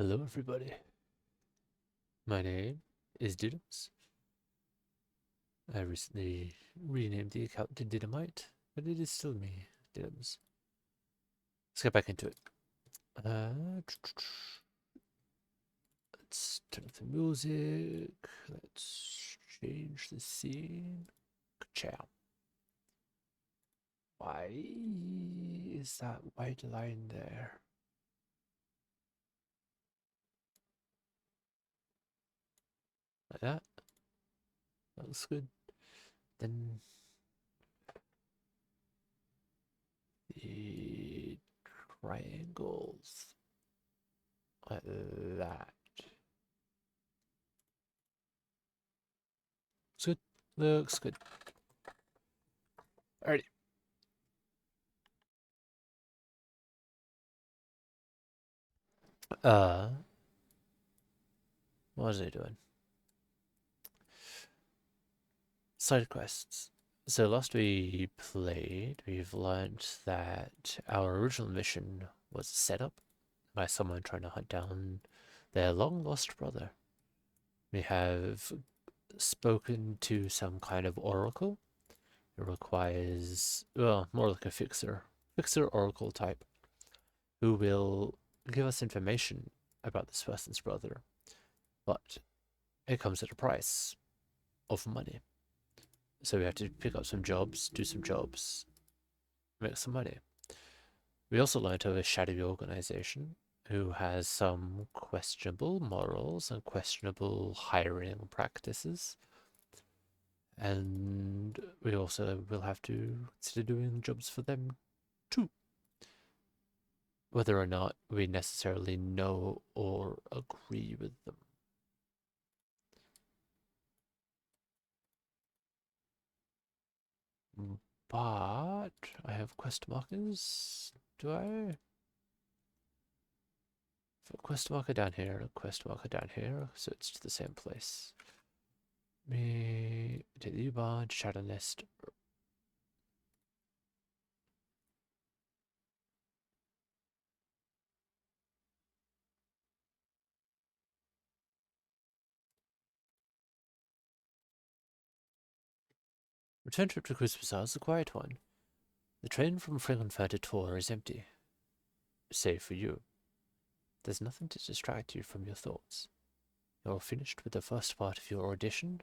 Hello, everybody. My name is Diddums. I recently renamed the account to Dynamite, but it is still me, Diddums. Let's get back into it. Let's turn up the music. Let's change the scene. Ciao. Why is that white line there? Like that? That looks good. Then the triangles like that. Looks good. Looks good. Alrighty. What was I doing? Side quests. So last we played, we've learned that our original mission was set up by someone trying to hunt down their long lost brother. We have spoken to some kind of oracle. It requires, well, more like a fixer oracle type, who will give us information about this person's brother, but it comes at a price of money. So we have to pick up some jobs, do some jobs, make some money. We also learned of a shadowy organization who has some questionable morals and questionable hiring practices. And we also will have to consider doing jobs for them too. Whether or not we necessarily know or agree with them. But I have quest markers. Do I? Quest marker down here, quest marker down here, so it's to the same place. Me take the U-bar, shadow nest. Return trip to Cruise Bazaar is a quiet one. The train from Frankenfurt to Tor is empty. Save for you. There's nothing to distract you from your thoughts. You're finished with the first part of your audition.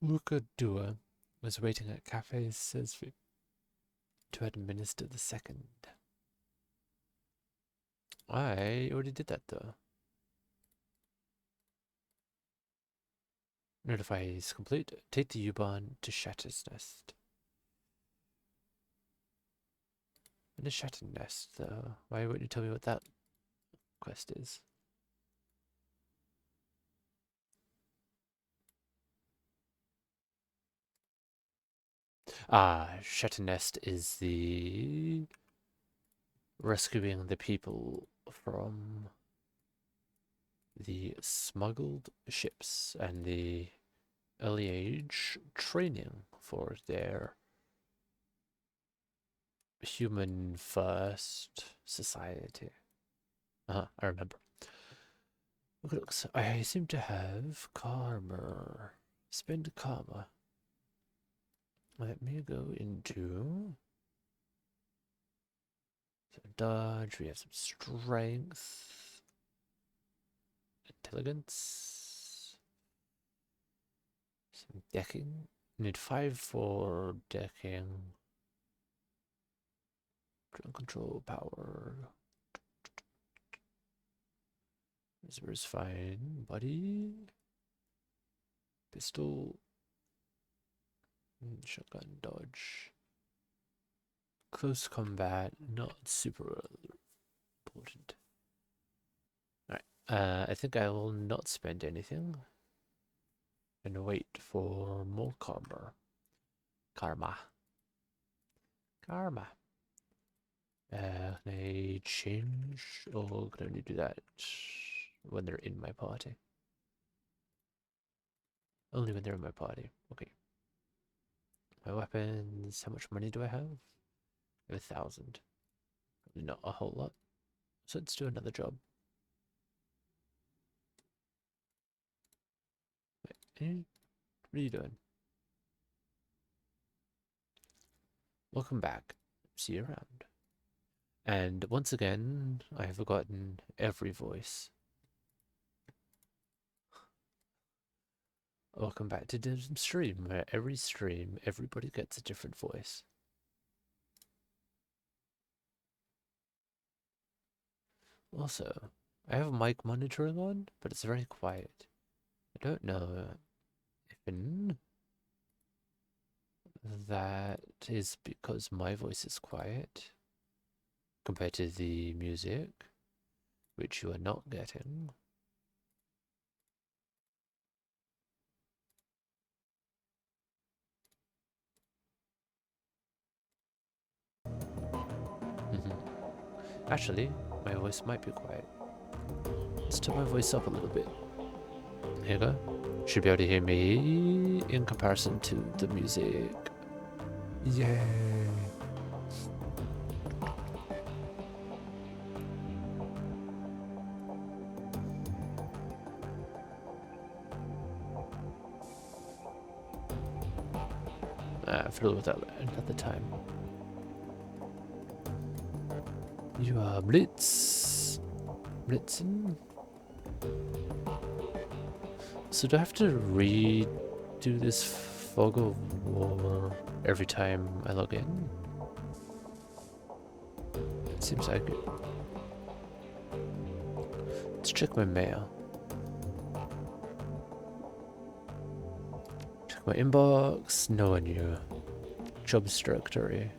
Luca Dua was waiting at Cafe Sesvi to administer the second. I already did that though. Notify is complete. Take the U-Bahn to Shatter's Nest. And the Shatter Nest though. Why wouldn't you tell me what that quest is? Shatter Nest is the rescuing the people from the smuggled ships and the early age training for their human first society. I remember. Look, I seem to have karma. Spend karma. Let me go into some dodge. We have some strength, intelligence, some decking. Need 5 for decking. Ground control power. Whisper's fine. Buddy. Pistol. Shotgun dodge. Close combat, not super important. Alright, I think I will not spend anything. And wait for more karma. Karma. Karma. Can I change, or can I only do that when they're in my party? Only when they're in my party. Okay. My weapons, how much money do I have? I have 1,000. Not a whole lot. So let's do another job. What are you doing? Welcome back. See you around. And once again, I have forgotten every voice. Welcome back to the stream, where every stream, everybody gets a different voice. Also, I have a mic monitoring on, but it's very quiet. I don't know if that is because my voice is quiet compared to the music, which you are not getting. Actually, my voice might be quiet. Let's turn my voice up a little bit. Here you go. Should be able to hear me in comparison to the music. Yay! I forgot with that another time. You are Blitzen. So do I have to redo this fog of war every time I log in? It seems like it. Let's check my mail. Check my inbox. No one new. Jobs directory.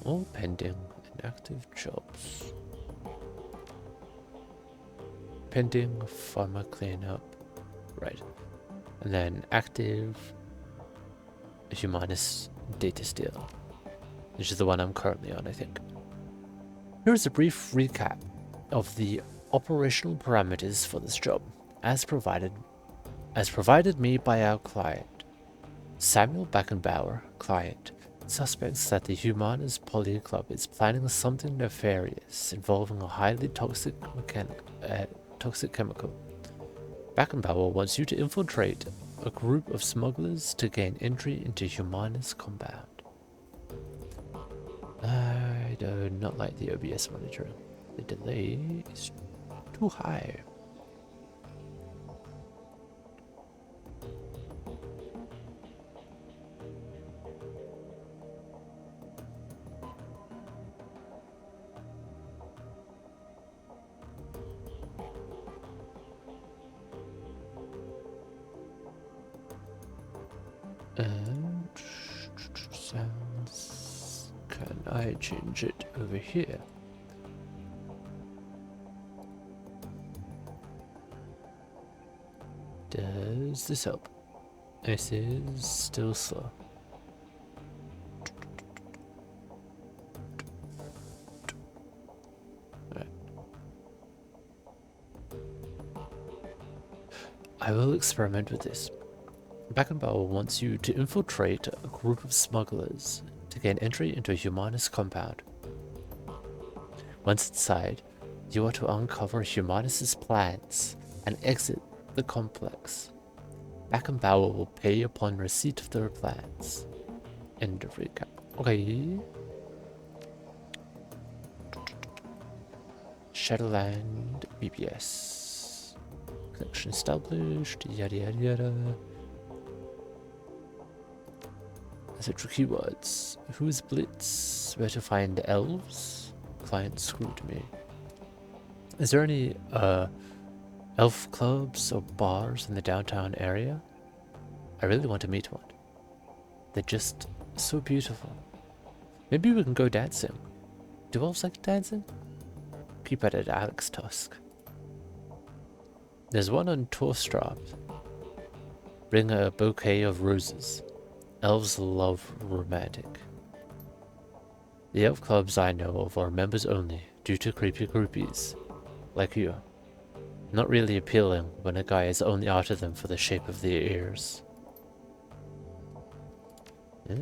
All pending and active jobs. Pending pharma cleanup. Right. And then active Humanist data steal, which is the one I'm currently on, I think. Here's a brief recap of the operational parameters for this job, as provided me by our client. Samuel Beckenbauer, client, suspects that the Humanist Poly Club is planning something nefarious involving a highly toxic chemical. Beckenbauer wants you to infiltrate a group of smugglers to gain entry into Humanist compound. I do not like the OBS monitor. The delay is too high. And sounds. Can I change it over here? Does this help? This is still slow. Right. I will experiment with this. Beckenbauer wants you to infiltrate a group of smugglers to gain entry into a Humanist compound. Once inside, you are to uncover Humanist's plans and exit the complex. Beckenbauer will pay upon receipt of their plans. End of recap. Okay. Shadowland BBS. Connection established. Yada yada yada. Essential keywords. Who's Blitz? Where to find elves? Client screwed me. Is there any elf clubs or bars in the downtown area? I really want to meet one. They're just so beautiful. Maybe we can go dancing. Do elves like dancing? Keep it at Alex Tusk. There's one on Torstrop. Bring a bouquet of roses. Elves love romantic. The elf clubs I know of are members only, due to creepy groupies. Like you. Not really appealing when a guy is only after them for the shape of their ears. Yeah.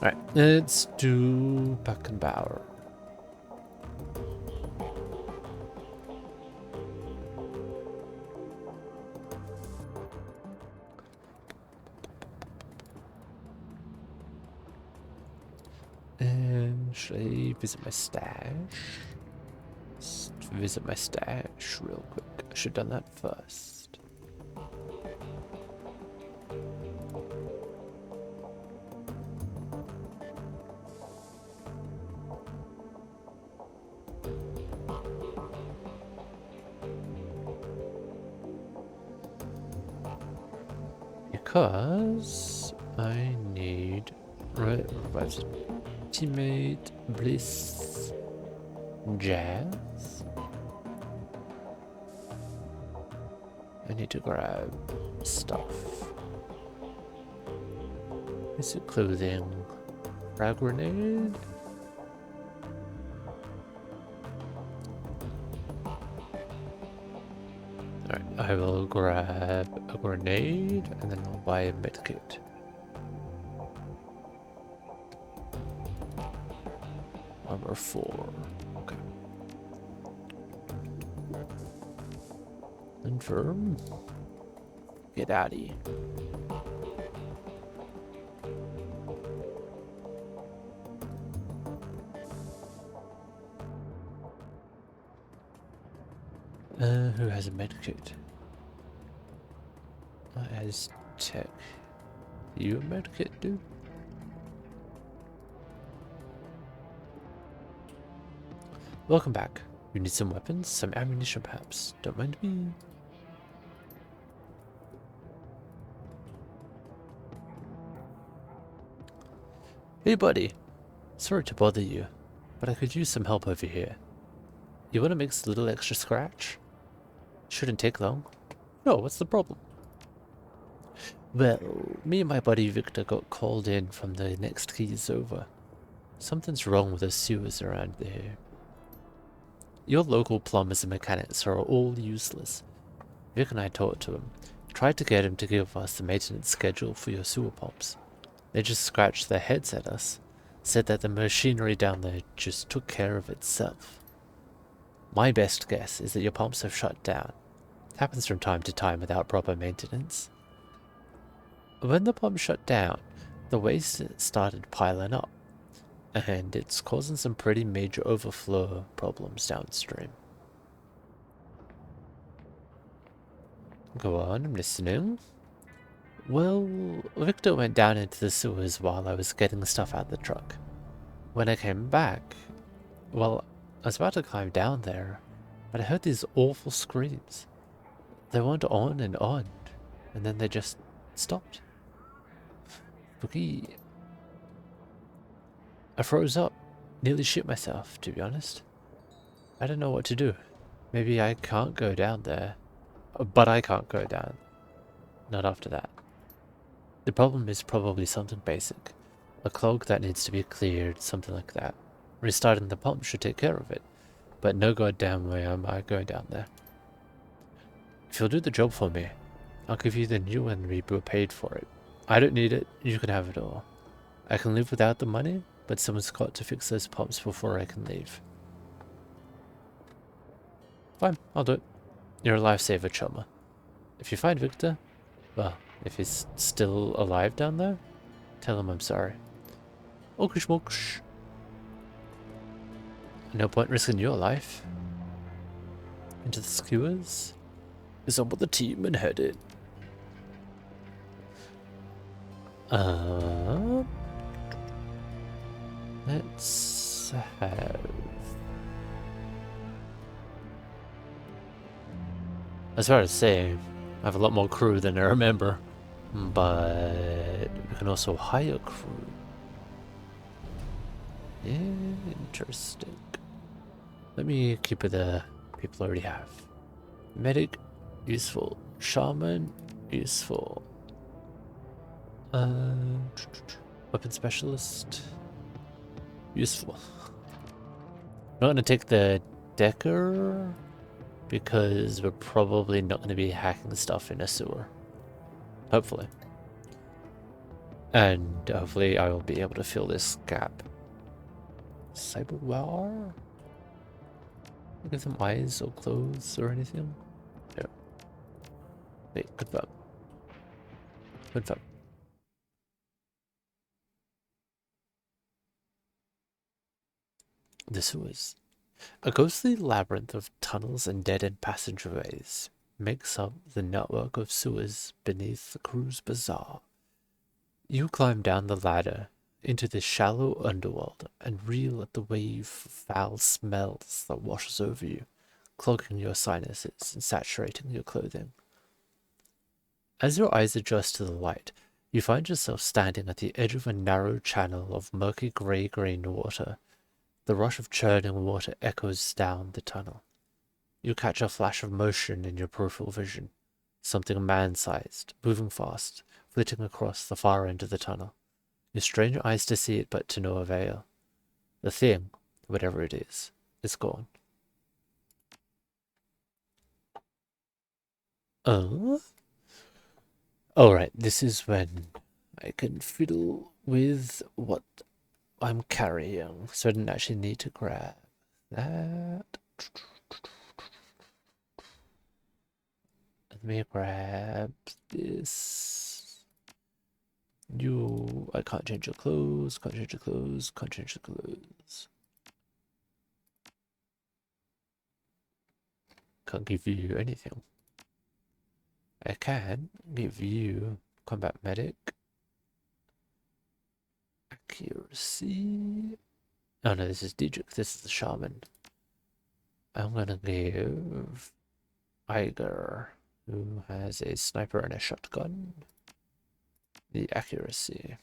Alright, let's do Beckenbauer. And should I visit my stash? Let's visit my stash real quick. I should have done that first. Because I need revive teammate, Bliss, Jazz. I need to grab stuff. Is it clothing? Frag grenade? Alright, I will grab a grenade and then I'll buy a medkit. Armor 4. Okay. Confirm. Get out of here. Who has a medkit? As tech. You a medkit, dude? Welcome back. You need some weapons, some ammunition perhaps. Don't mind me. Hey buddy. Sorry to bother you, but I could use some help over here. You want to mix a little extra scratch? Shouldn't take long. No, what's the problem? Well, me and my buddy Victor got called in from the next keys over. Something's wrong with the sewers around there. Your local plumbers and mechanics are all useless. Vic and I talked to him, tried to get him to give us the maintenance schedule for your sewer pumps. They just scratched their heads at us, said that the machinery down there just took care of itself. My best guess is that your pumps have shut down. It happens from time to time without proper maintenance. When the pump shut down, the waste started piling up, and it's causing some pretty major overflow problems downstream. Go on, I'm listening. Well, Victor went down into the sewers while I was getting stuff out of the truck. When I came back, well, I was about to climb down there, but I heard these awful screams. They went on, and then they just stopped. Spooky. I froze up, nearly shit myself, to be honest. I don't know what to do. Maybe I can't go down there. But I can't go down. Not after that. The problem is probably something basic. A clog that needs to be cleared, something like that. Restarting the pump should take care of it. But no goddamn way am I going down there. If you'll do the job for me, I'll give you the new one we were paid for it. I don't need it, you can have it all. I can live without the money, but someone's got to fix those pumps before I can leave. Fine, I'll do it. You're a lifesaver, chummer. If you find Victor, well, if he's still alive down there, tell him I'm sorry. Okie smokes. No point risking your life. Into the skewers. Is on with the team and headed. Let's have... As far as saying, I have a lot more crew than I remember. But we can also hire crew. Interesting. Let me keep with the people I already have. Medic, useful. Shaman, useful. Weapon specialist, useful. I'm not gonna take the Decker because we're probably not gonna be hacking stuff in a sewer. Hopefully. And hopefully I will be able to fill this gap. Cyberware? Give them eyes or clothes or anything? No. Wait, confirm. Confirm. The sewers. A ghostly labyrinth of tunnels and dead-end passageways makes up the network of sewers beneath the Cruise Bazaar. You climb down the ladder into the shallow underworld and reel at the wave of foul smells that washes over you, clogging your sinuses and saturating your clothing. As your eyes adjust to the light, you find yourself standing at the edge of a narrow channel of murky grey-green water. The rush of churning water echoes down the tunnel. You catch a flash of motion in your peripheral vision, something man-sized, moving fast, flitting across the far end of the tunnel. You strain your eyes to see it, but to no avail. The thing, whatever it is gone. Oh? Alright, this is when I can fiddle with what I'm carrying, so I didn't actually need to grab that. Let me grab this. I can't change your clothes, can't change your clothes, can't change the clothes. Can't give you anything. I can give you combat medic, accuracy. Oh no, this is Diedrich, this is the shaman. I'm gonna give Iger, who has a sniper and a shotgun, the accuracy.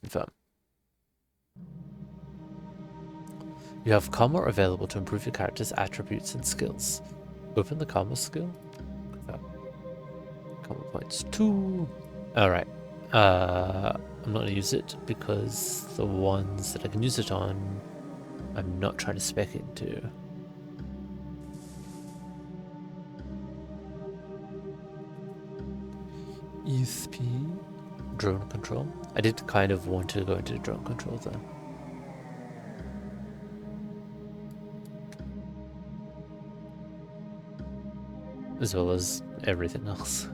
Confirm. You have Karma available to improve your character's attributes and skills. Open the Karma skill. Confirm. Karma points 2. Alright. I'm not going to use it because the ones that I can use it on, I'm not trying to spec into. ESP. Drone control. I did kind of want to go into drone control though. As well as everything else.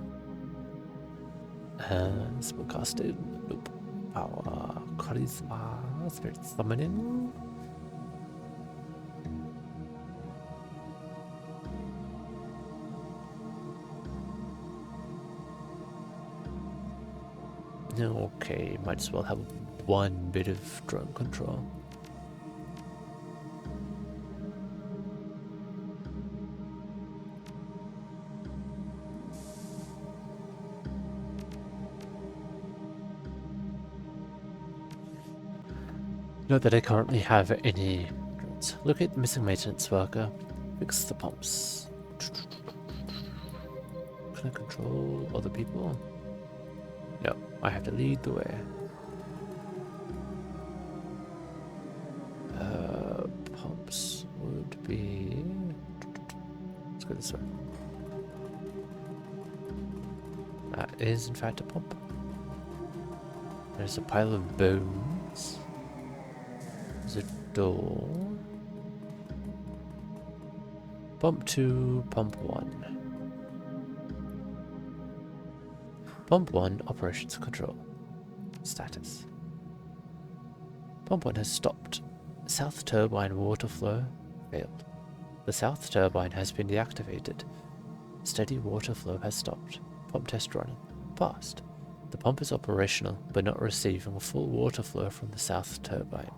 Spellcasting. Nope. Power. Charisma. Spirit summoning. Okay, might as well have one bit of drone control. Note that I currently have any drones. Locate the missing maintenance worker. Fix the pumps. Can I control other people? No, I have to lead the way. Pumps would be... Let's go this way. That is in fact a pump. There's a pile of bones. There's a door. Pump 2, pump 1. Pump 1, operations control. Status. Pump 1 has stopped. South turbine water flow failed. The south turbine has been deactivated. Steady water flow has stopped. Pump test running. Passed. The pump is operational, but not receiving full water flow from the south turbine.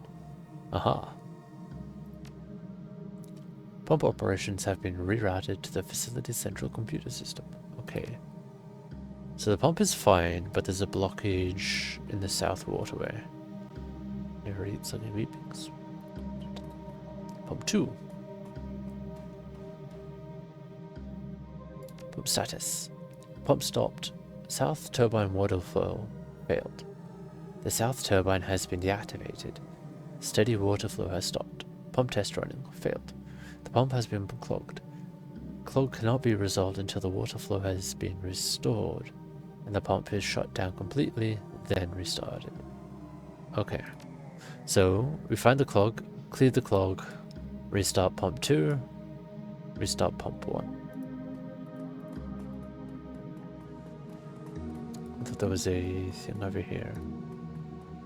Aha. Pump operations have been rerouted to the facility's central computer system. Okay. So the pump is fine, but there's a blockage in the south waterway. Never eats any beepings. Pump 2. Pump status. Pump stopped. South turbine water flow failed. The south turbine has been deactivated. Steady water flow has stopped. Pump test running failed. The pump has been clogged. Clog cannot be resolved until the water flow has been restored. and the pump is shut down completely, then restarted. Okay, so we find the clog, clear the clog, restart pump 2, restart pump 1. I thought there was a thing over here.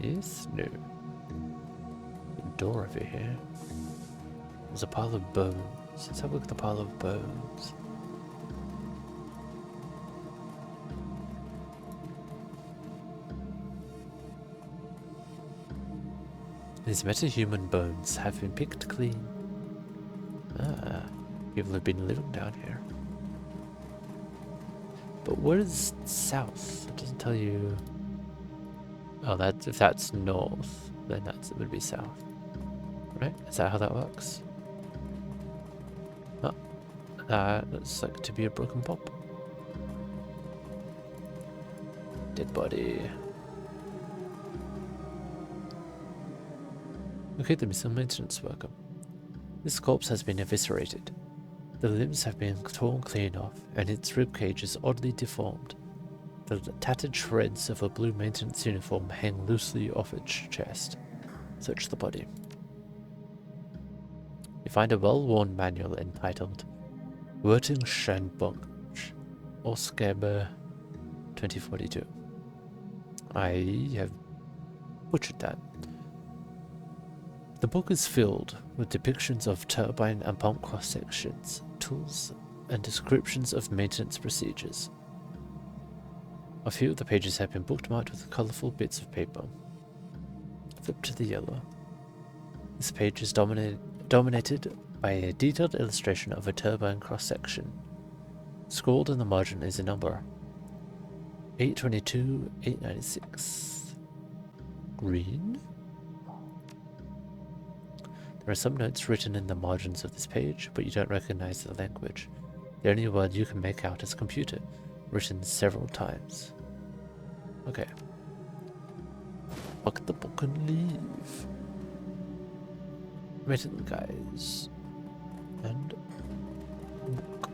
Yes? No. A door over here. There's a pile of bones. Let's have a look at the pile of bones. These metahuman bones have been picked clean. Ah, people have been living down here. But what is south? It doesn't tell you. Oh, that if that's north, then it would be south. Right? Is that how that works? Oh, that looks like to be a broken pump. Dead body. Okay, the missing maintenance worker. This corpse has been eviscerated. The limbs have been torn clean off, and its ribcage is oddly deformed. The tattered shreds of a blue maintenance uniform hang loosely off its chest. Search the body. You find a well-worn manual entitled Wertungshandbuch Ausgabe 2042. I have butchered that. The book is filled with depictions of turbine and pump cross-sections, tools, and descriptions of maintenance procedures. A few of the pages have been bookmarked with colourful bits of paper. Flip to the yellow. This page is dominated by a detailed illustration of a turbine cross-section. Scrawled in the margin is a number. 822, 896. Green? There are some notes written in the margins of this page, but you don't recognize the language. The only word you can make out is computer, written several times. Okay. Look at the book and leave. Right in the guys. And book.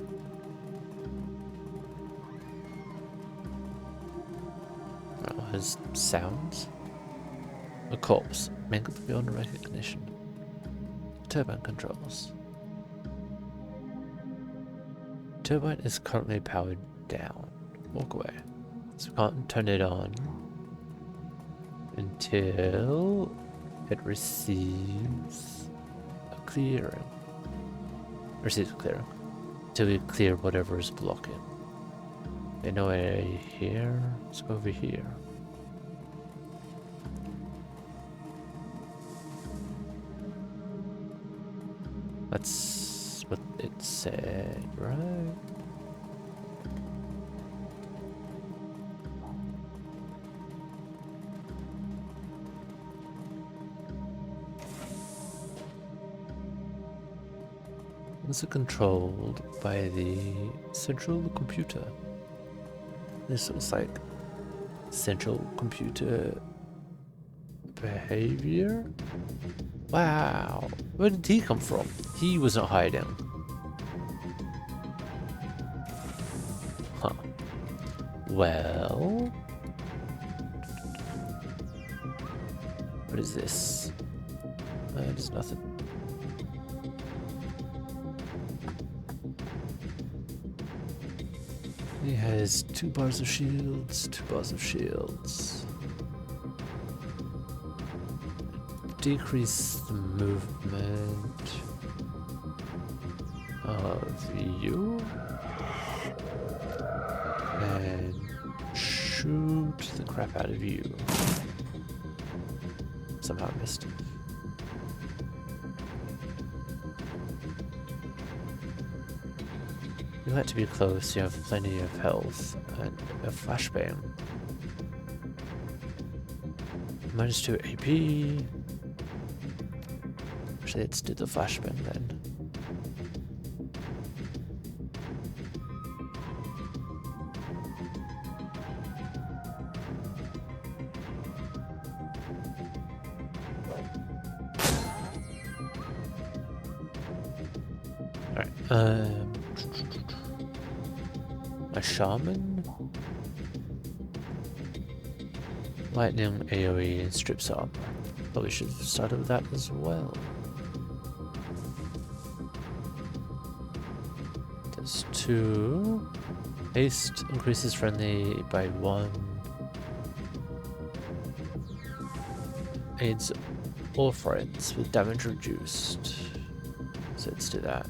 Oh, his sounds. A corpse, mangled beyond recognition. Turbine controls. Turbine is currently powered down. Walk away. So we can't turn it on until it receives a clearing. Receives a clearing. Until we clear whatever is blocking. They know it here. Let's go over here. That's what it said, right? These are controlled by the central computer. This looks like central computer behavior. Wow, where did he come from? He was not hiding. Huh. Well, what is this? There's nothing. He has 2 bars of shields, 2 bars of shields. Decrease the movement of you and shoot the crap out of you. Somehow I missed. You like to be close, you have plenty of health and a flashbang. -2 AP. Actually, let's do the flashbang then. Alright, a shaman? Lightning, AoE, and strips armor. Probably should have started with that as well. Does 2. Haste increases friendly by 1. Aids all friends with damage reduced. So let's do that.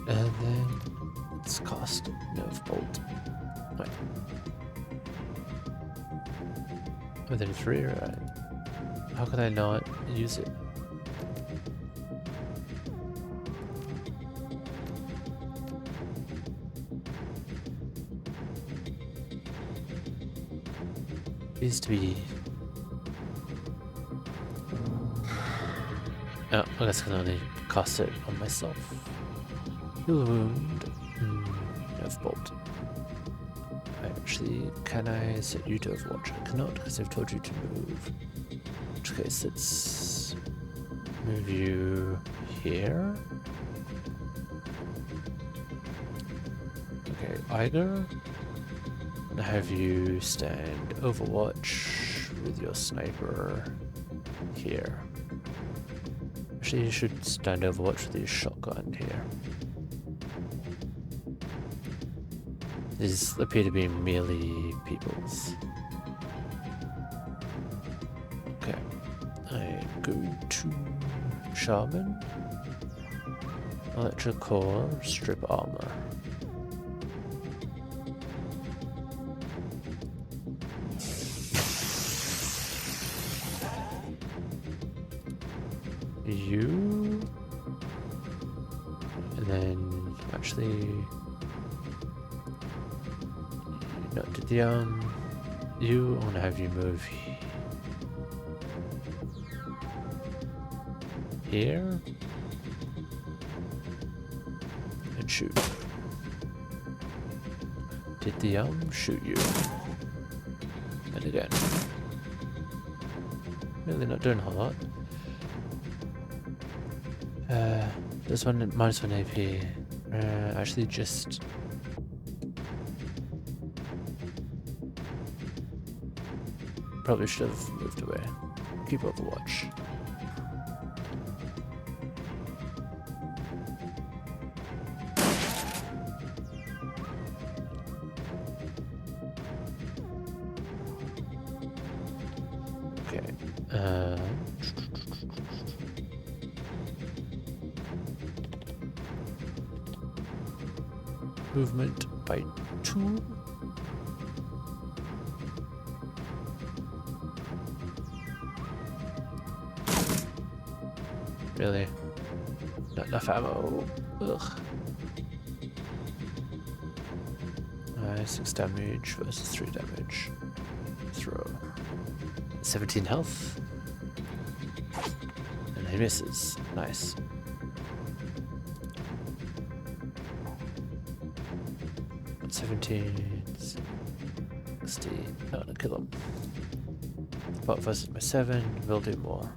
And then let's cast Nerve Bolt. Wait. Within 3, right? How could I not use it? Needs to be. Oh, I guess I can only cast it on myself. Heal wound. Nerve Bolt. Actually, can I set you to Overwatch? I cannot because I've told you to move. In which case, let's move you here. Okay, Eiger. And have you stand Overwatch with your sniper here. Actually, you should stand Overwatch with your shotgun here. These appear to be melee peoples. Okay, I go to Shaman, Electric Core, Strip Armor. You, and then actually. Not to the you. I want to have you move here and shoot. Did the shoot you? And again. Really not doing a whole lot. This one -1 AP. Actually just. Probably should have moved away. Keep Overwatch. Okay. Movement by 2. Really? Not enough ammo. Ugh. 6 damage versus 3 damage. Throw. 17 health. And he misses. Nice. Got 17. 16. Not gonna kill him. But versus my 7. Will do more.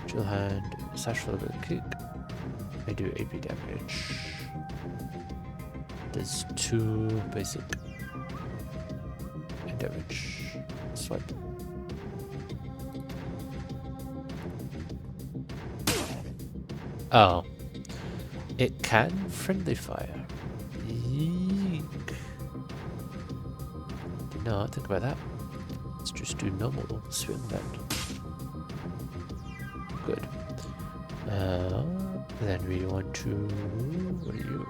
Dual hand, slash for a little kick. I do AP damage. There's 2 basic damage. Swipe. Oh. It can friendly fire. Yeek. Did not think about that. Let's just do normal swing then. Good. Then we want to. What are you?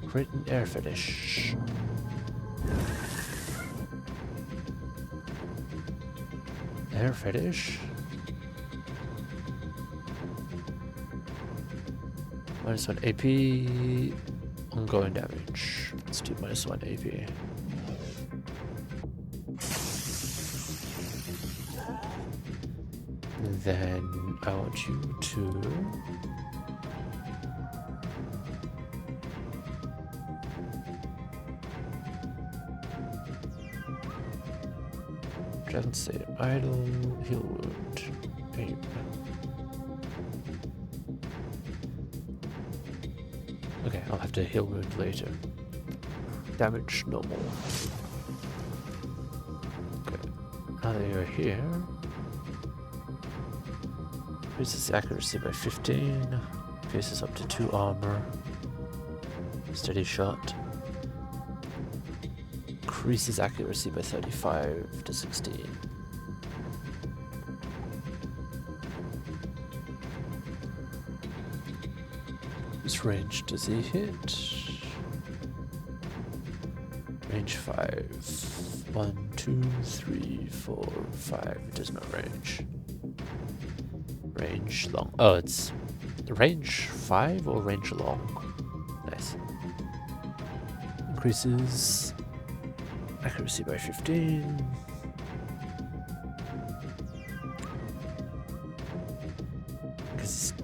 Crit and air fetish. Air fetish. -1 AP. Ongoing damage. Let's do -1 AP. Then I want you to Dragon State Idle, heal wound, aim. Okay, I'll have to heal wound later. Damage normal. Okay, now that you're here, increases accuracy by 15, increases up to 2 armor, steady shot, increases accuracy by 35 to 16. Which range does he hit? Range 5. 1, 2, 3, 4, 5. It does not range. Range long. Oh, it's range 5 or range long? Nice. Increases accuracy by 15. Because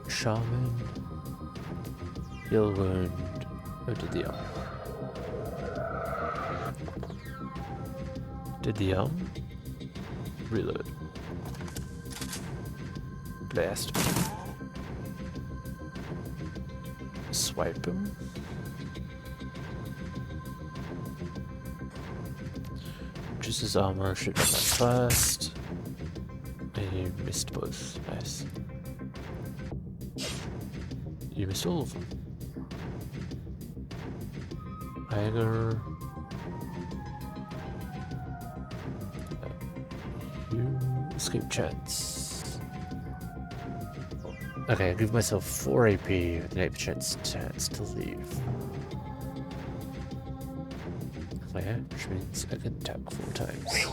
Shaman, heal wound, did the reload, blast, swipe him, reduces armor, shoot him fast, and you missed both, nice. You missed all of them. Tiger. You escape chance. Okay, I give myself 4 AP with an 8% chance to leave. Okay, which means I can attack 4 times.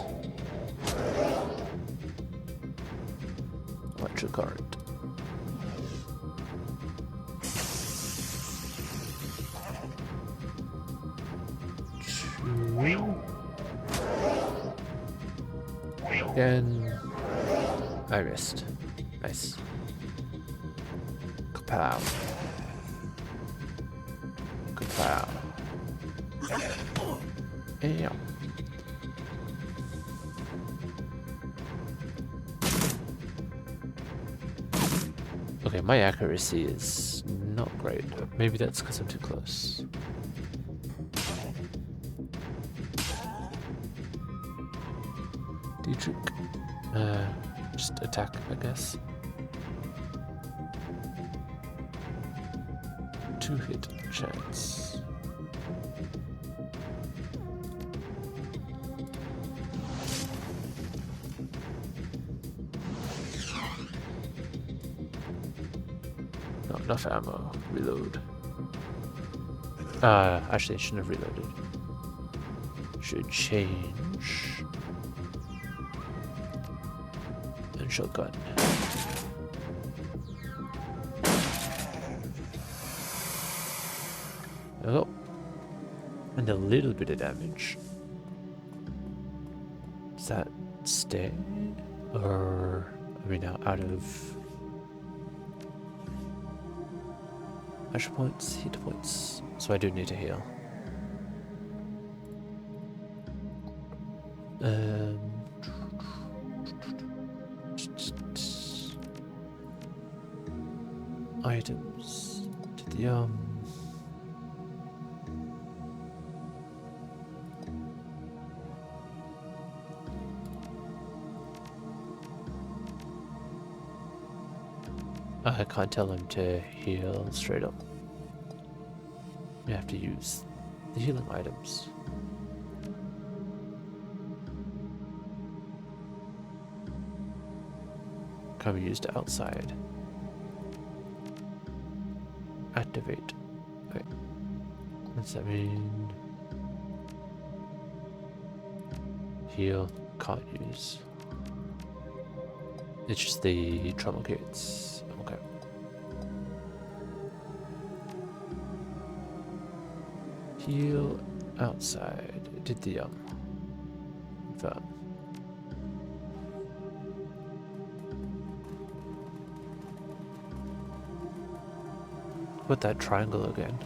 Electric current. Again, I missed. Nice. Kapow. Kapow. Yeah. Okay, my accuracy is not great. Maybe that's because I'm too close. Dietrich. Just attack, I guess. 2 hit chance. Not enough ammo. Reload. Actually I shouldn't have reloaded. Should change. And shotgun. Oh, and a little bit of damage. Does that stay? Or are we now out of pressure points, hit points? So I do need to heal. Items to the I can't tell him to heal straight up. You have to use the healing items. Can be used outside. Activate. Wait. What's that mean? Heal. Can't use. It's just the trauma kits. Okay. Heal outside. Did the confirm. Put that triangle again.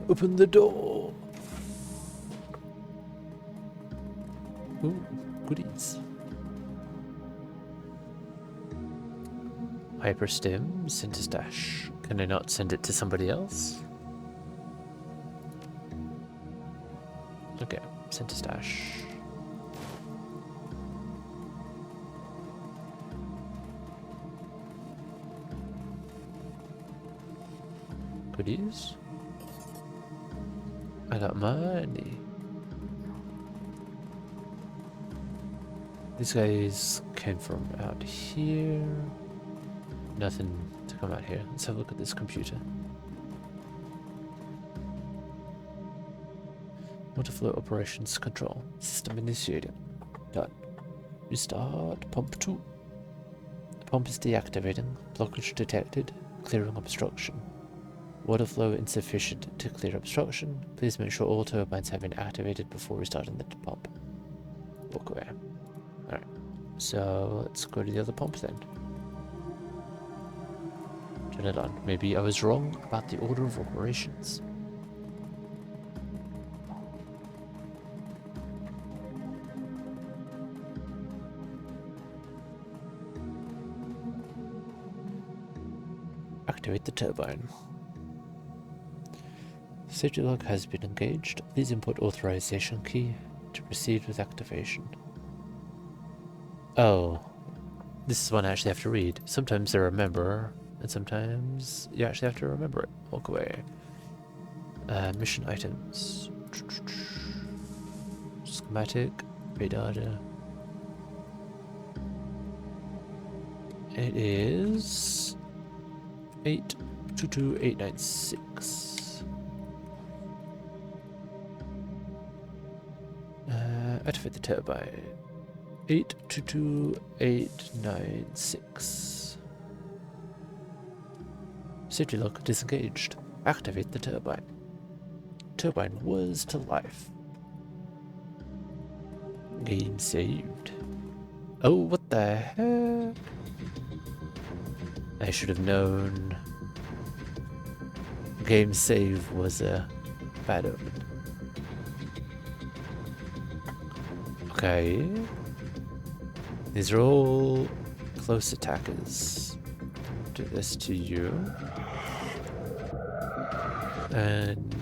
Open the door! Ooh, goodies. Hyperstim, send to stash. Can I not send it to somebody else? Okay, send to stash. Goodies. I got money. These guys came from out here. Nothing to come out here. Let's have a look at this computer. Water flow operations control. System initiated. Done. Restart pump 2. The pump is deactivating. Blockage detected. Clearing obstruction. Water flow insufficient to clear obstruction. Please make sure all turbines have been activated before restarting the pump. Walk away. Alright. So let's go to the other pump then. Turn it on. Maybe I was wrong about the order of operations. Activate the turbine. Safety lock has been engaged. Please input authorization key to proceed with activation. Oh, this is one I actually have to read. Sometimes I remember, and sometimes you actually have to remember it. Walk away. Mission items. Schematic. Radar. It is 822896. Activate the turbine. 822896. Safety lock disengaged. Activate the turbine. Turbine was to life. Game saved. Oh, what the heck? I should have known. Game save was a bad omen. Okay. These are all close attackers. Do this to you. And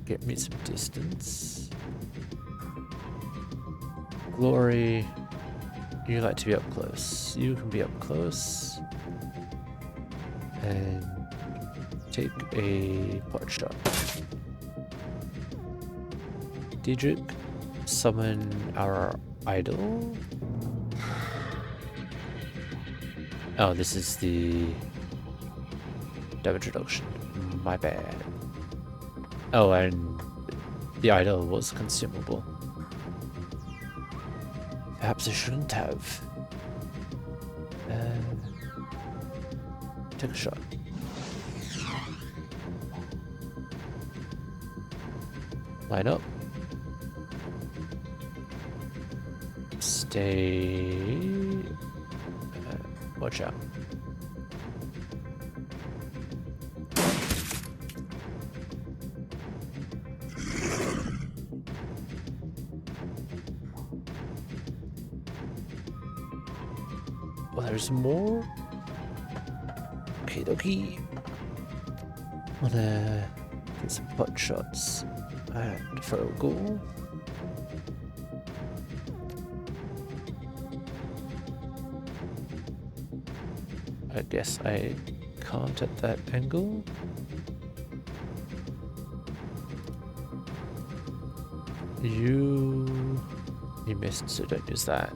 get me some distance. Glory, you like to be up close. You can be up close. And take a pot shot. Diedrich, summon our idol. Oh, this is the damage reduction. My bad. Oh, and the idol was consumable. Perhaps I shouldn't have. Take a shot. Line up. Stay. Watch out. Well, there's more. Okie dokie. Wanna get some butt shots and for a goal. I guess I can't at that angle. You missed, so don't use that.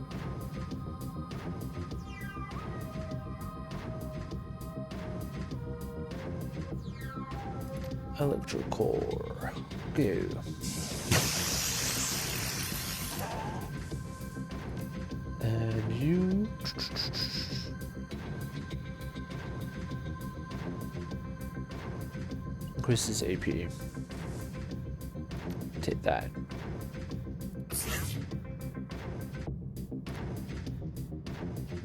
Electrocore, go. And you. Increases AP. Take that.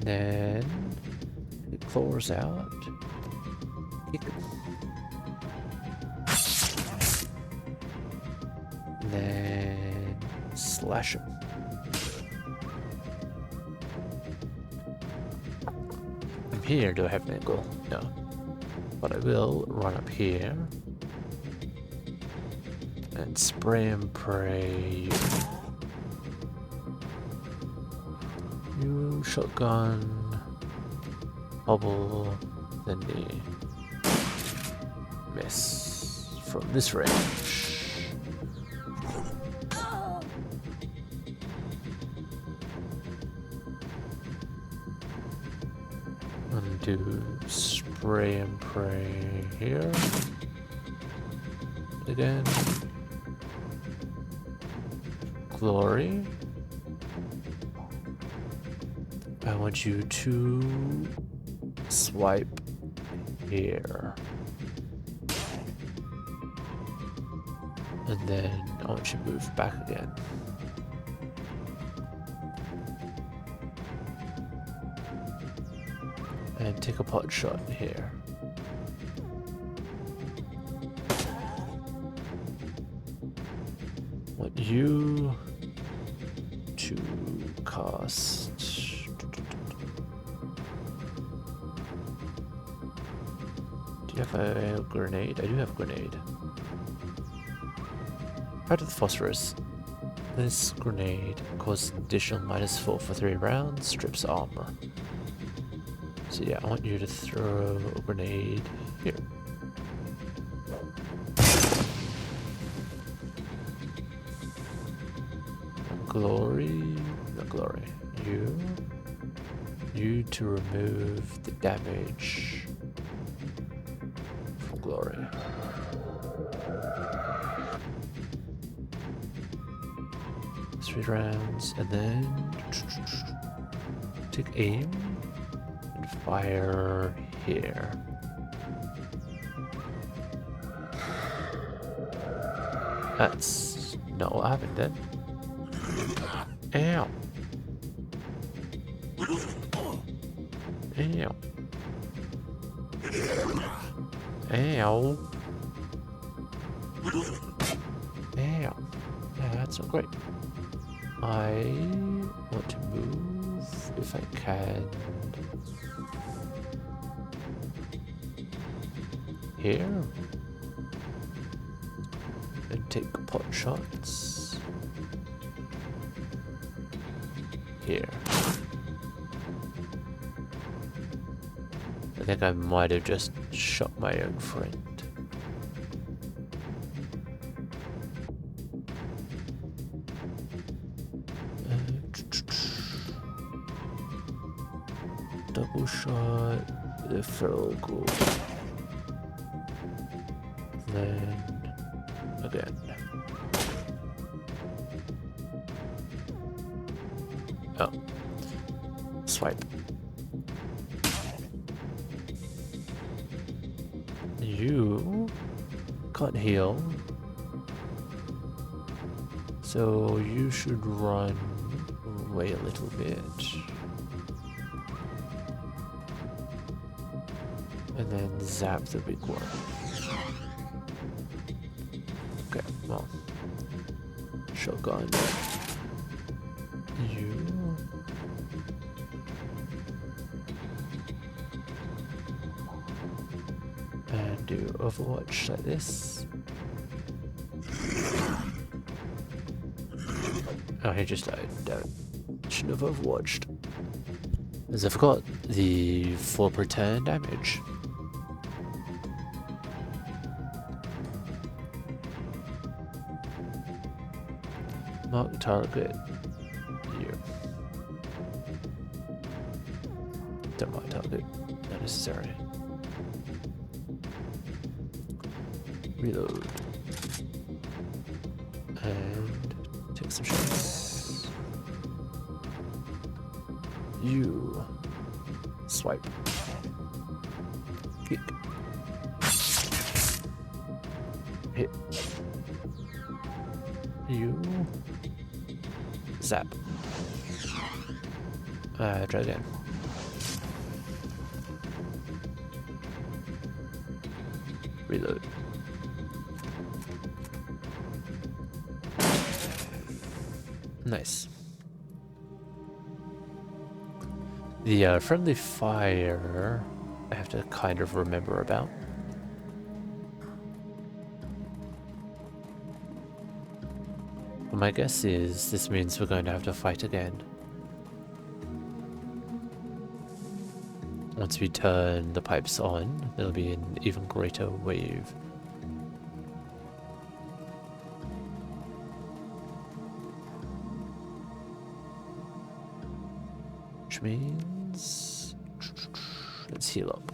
Then it claws out. And then slash him. From here, do I have an angle? No. But I will run up here and spray and pray. You shotgun, bubble, then the miss from this range. Undo spray and pray here. Again. Glory. I want you to swipe here. And then I want you to move back again. And take a pot shot here. Want you to cast. Do you have a grenade? I do have a grenade. Out of the phosphorus. This grenade causes an additional -4 for 3 rounds, strips armor. So yeah, I want you to throw a grenade here. Glory, not glory. You to remove the damage from glory. Three rounds, and then take aim and fire here. That's not what happened then. Ow. Ow. Ow. Ow. That's not great. I want to move, if I can, here, and take pot shots here. I think I might have just shot my own friend. Double shot, the feral ghoul. Then again. Oh. Swipe. You can't heal. So you should run away a little bit. And then zap the big one. Okay, well. Shotgun. You. And do Overwatch like this. Oh, he just died. Damn it. Shouldn't have Overwatched. As I forgot the 4 per turn damage. Mark target. You. Don't mark target. Not necessary. Reload. And take some shots. You. Swipe. Kick. Hit. You. Zap. Try again. Reload. Nice. The friendly fire I have to kind of remember about. But my guess is this means we're going to have to fight again. Once we turn the pipes on, there'll be an even greater wave. Which means... let's heal up.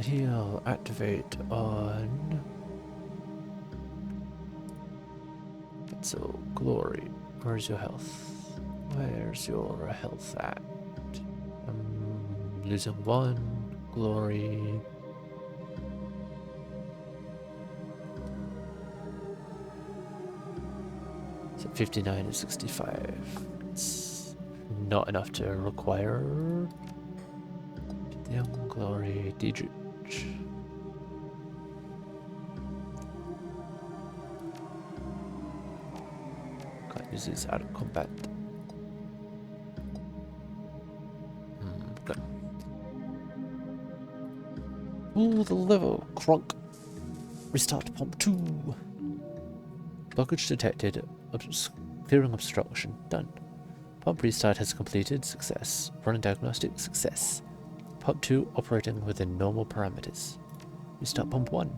Heal, activate on... So, glory. Where's your health? Where's your health at? I'm losing 1. Glory. So 59 and 65. It's not enough to require the young glory Diedrich. Can't use this out of combat. Okay. Ooh, the level. Crunk. Restart pump 2. Blockage detected. Clearing obstruction. Done. Pump restart has completed. Success. Running diagnostic. Success. Pump 2 operating within normal parameters. Restart pump 1.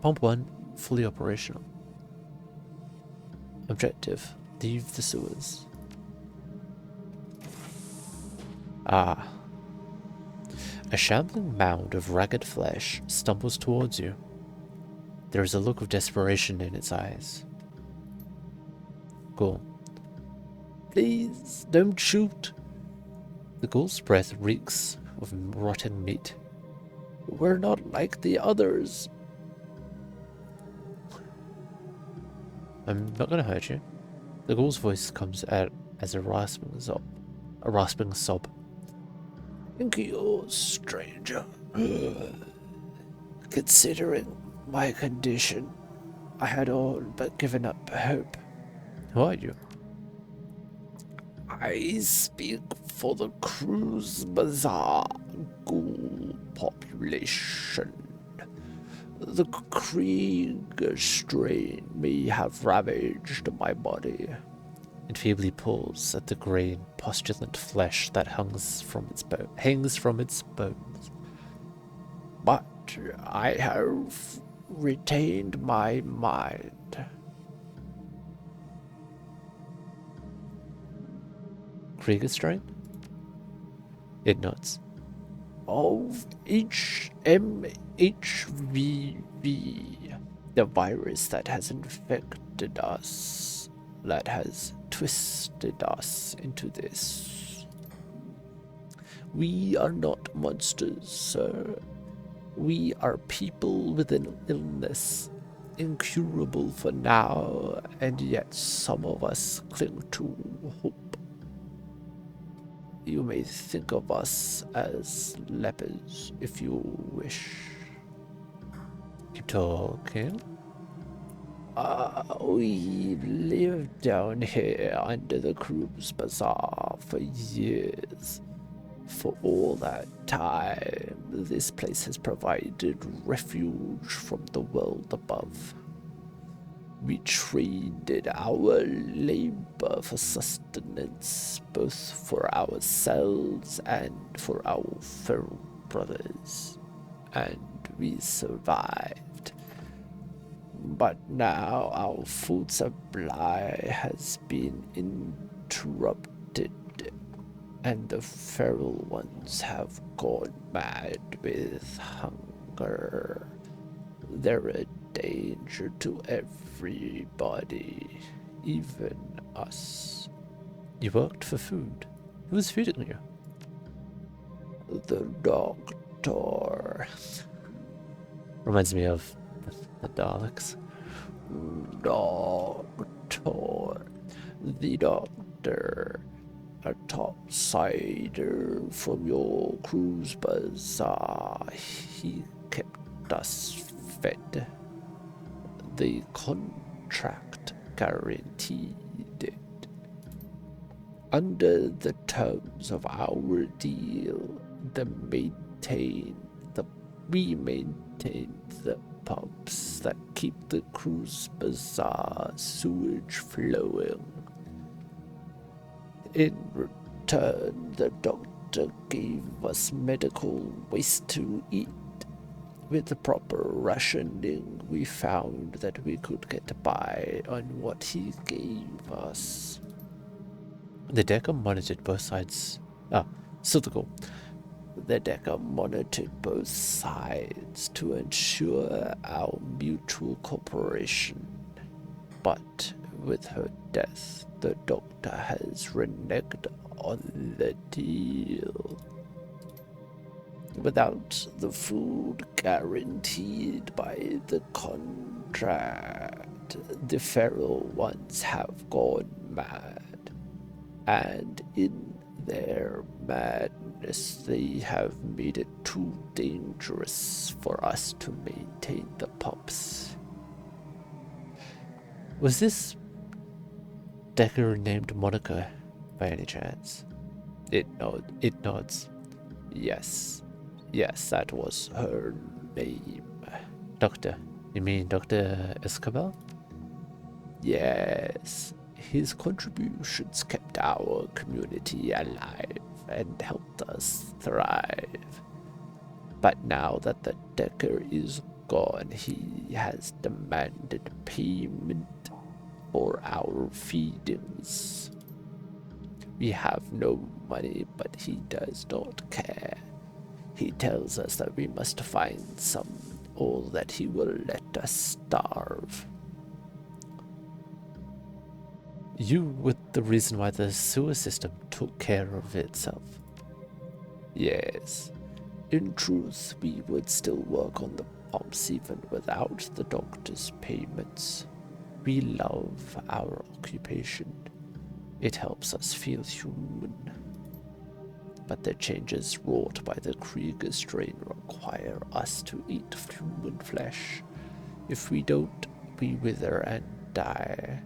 Pump 1 fully operational. Objective. Leave the sewers. Ah. A shambling mound of ragged flesh stumbles towards you. There is a look of desperation in its eyes. Ghoul. Please, don't shoot. The ghoul's breath reeks of rotten meat. We're not like the others. I'm not gonna hurt you. The ghoul's voice comes out as a rasping sob. Thank you, stranger. Considering my condition, I had all but given up hope. Who are you? I speak for the Cruise Bazaar ghoul population. The Krieg strain may have ravaged my body. It feebly pulls at the grey, postulant flesh that hangs from its bones. But I have retained my mind. Krieger strain? It nods. Of HMHVV, the virus that has infected us, that has twisted us into this. We are not monsters, sir. We are people with an illness, incurable for now, and yet some of us cling to hope. You may think of us as lepers if you wish. Keep talking. We've lived down here under the Cruise Bazaar for years. For all that time, this place has provided refuge from the world above. We traded our labor for sustenance, both for ourselves and for our feral brothers, and we survived. But now our food supply has been interrupted, and the feral ones have gone mad with hunger. They're a danger to everybody, even us. You worked for food. Who was feeding you? The doctor. Reminds me of the Daleks. Doctor. The doctor after a topsider from your cruise bazaar. He kept us fed. The contract guaranteed it. Under the terms of our deal, we maintain the pumps that keep the cruise bazaar sewage flowing. In return, the doctor gave us medical waste to eat. With the proper rationing, we found that we could get by on what he gave us. The Decker monitored both sides. Cyclical. The Decker monitored both sides to ensure our mutual cooperation. But with her death, the doctor has reneged on the deal. Without the food guaranteed by the contract, the feral ones have gone mad, and in their madness they have made it too dangerous for us to maintain the pumps. Was this Decker named Monica by any chance? It nods. Yes, that was her name. Doctor? You mean Dr. Escobar? Yes. His contributions kept our community alive and helped us thrive. But now that the Decker is gone, he has demanded payment for our feedings. We have no money, but he does not care. He tells us that we must find some, or that he will let us starve. You were the reason why the sewer system took care of itself. Yes. In truth, we would still work on the pumps even without the doctor's payments. We love our occupation. It helps us feel human. But the changes wrought by the Krieger strain require us to eat human flesh. If we don't, we wither and die.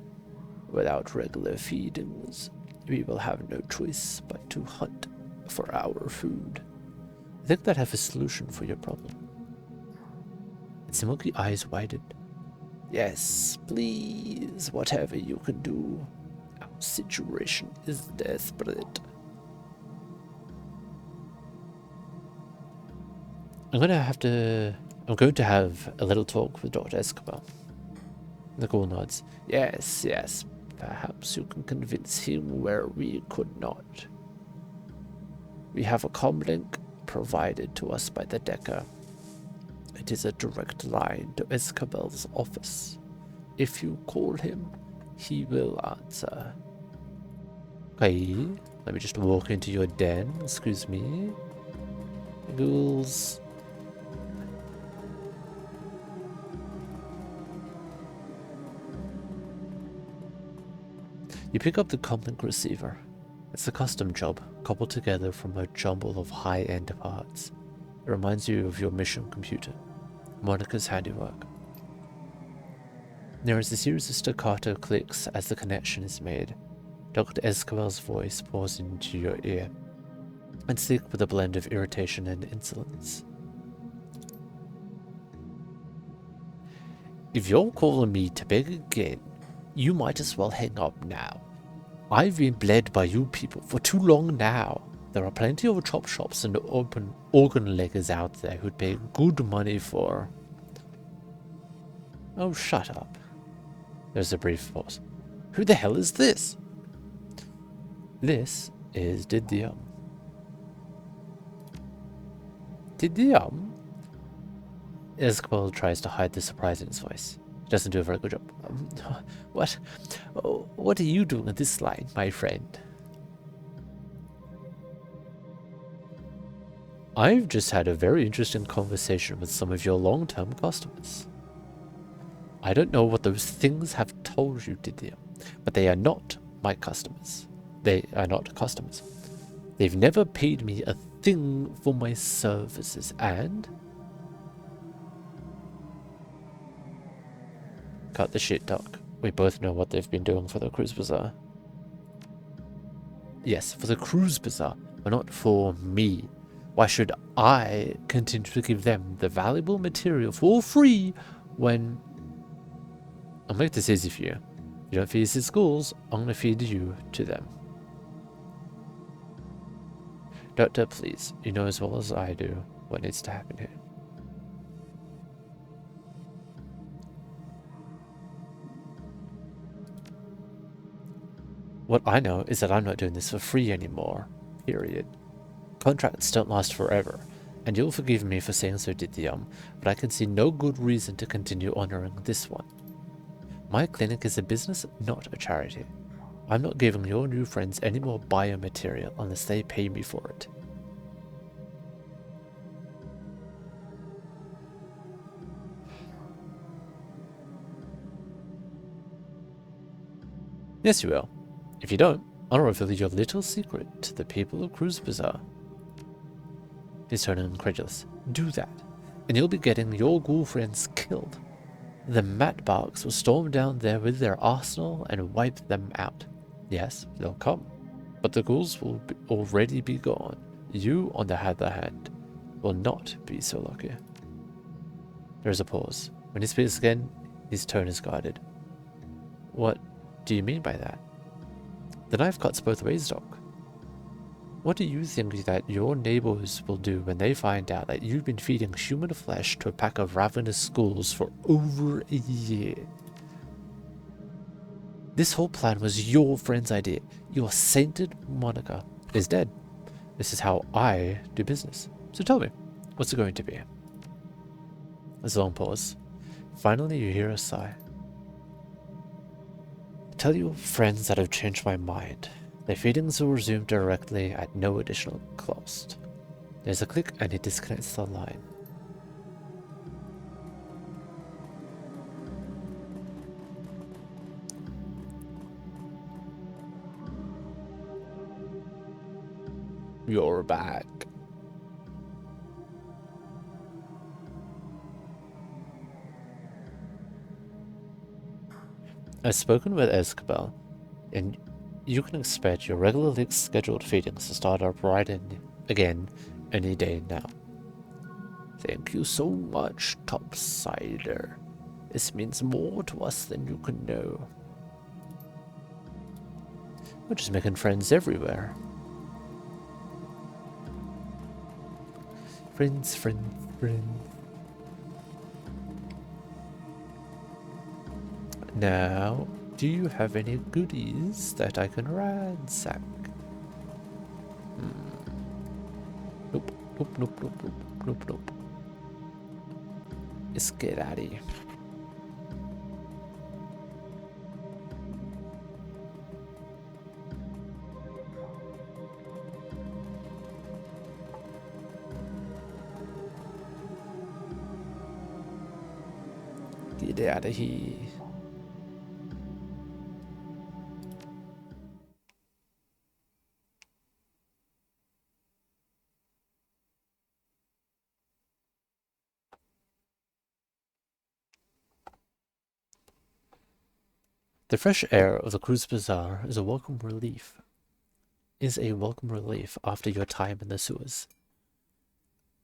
Without regular feedings, we will have no choice but to hunt for our food. I think that I have a solution for your problem. Its smoky eyes widened. Yes, please, whatever you can do. Our situation is desperate. I'm going to have a little talk with Dr. Escobar. Nicole nods. Yes. Perhaps you can convince him where we could not. We have a comlink provided to us by the Decker. It is a direct line to Escobar's office. If you call him, he will answer. Okay, let me just walk into your den. Excuse me. Ghouls. You pick up the comlink receiver. It's a custom job, coupled together from a jumble of high-end parts. It reminds you of your mission computer, Monica's handiwork. There is a series of staccato clicks as the connection is made. Dr. Escobar's voice pours into your ear, and thick with a blend of irritation and insolence. If you're calling me to beg again, you might as well hang up now. I've been bled by you people for too long now. There are plenty of chop shops and open organ leggers out there who'd pay good money for... Oh, shut up. There's a brief pause. Who the hell is this? This is Didium. Didium? Escobar tries to hide the surprise in his voice. He doesn't do a very good job. What are you doing at this line, my friend? I've just had a very interesting conversation with some of your long-term customers. I don't know what those things have told you, Didier, but they are not my customers. They are not customers. They've never paid me a thing for my services, and... Cut the shit, Doc. We both know what they've been doing for the Cruise Bazaar. Yes, for the Cruise Bazaar, but not for me. Why should I continue to give them the valuable material for free when... I'll make this easy for you. If you don't feed us at schools, I'm going to feed you to them. Doctor, please, you know as well as I do what needs to happen here. What I know is that I'm not doing this for free anymore. Period. Contracts don't last forever, and you'll forgive me for saying so, Didium, but I can see no good reason to continue honoring this one. My clinic is a business, not a charity. I'm not giving your new friends any more biomaterial unless they pay me for it. Yes, you will. If you don't, I'll reveal your little secret to the people of Cruise Bazaar. He's turning incredulous. Do that, and you'll be getting your ghoul friends killed. The Matbarks will storm down there with their arsenal and wipe them out. Yes, they'll come, but the ghouls will already be gone. You, on the other hand, will not be so lucky. There is a pause. When he speaks again, his tone is guarded. What do you mean by that? The knife cuts both ways, Doc. What do you think that your neighbors will do when they find out that you've been feeding human flesh to a pack of ravenous ghouls for over a year? This whole plan was your friend's idea. Your sainted Monica is dead. This is how I do business. So tell me, what's it going to be? There's a long pause. Finally, you hear a sigh. Tell your friends that I've changed my mind. Their feedings will resume directly at no additional cost. There's a click and it disconnects the line. You're back. I've spoken with Escabel, and you can expect your regularly scheduled feedings to start up right in again any day now. Thank you so much, Topsider. This means more to us than you can know. We're just making friends everywhere. Friends, friends, friends. Now, do you have any goodies that I can ransack? Nope, nope, nope, nope, nope, nope, nope. Let's get out of here. Get out of here. The fresh air of the Cruise Bazaar is a welcome relief. After your time in the sewers.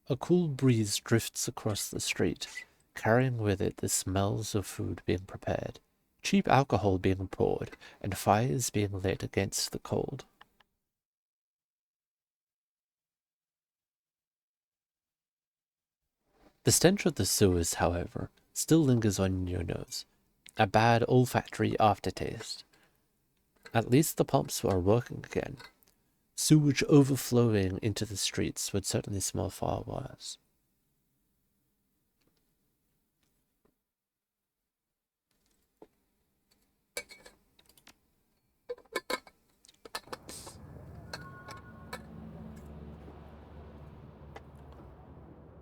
A cool breeze drifts across the street, carrying with it the smells of food being prepared, cheap alcohol being poured, and fires being lit against the cold. The stench of the sewers, however, still lingers on your nose, a bad olfactory aftertaste. At least the pumps are working again. Sewage overflowing into the streets would certainly smell far worse.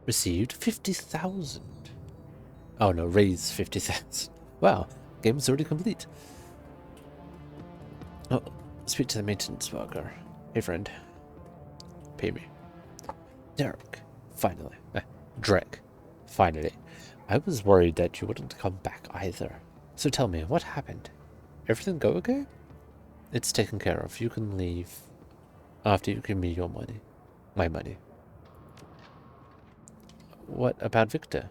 Received 50,000. Oh no, raised 50,000. Wow, game's already complete. Oh, Speak to the maintenance worker. Hey, friend. Pay me. Derek. Finally. Drek. Finally. I was worried that you wouldn't come back either. So tell me, what happened? Everything go okay? It's taken care of. You can leave after you give me your money. My money. What about Victor?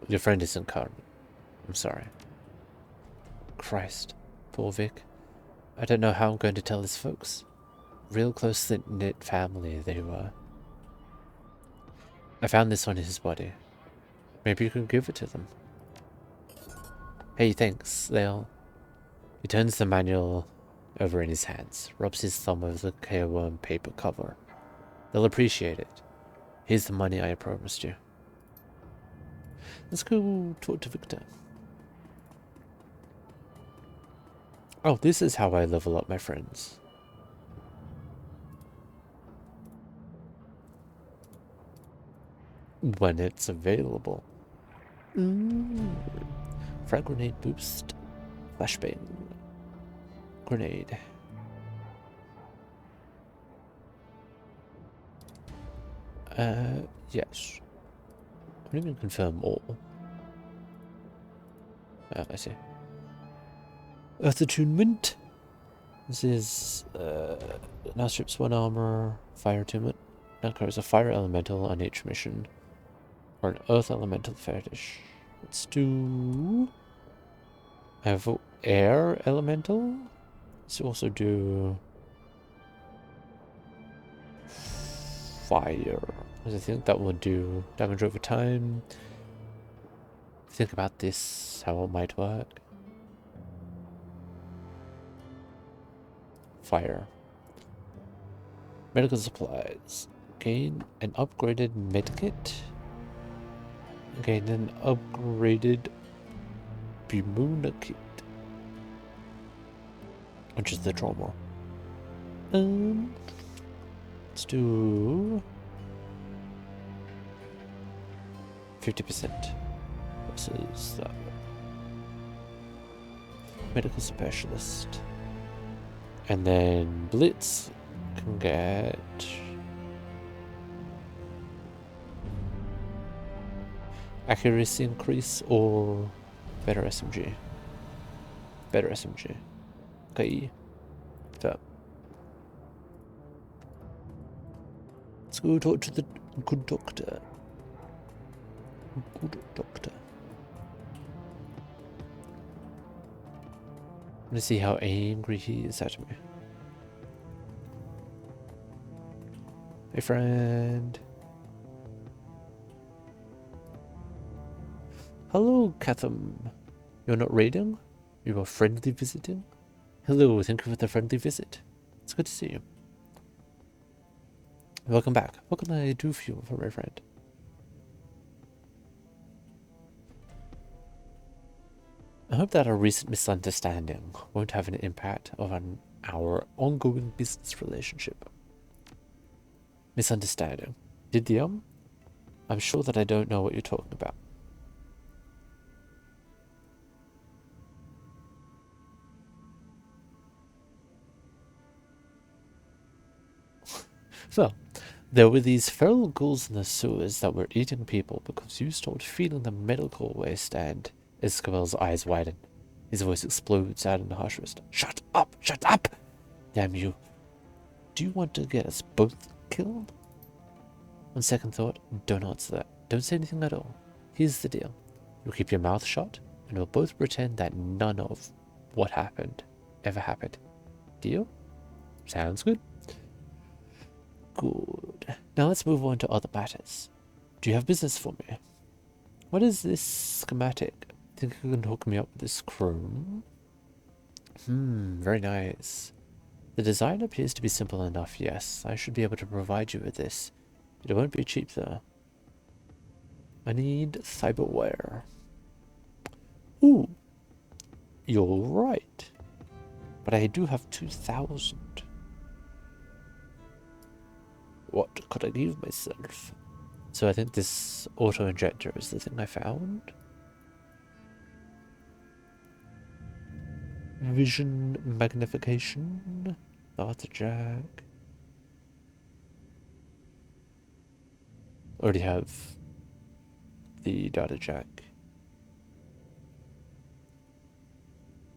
Your friend isn't Carmen. I'm sorry. Christ. Poor Vic. I don't know how I'm going to tell his folks. Real close-knit family they were. I found this on his body. Maybe you can give it to them. Hey, thanks. He turns the manual over in his hands, rubs his thumb over the careworn paper cover. They'll appreciate it. Here's the money I promised you. Let's go talk to Victor. Oh, this is how I level up my friends. When it's available. Frag grenade boost. Flashbang. Grenade. Yes. I don't even confirm all. I see. Earth attunement. This is now strips 1 armor, fire attunement. Now covers a fire elemental on each mission. Or an earth elemental fetish. Let's do I have air elemental. Let's also do fire. Because I think that will do damage over time. Think about this, how it might work. Fire. Medical supplies. Gain an upgraded medkit. Gain an upgraded Bimuna kit. Which is the trauma. Let's do 50% versus that. Medical specialist. And then Blitz can get accuracy increase or better SMG. Better SMG. Okay. So let's go talk to the good doctor. Good doctor. I'm gonna see how angry he is at me. Hey, friend. Hello, Catham. You're not raiding? You are friendly visiting? Hello, thank you for the friendly visit. It's good to see you. Welcome back. What can I do for you, my friend? I hope that our recent misunderstanding won't have an impact on our ongoing business relationship. Misunderstanding. Did the I'm sure that I don't know what you're talking about. Well, there were these feral ghouls in the sewers that were eating people because you stopped feeding them medical waste, and Isabel's eyes widen. His voice explodes out in a harsh whisper. Shut up! Shut up! Damn you. Do you want to get us both killed? On second thought, don't answer that. Don't say anything at all. Here's the deal. You'll keep your mouth shut, and we'll both pretend that none of what happened ever happened. Deal? Sounds good. Good. Now let's move on to other matters. Do you have business for me? What is this schematic? Think you can hook me up with this chrome? Very nice. The design appears to be simple enough, yes. I should be able to provide you with this. It won't be cheap though. I need cyberware. Ooh. You're right. But I do have 2,000. What could I give myself? So I think this auto-injector is the thing I found. Vision magnification. Data jack. Already have the data jack.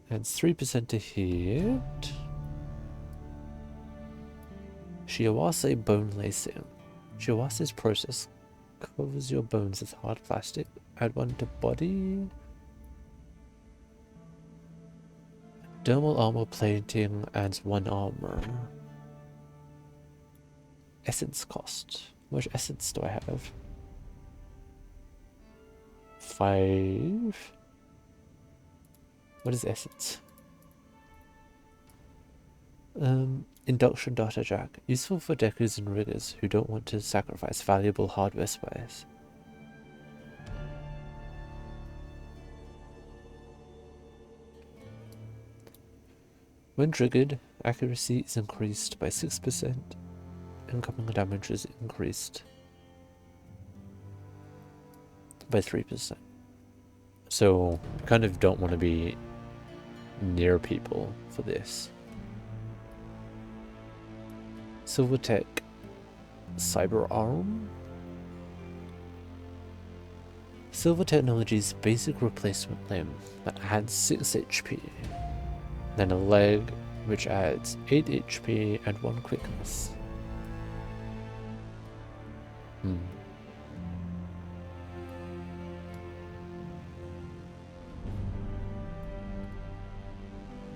And 3% to hit. Shiawase bone lacing. Shiawase's process covers your bones with hard plastic. Add 1 to body. Dermal armor plating adds 1 armor. Essence cost. How much essence do I have? 5. What is essence? Induction data jack. Useful for decus and riggers who don't want to sacrifice valuable hardware space. When triggered, accuracy is increased by 6%. Incoming damage is increased by 3%. So, I kind of don't want to be near people for this. Silvertech Cyber Arm. Silver Technology's basic replacement limb that adds 6 HP. Then a leg which adds 8 HP and 1 quickness.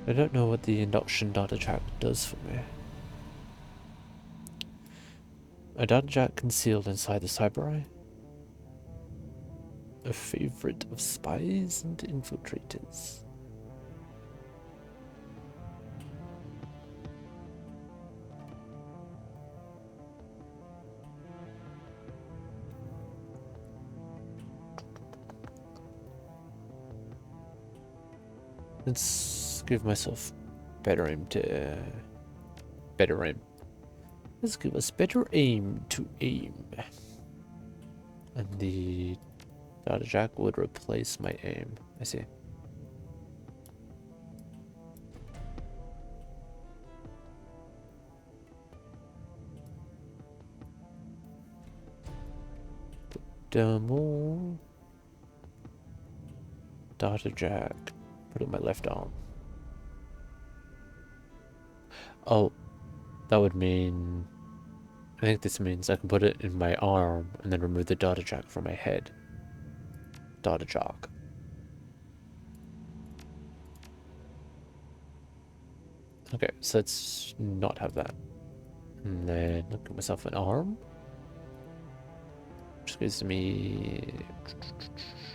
I don't know what the induction data jack does for me. A data jack concealed inside the cyber eye. A favorite of spies and infiltrators. Let's give myself better aim to... better aim. Let's give us better aim to aim. And the data jack would replace my aim. I see. Demo. Data jack. Put it on my left arm. Oh, that would mean... I think this means I can put it in my arm and then remove the data jack from my head. Data jack. Okay, so let's not have that. And then look at myself an arm. Which gives me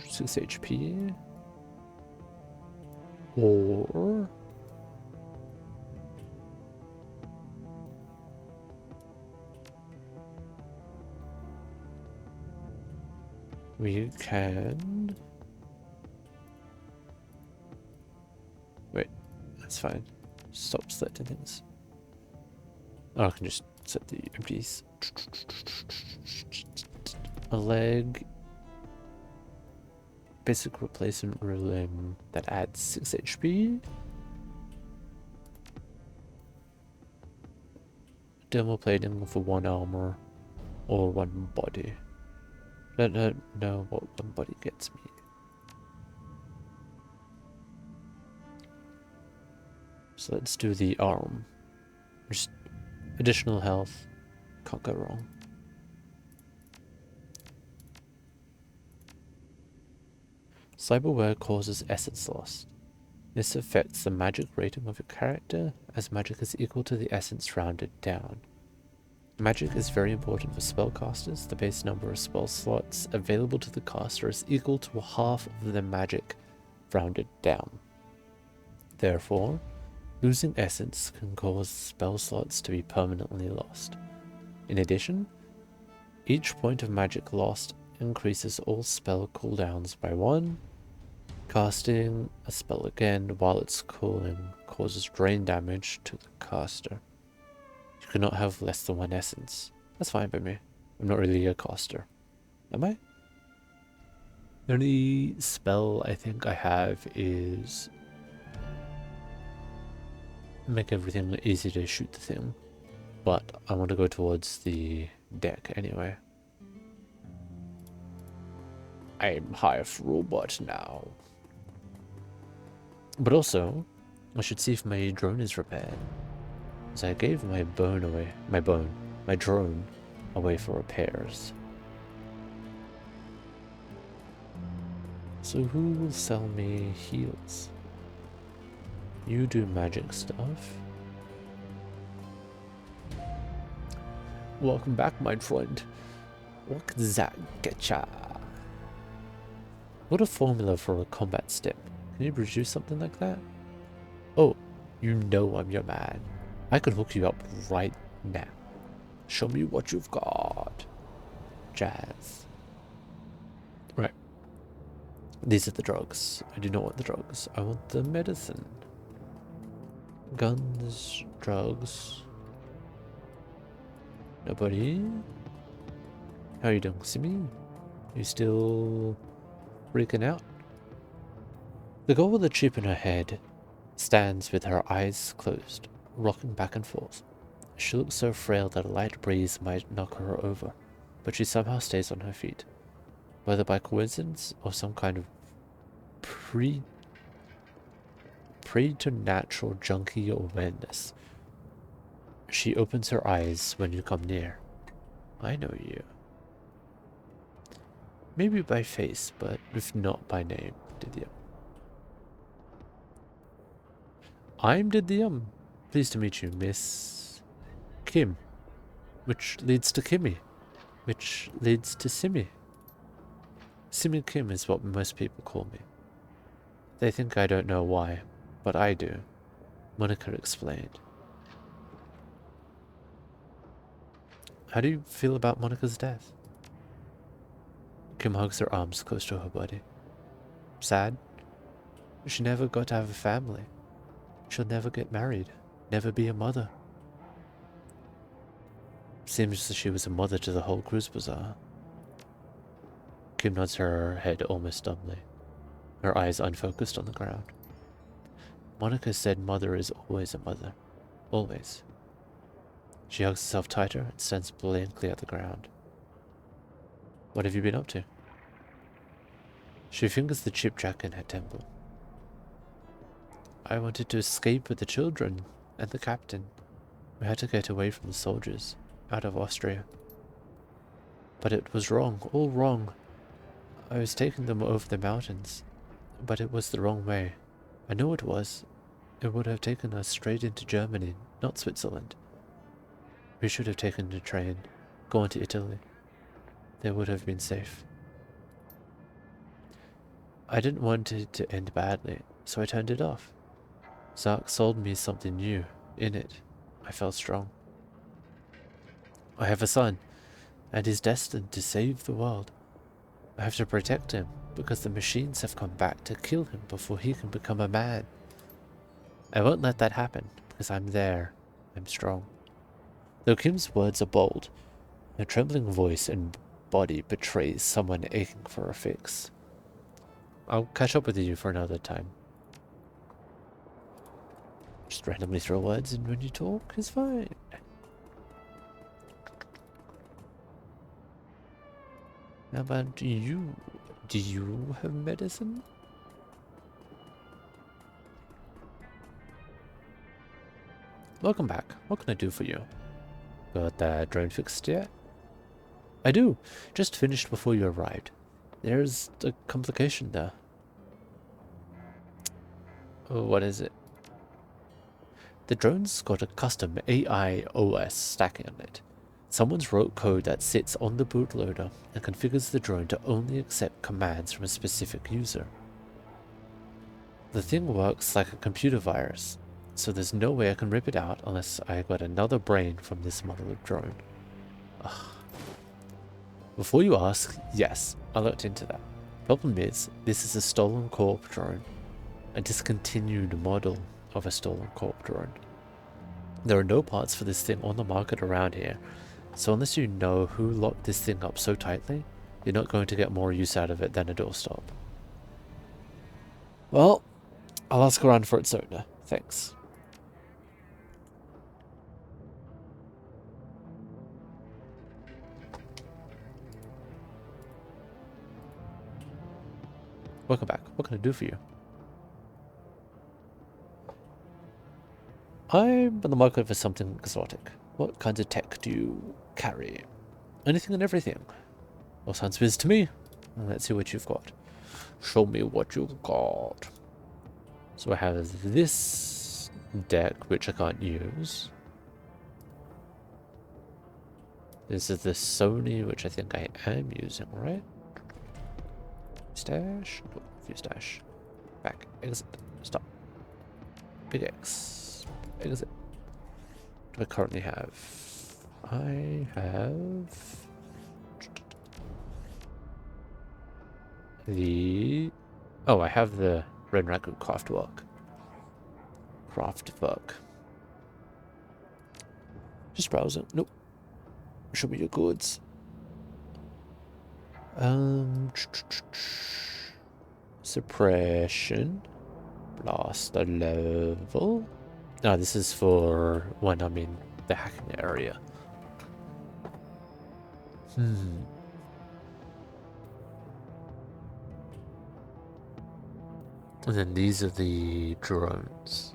6 HP. Or... we can... wait, that's fine. Stop selecting things. Oh, I can just set the empties. A leg. Basic replacement limb that adds 6 HP. Dermal plating for 1 armor or 1 body. I don't know what 1 body gets me. So let's do the arm. Just additional health. Can't go wrong. Cyberware causes essence loss. This affects the magic rating of your character, as magic is equal to the essence rounded down. Magic is very important for spellcasters. The base number of spell slots available to the caster is equal to half of the magic rounded down. Therefore, losing essence can cause spell slots to be permanently lost. In addition, each point of magic lost increases all spell cooldowns by 1. Casting a spell again while it's cooling causes drain damage to the caster. You cannot have less than 1 essence. That's fine by me. I'm not really a caster. Am I? The only spell I think I have is make everything easy to shoot the thing. But I want to go towards the deck anyway. I'm half robot now. But also, I should see if my drone is repaired. As I gave my drone away for repairs. So who will sell me heals? You do magic stuff. Welcome back, my friend. What can that get ya? What a formula for a combat step. Can you produce something like that? Oh, you know I'm your man. I could hook you up right now. Show me what you've got. Jazz. Right. These are the drugs. I do not want the drugs. I want the medicine. Guns, drugs. Nobody? How are you doing, Simi? You still freaking out? The girl with the chip in her head stands with her eyes closed, rocking back and forth. She looks so frail that a light breeze might knock her over, but she somehow stays on her feet. Whether by coincidence or some kind of preternatural junkie awareness, she opens her eyes when you come near. I know you. Maybe by face, but if not by name, Didium. I'm Didium. Pleased to meet you, Miss Kim. Which leads to Kimmy. Which leads to Simi. Simi Kim is what most people call me. They think I don't know why, but I do. Monica explained. How do you feel about Monica's death? Kim hugs her arms close to her body. Sad? She never got to have a family. She'll never get married, never be a mother. Seems she was a mother to the whole cruise bazaar. Kim nods her head almost dumbly, her eyes unfocused on the ground. Monica said mother is always a mother. Always. She hugs herself tighter and stands blankly at the ground. What have you been up to? She fingers the chip jack in her temple. I wanted to escape with the children and the captain. We had to get away from the soldiers, out of Austria. But it was wrong, all wrong. I was taking them over the mountains, but it was the wrong way. I know it was. It would have taken us straight into Germany, not Switzerland. We should have taken the train, gone to Italy. They would have been safe. I didn't want it to end badly, so I turned it off. Zark sold me something new. In it, I felt strong. I have a son, and he's destined to save the world. I have to protect him, because the machines have come back to kill him before he can become a man. I won't let that happen, because I'm there. I'm strong. Though Kim's words are bold, her trembling voice and body betrays someone aching for a fix. I'll catch up with you for another time. Just randomly throw words in when you talk is fine. How about you? Do you have medicine? Welcome back. What can I do for you? Got that drone fixed yet? I do. Just finished before you arrived. There's a complication there. Oh, what is it? The drone's got a custom AI OS stacking on it. Someone's wrote code that sits on the bootloader and configures the drone to only accept commands from a specific user. The thing works like a computer virus, so there's no way I can rip it out unless I got another brain from this mother drone. Ugh. Before you ask, yes, I looked into that. Problem is, this is a stolen corp drone, a discontinued model of a stolen corp drone. There are no parts for this thing on the market around here, so unless you know who locked this thing up so tightly, you're not going to get more use out of it than a doorstop. Well, I'll ask around for its owner. Thanks. Welcome back. What can I do for you? I'm on the market for something exotic. What kinds of tech do you carry? Anything and everything. Well, sounds biz to me. Let's see what you've got. Show me what you've got. So I have this deck, which I can't use. This is the Sony, which I think I am using, right? Stash? Oh, view stash. Back. Exit. Stop. Big X. Exit. What do I currently have? I have the... Oh, I have the Red Ragu Craftwork. Just browsing. Nope. Show me your goods. Suppression. Blaster level. No, this is for when I'm in the hacking area. And then these are the drones.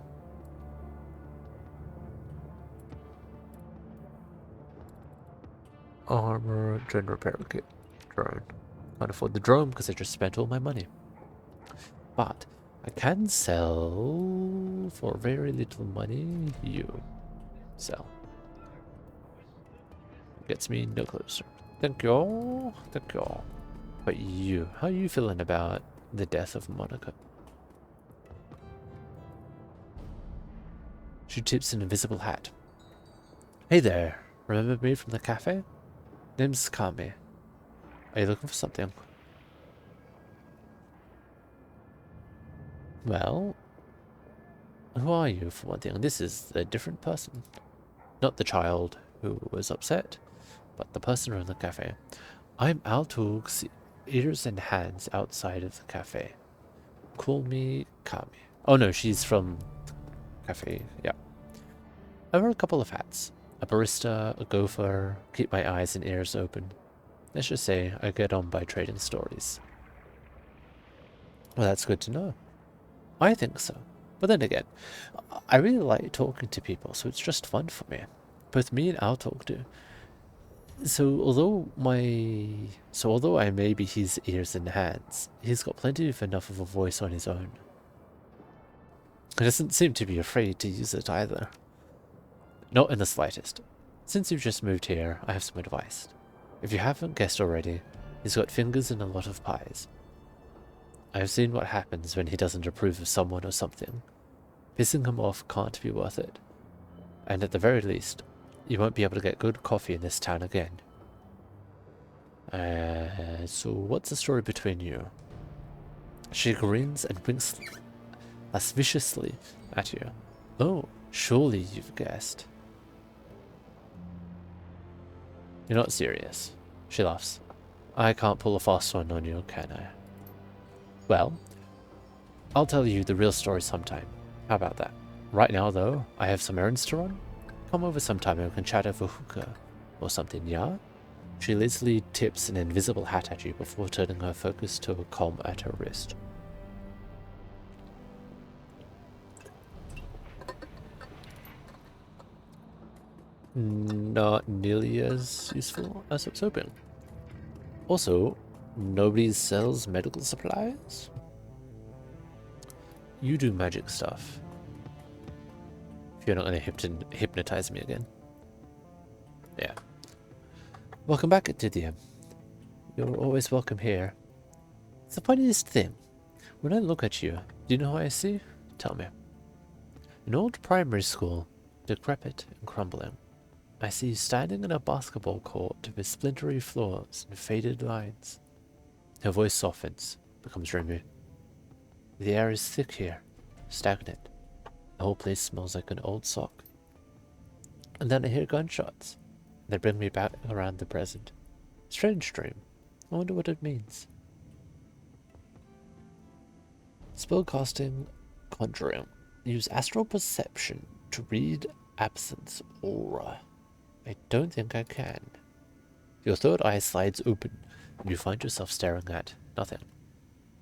Armor, drone repair kit. Drone. Can't afford the drone because I just spent all my money. But I can sell for very little money. You sell. Gets me no closer. Thank you all. Thank you all. But you, how are you feeling about the death of Monica? She tips an invisible hat. Hey there, remember me from the cafe? Name's Kami. Are you looking for something? Well, who are you, for one thing? This is a different person. Not the child who was upset, but the person in the cafe. I'm Altug's ears and hands outside of the cafe. Call me Kami. Oh no, she's from cafe, yeah. I wear a couple of hats. A barista, a gopher, keep my eyes and ears open. Let's just say I get on by trading stories. Well, that's good to know. I think so. But then again, I really like talking to people, so it's just fun for me. Both me and Al talk to. So although I may be his ears and hands, he's got plenty of enough of a voice on his own. He doesn't seem to be afraid to use it either. Not in the slightest. Since you've just moved here, I have some advice. If you haven't guessed already, he's got fingers in a lot of pies. I have seen what happens when he doesn't approve of someone or something. Pissing him off can't be worth it. And at the very least, you won't be able to get good coffee in this town again. So what's the story between you? She grins and winks lasciviously at you. Oh, surely you've guessed. You're not serious. She laughs. I can't pull a fast one on you, can I? Well, I'll tell you the real story sometime. How about that? Right now, though, I have some errands to run. Come over sometime and we can chat over hookah or something, yeah? She lazily tips an invisible hat at you before turning her focus to a comb at her wrist. Not nearly as useful as I was hoping. Also, nobody sells medical supplies? You do magic stuff. If you're not going to hypnotize me again. Yeah. Welcome back to the You're always welcome here. It's the funniest thing. When I look at you, do you know who I see? Tell me. An old primary school, decrepit and crumbling. I see you standing in a basketball court with splintery floors and faded lines. Her voice softens, becomes dreamy. The air is thick here, stagnant. The whole place smells like an old sock. And then I hear gunshots. They bring me back around the present. Strange dream. I wonder what it means. Spellcasting, conjuring. Use astral perception to read absence aura. I don't think I can. Your third eye slides open, and you find yourself staring at nothing.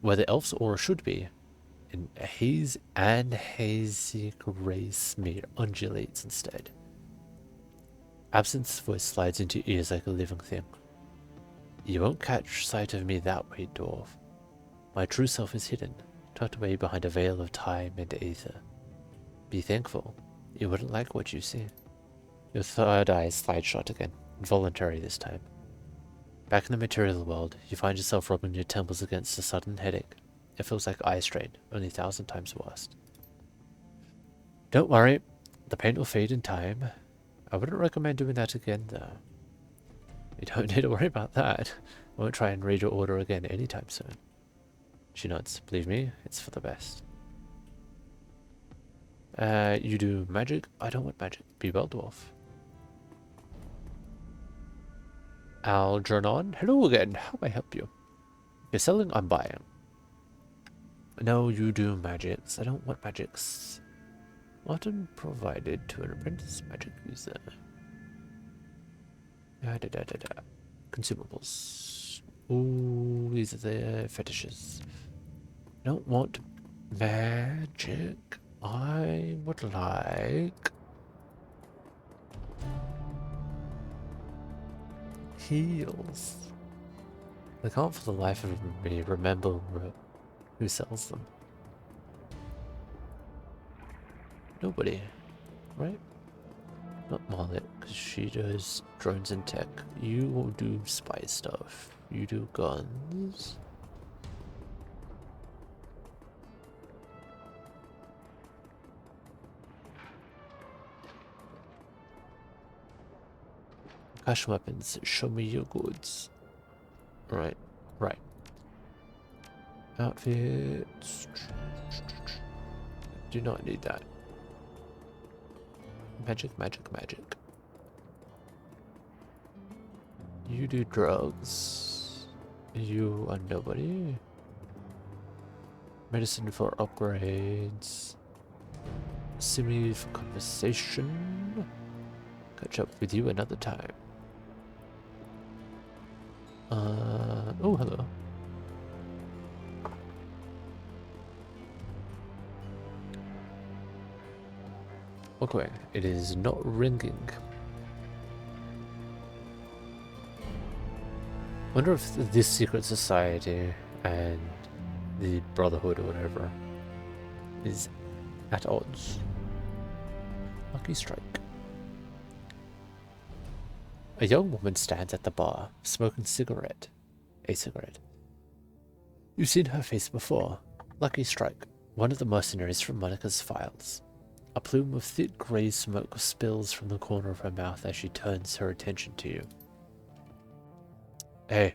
where the elf's aura should be, in a haze and hazy grey smear undulates instead. Absinthe's voice slides into your ears like a living thing. You won't catch sight of me that way, dwarf. My true self is hidden, tucked away behind a veil of time and aether. Be thankful. You wouldn't like what you see. Your third eye slides shut again, involuntary this time. Back in the material world, you find yourself rubbing your temples against a sudden headache. It feels like eye strain, only 1,000 times worse. Don't worry, the pain will fade in time. I wouldn't recommend doing that again, though. You don't need to worry about that. I won't try and read your order again anytime soon. She nods. Believe me, it's for the best. You do magic? I don't want magic. Be well, dwarf. Algernon? Hello again. How may I help you? You're selling? I'm buying. No, you do magics. I don't want magics. Often provided to an apprentice magic user. Consumables. Ooh, these are the fetishes. I don't want magic. I would like heals. I can't for the life of me remember who sells them. Nobody, right? Not Marlet, because she does drones and tech. You will do spy stuff. You do guns. Cash weapons. Show me your goods. Right, right. Outfits. Do not need that. Magic, magic, magic. You do drugs. You are nobody. Medicine for upgrades. Simile for conversation. Catch up with you another time. Oh, hello. Okay, it is not ringing. Wonder if this secret society and the Brotherhood or whatever is at odds. Lucky strike. A young woman stands at the bar, smoking a cigarette. You've seen her face before. Lucky strike. One of the mercenaries from Monica's files. A plume of thick grey smoke spills from the corner of her mouth as she turns her attention to you. Hey.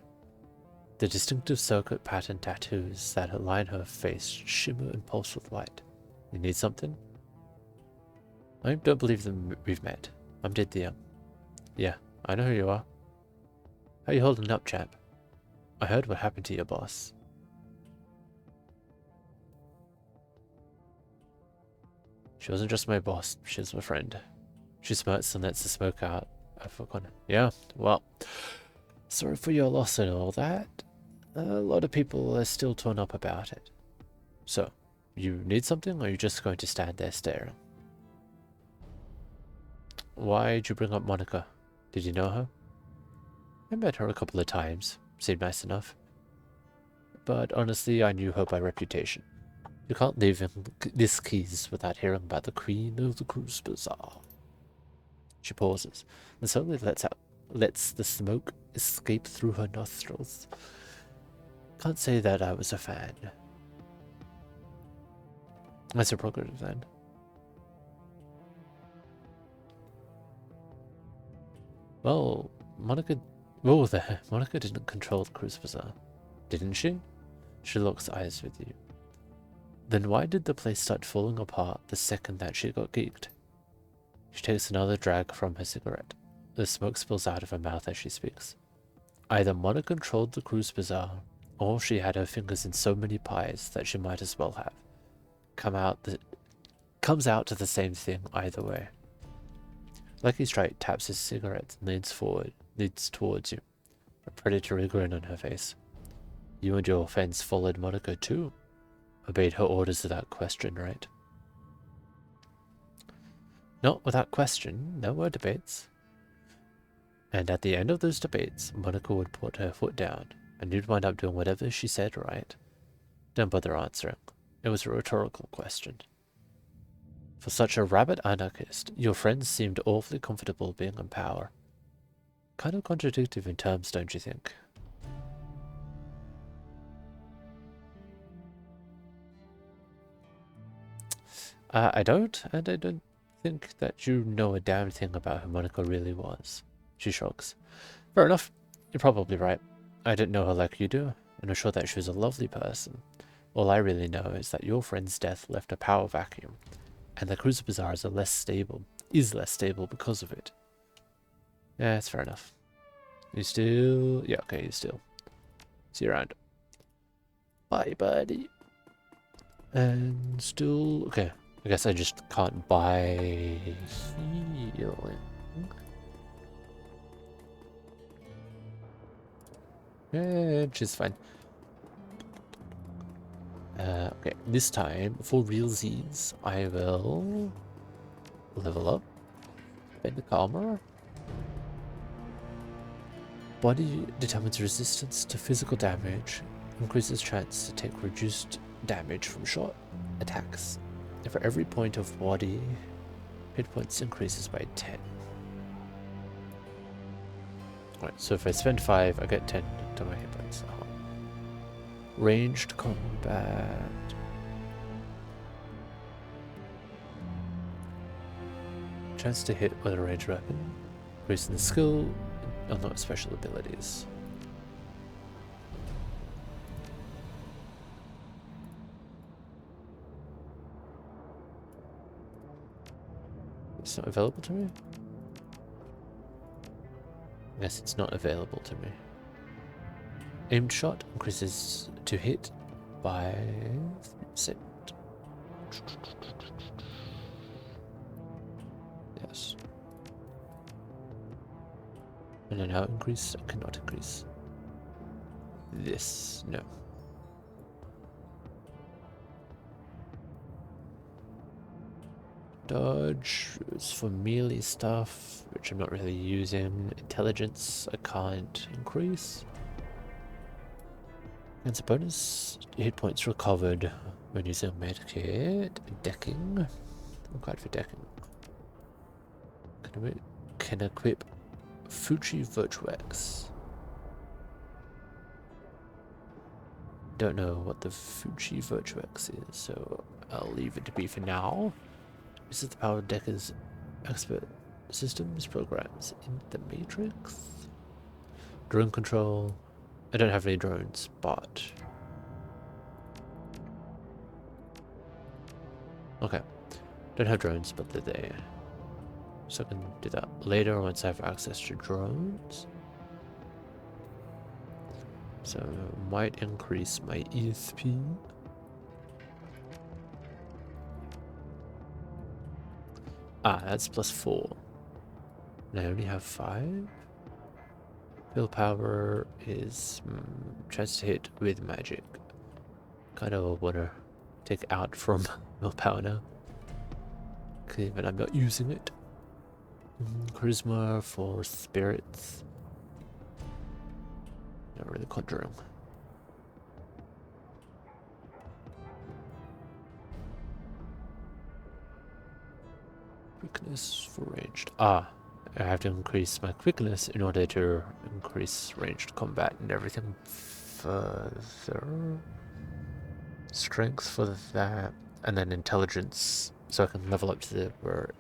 The distinctive circuit pattern tattoos that align her face shimmer and pulse with light. You need something? I don't believe we've met. I'm dead young. Yeah, I know who you are. How you holding up, chap? I heard what happened to your boss. She wasn't just my boss, she was my friend. She smirks and lets the smoke out. I forgot. Yeah, well, sorry for your loss and all that. A lot of people are still torn up about it. So, you need something, or are you just going to stand there staring? Why'd you bring up Monica? Did you know her? I met her a couple of times. Seemed nice enough. But honestly, I knew her by reputation. You can't leave in this keys without hearing about the Queen of the Cruise Bazaar. She pauses, and slowly lets the smoke escape through her nostrils. Can't say that I was a fan. That's a prerogative then. Well, Monica didn't control the Cruise Bazaar, didn't she? She locks eyes with you. Then why did the place start falling apart the second that she got geeked? She takes another drag from her cigarette. The smoke spills out of her mouth as she speaks. Either Monica controlled the Cruise Bazaar, or she had her fingers in so many pies that she might as well have. Comes out to the same thing either way. Lucky Strike taps his cigarette and leans towards you, a predatory grin on her face. You and your friends followed Monica too. Obeyed her orders without question, right? Not without question. There were debates. And at the end of those debates, Monica would put her foot down, and you'd wind up doing whatever she said, right? Don't bother answering. It was a rhetorical question. For such a rabid anarchist, your friends seemed awfully comfortable being in power. Kind of contradictory in terms, don't you think? I don't, and I don't think that you know a damn thing about who Monica really was. She shrugs. Fair enough. You're probably right. I didn't know her like you do, and I'm sure that she was a lovely person. All I really know is that your friend's death left a power vacuum, and the Cruiser Bazaars are less stable, because of it. Yeah, that's fair enough. You still... Yeah, okay, you still. See you around. Bye, buddy. And still... Okay, I guess I just can't buy healing. Yeah, she's fine. Okay, this time, for realsies, I will level up. Bend the calmer. Body determines resistance to physical damage, increases chance to take reduced damage from short attacks. And for every point of body, hit points increases by 10. Alright, so if I spend 5, I get 10 to my hit points. Ranged combat. Chance to hit with a ranged weapon. Increasing the skill, unlock special abilities. It's not available to me? Yes, it's not available to me. Aimed shot increases to hit by 6. Yes. And then how increase? I cannot increase. This, no. Dodge is for melee stuff, which I'm not really using. Intelligence, I can't increase. And it's a bonus hit points recovered when using medkit. Decking. I'm quite for decking. Can equip Fuji Virtuex. Don't know what the Fuji Virtuex is, so I'll leave it to be for now. This is the power of Decker's expert systems programs in the Matrix. Drone control. I don't have any drones, but... Okay. Don't have drones, but they're there. So I can do that later once I have access to drones. So might increase my ESP. Ah, that's +4. And I only have 5. Willpower is chance to hit with magic. Kind of wanna take out from willpower now. Okay, but I'm not using it. Charisma for spirits. Not really conjuring. Quickness for ranged. Ah, I have to increase my quickness in order to increase ranged combat and everything further. Strength for that, and then intelligence, so I can level up to the where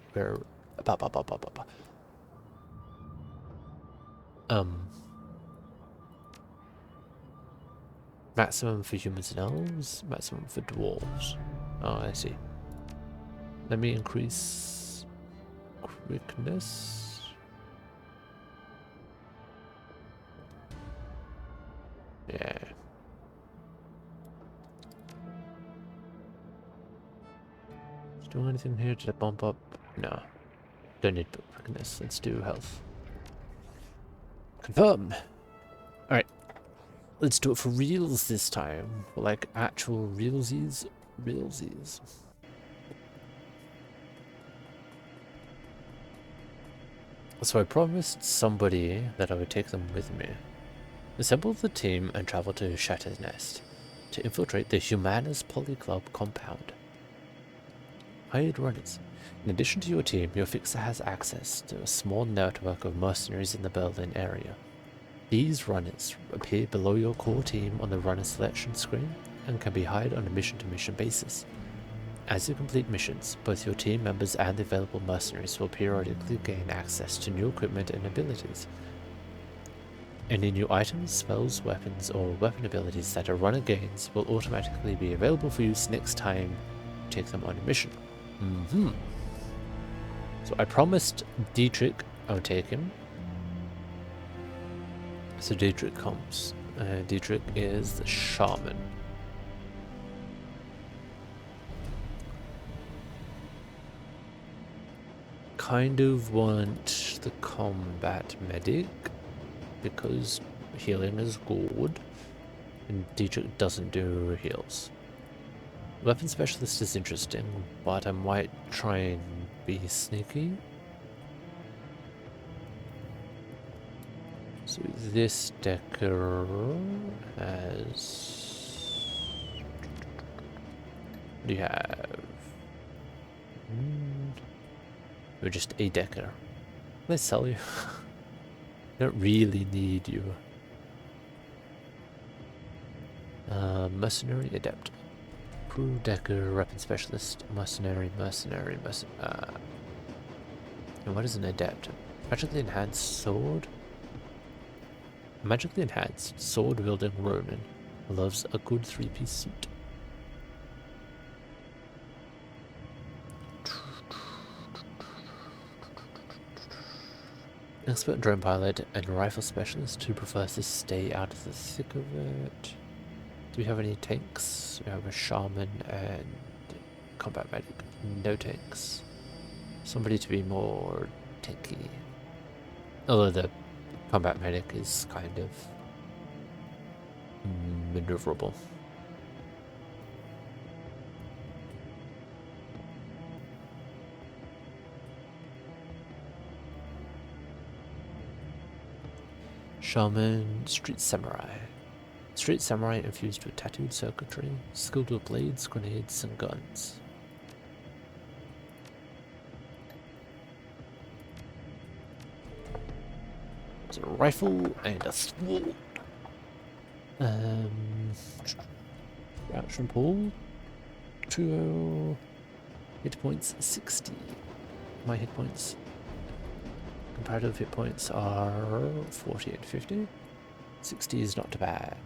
maximum for humans and elves, maximum for dwarves. Oh, I see. Let me increase quickness. Yeah. Is doing anything here? Did I bump up? No. Don't need quickness. Let's do health. Confirm. Alright. Let's do it for reals this time. Like actual realsies. Realsies. So I promised somebody that I would take them with me. Assemble the team and travel to Shatter's Nest to infiltrate the Humanus Polyclub compound. Hired runners. In addition to your team, your fixer has access to a small network of mercenaries in the Berlin area. These runners appear below your core team on the runner selection screen and can be hired on a mission-to-mission basis. As you complete missions, both your team members and the available mercenaries will periodically gain access to new equipment and abilities. Any new items, spells, weapons, or weapon abilities that a runner gains will automatically be available for use next time you take them on a mission. So I promised Dietrich I would take him. So Dietrich comes. Dietrich is the shaman. Kind of want the combat medic because healing is good and Dietrich doesn't do heals. Weapon specialist is interesting, but I might try and be sneaky. So this decker has... What do you have? You're just a decker. Let's sell you. Don't really need you. Mercenary adept. Crew decker, weapon specialist, mercenary. And what is an adept? Magically enhanced sword? Magically enhanced sword wielding Ronin loves a good 3-piece suit. Expert drone pilot and rifle specialist who prefers to stay out of the thick of it. Do we have any tanks? We have a shaman and combat medic. No tanks. Somebody to be more tanky. Although the combat medic is kind of maneuverable. Shaman, street samurai. Street samurai infused with tattooed circuitry, skilled with blades, grenades, and guns. There's a rifle and a sword. Reaction pool. 2 hit points 60. My hit points. Comparative hit points are 40 and 50. 60 is not bad.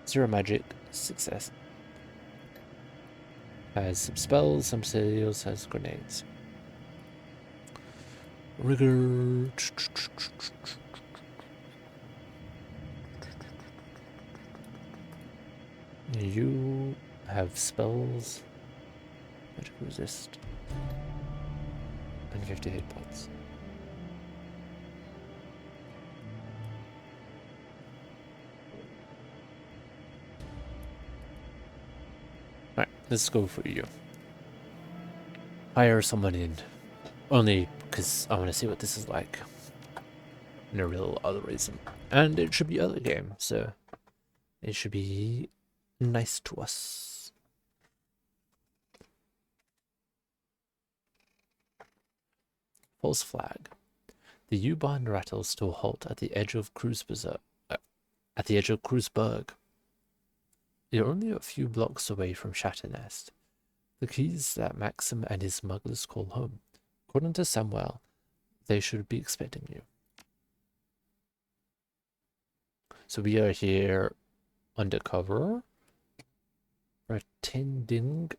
0 magic, success. Has some spells, some seals, has grenades. Rigor. You have spells, magic resist, and 50 hit points. Alright, let's go for you. Hire someone in. Only because I want to see what this is like. No real other reason. And it should be early game, so it should be nice to us. False flag. The U-Bahn rattles to a halt at the edge of Kreuzberg. You're only a few blocks away from Shatternest, the keys that Maxim and his smugglers call home. According to Samuel, they should be expecting you. So we are here undercover, pretending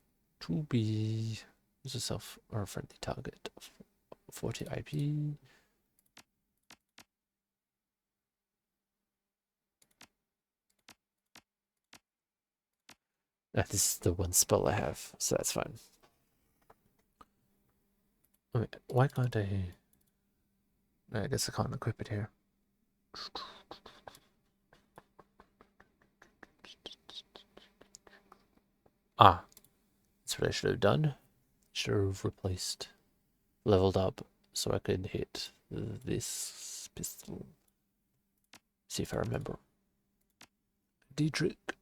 to be yourself or a friendly target. 40 IP. This is the one spell I have, so that's fine. Wait, why can't I guess I can't equip it here. Ah, that's what I should have done. Should have replaced, leveled up, so I could hit this pistol. See if I remember. Dietrich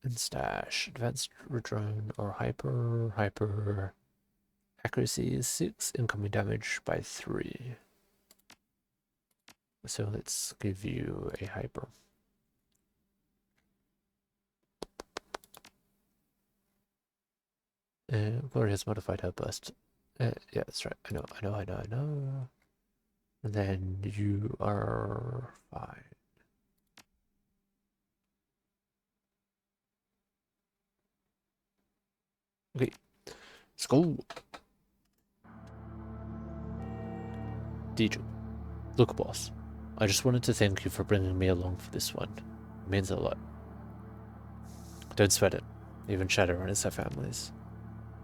and stash. Advanced return or hyper. Accuracy is 6, incoming damage by 3. So let's give you a hyper. Glory has modified her burst. Yeah, that's right. I know. And then you are fine. Okay, let's go. DJ, look, boss. I just wanted to thank you for bringing me along for this one. It means a lot. Don't sweat it. Even Shadowrunners have families.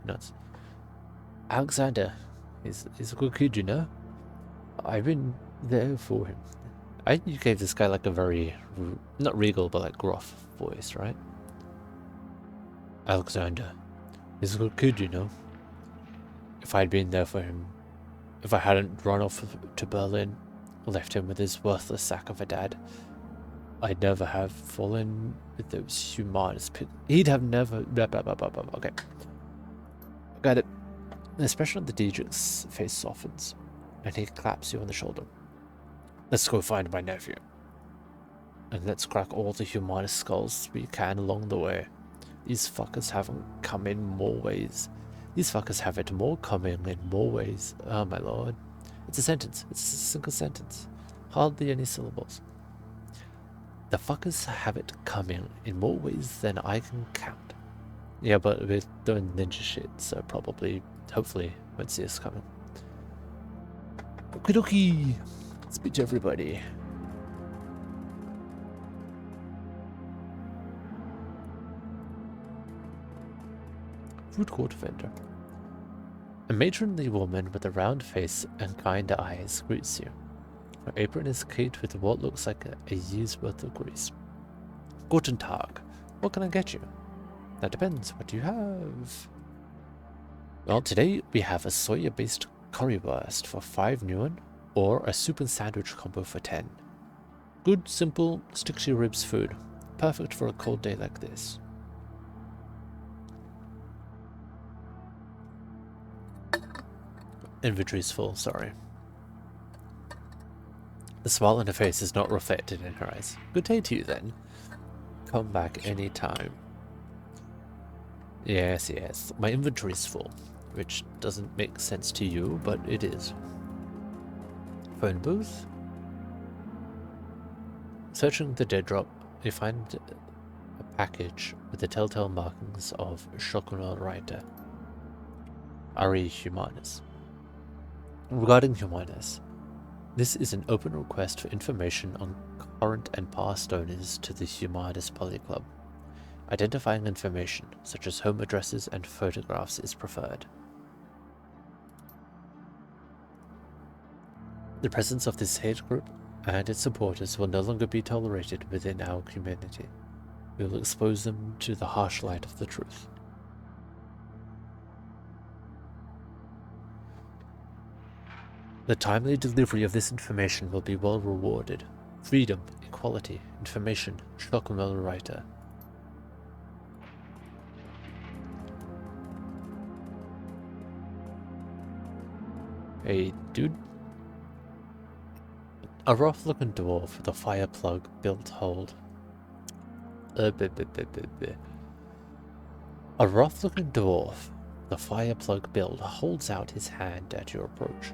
Nuts. Alexander, he's a good kid, you know? I've been there for him. You gave this guy like a very, not regal, but like gruff voice, right? Alexander, he's a good kid, you know? If I'd been there for him, if I hadn't run off to Berlin, left him with his worthless sack of a dad, I'd never have fallen with those humanist pit. He'd have never. Blah, blah, blah, blah, blah. Okay. Got it. The expression of the Dietrich's face softens, and he claps you on the shoulder. Let's go find my nephew. And let's crack all the humanist skulls we can along the way. These fuckers haven't come in more ways. These fuckers have it more coming in more ways. Oh my lord. It's a sentence. It's a single sentence. Hardly any syllables. The fuckers have it coming in more ways than I can count. Yeah, but we're doing ninja shit, so probably, hopefully, won't see us coming. Okie dokie. Speak to everybody. Food court vendor. A matronly woman with a round face and kind eyes greets you. Her apron is caked with what looks like a year's worth of grease. Guten Tag. What can I get you? That depends. What do you have? Well, today we have a soya-based currywurst for 5 yuan or a soup and sandwich combo for 10. Good, simple, stick-to-your-ribs food. Perfect for a cold day like this. Inventory's full, sorry. The smile on her face is not reflected in her eyes. Good day to you, then. Come back any time. Yes, my inventory's full, which doesn't make sense to you, but it is. Phone booth? Searching the dead drop, you find a package with the telltale markings of Shokunal Writer. Ari Humanus. Regarding Humanus, this is an open request for information on current and past owners to the Humanus Poly Club. Identifying information, such as home addresses and photographs, is preferred. The presence of this hate group and its supporters will no longer be tolerated within our community. We will expose them to the harsh light of the truth. The timely delivery of this information will be well rewarded. Freedom, equality, information, Shokunal Writer. Hey, dude. A rough-looking dwarf with a fire plug built hold. A rough-looking dwarf, the fire plug build, holds out his hand at your approach.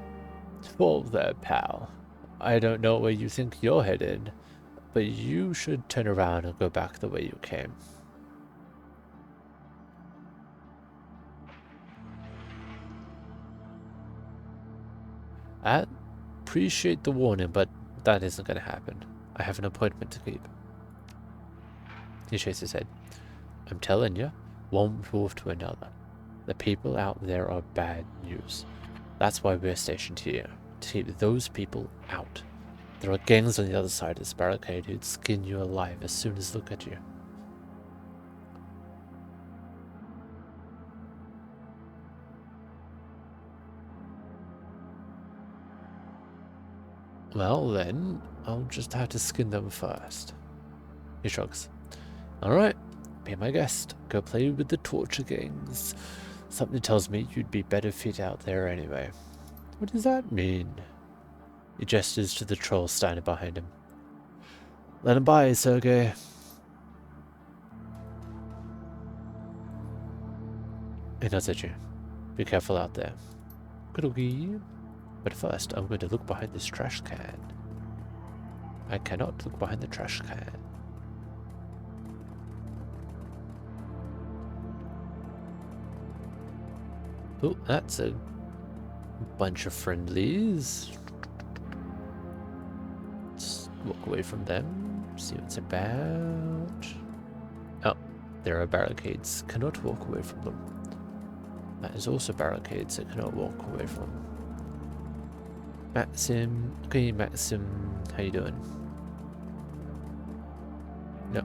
Whoa there, pal. I don't know where you think you're headed, but you should turn around and go back the way you came. I appreciate the warning, but that isn't going to happen. I have an appointment to keep. He shakes his head. I'm telling you, one dwarf to another. The people out there are bad news. That's why we're stationed here, to keep those people out. There are gangs on the other side of this barricade who'd skin you alive as soon as look at you. Well then, I'll just have to skin them first. He shrugs. Alright, be my guest. Go play with the torture gangs. Something tells me you'd be better fit out there anyway. What does that mean? He gestures to the troll standing behind him. Let him by, Sergey. He nods at you. Be careful out there. Good-oogie. But first, I'm going to look behind this trash can. I cannot look behind the trash can. Oh, that's a bunch of friendlies. Let's walk away from them, see what it's about. Oh, there are barricades. Cannot walk away from them. That is also barricades I cannot walk away from. Maxim, okay, Maxim, how you doing? No.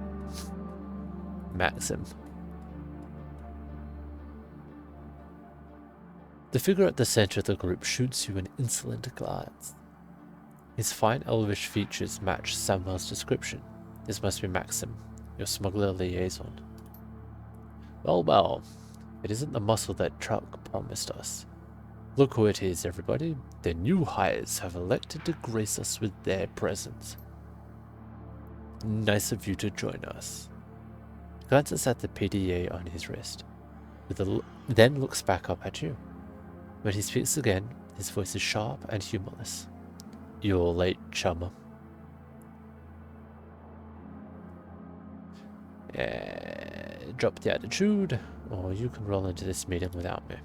Maxim. The figure at the center of the group shoots you an insolent glance. His fine elvish features match Samuel's description. This must be Maxim, your smuggler liaison. Well, well, it isn't the muscle that Truck promised us. Look who it is, everybody. The new hires have elected to grace us with their presence. Nice of you to join us. Glances at the PDA on his wrist, then looks back up at you. When he speaks again, his voice is sharp and humorless. You're late, chummer. Drop the attitude, or you can roll into this meeting without me.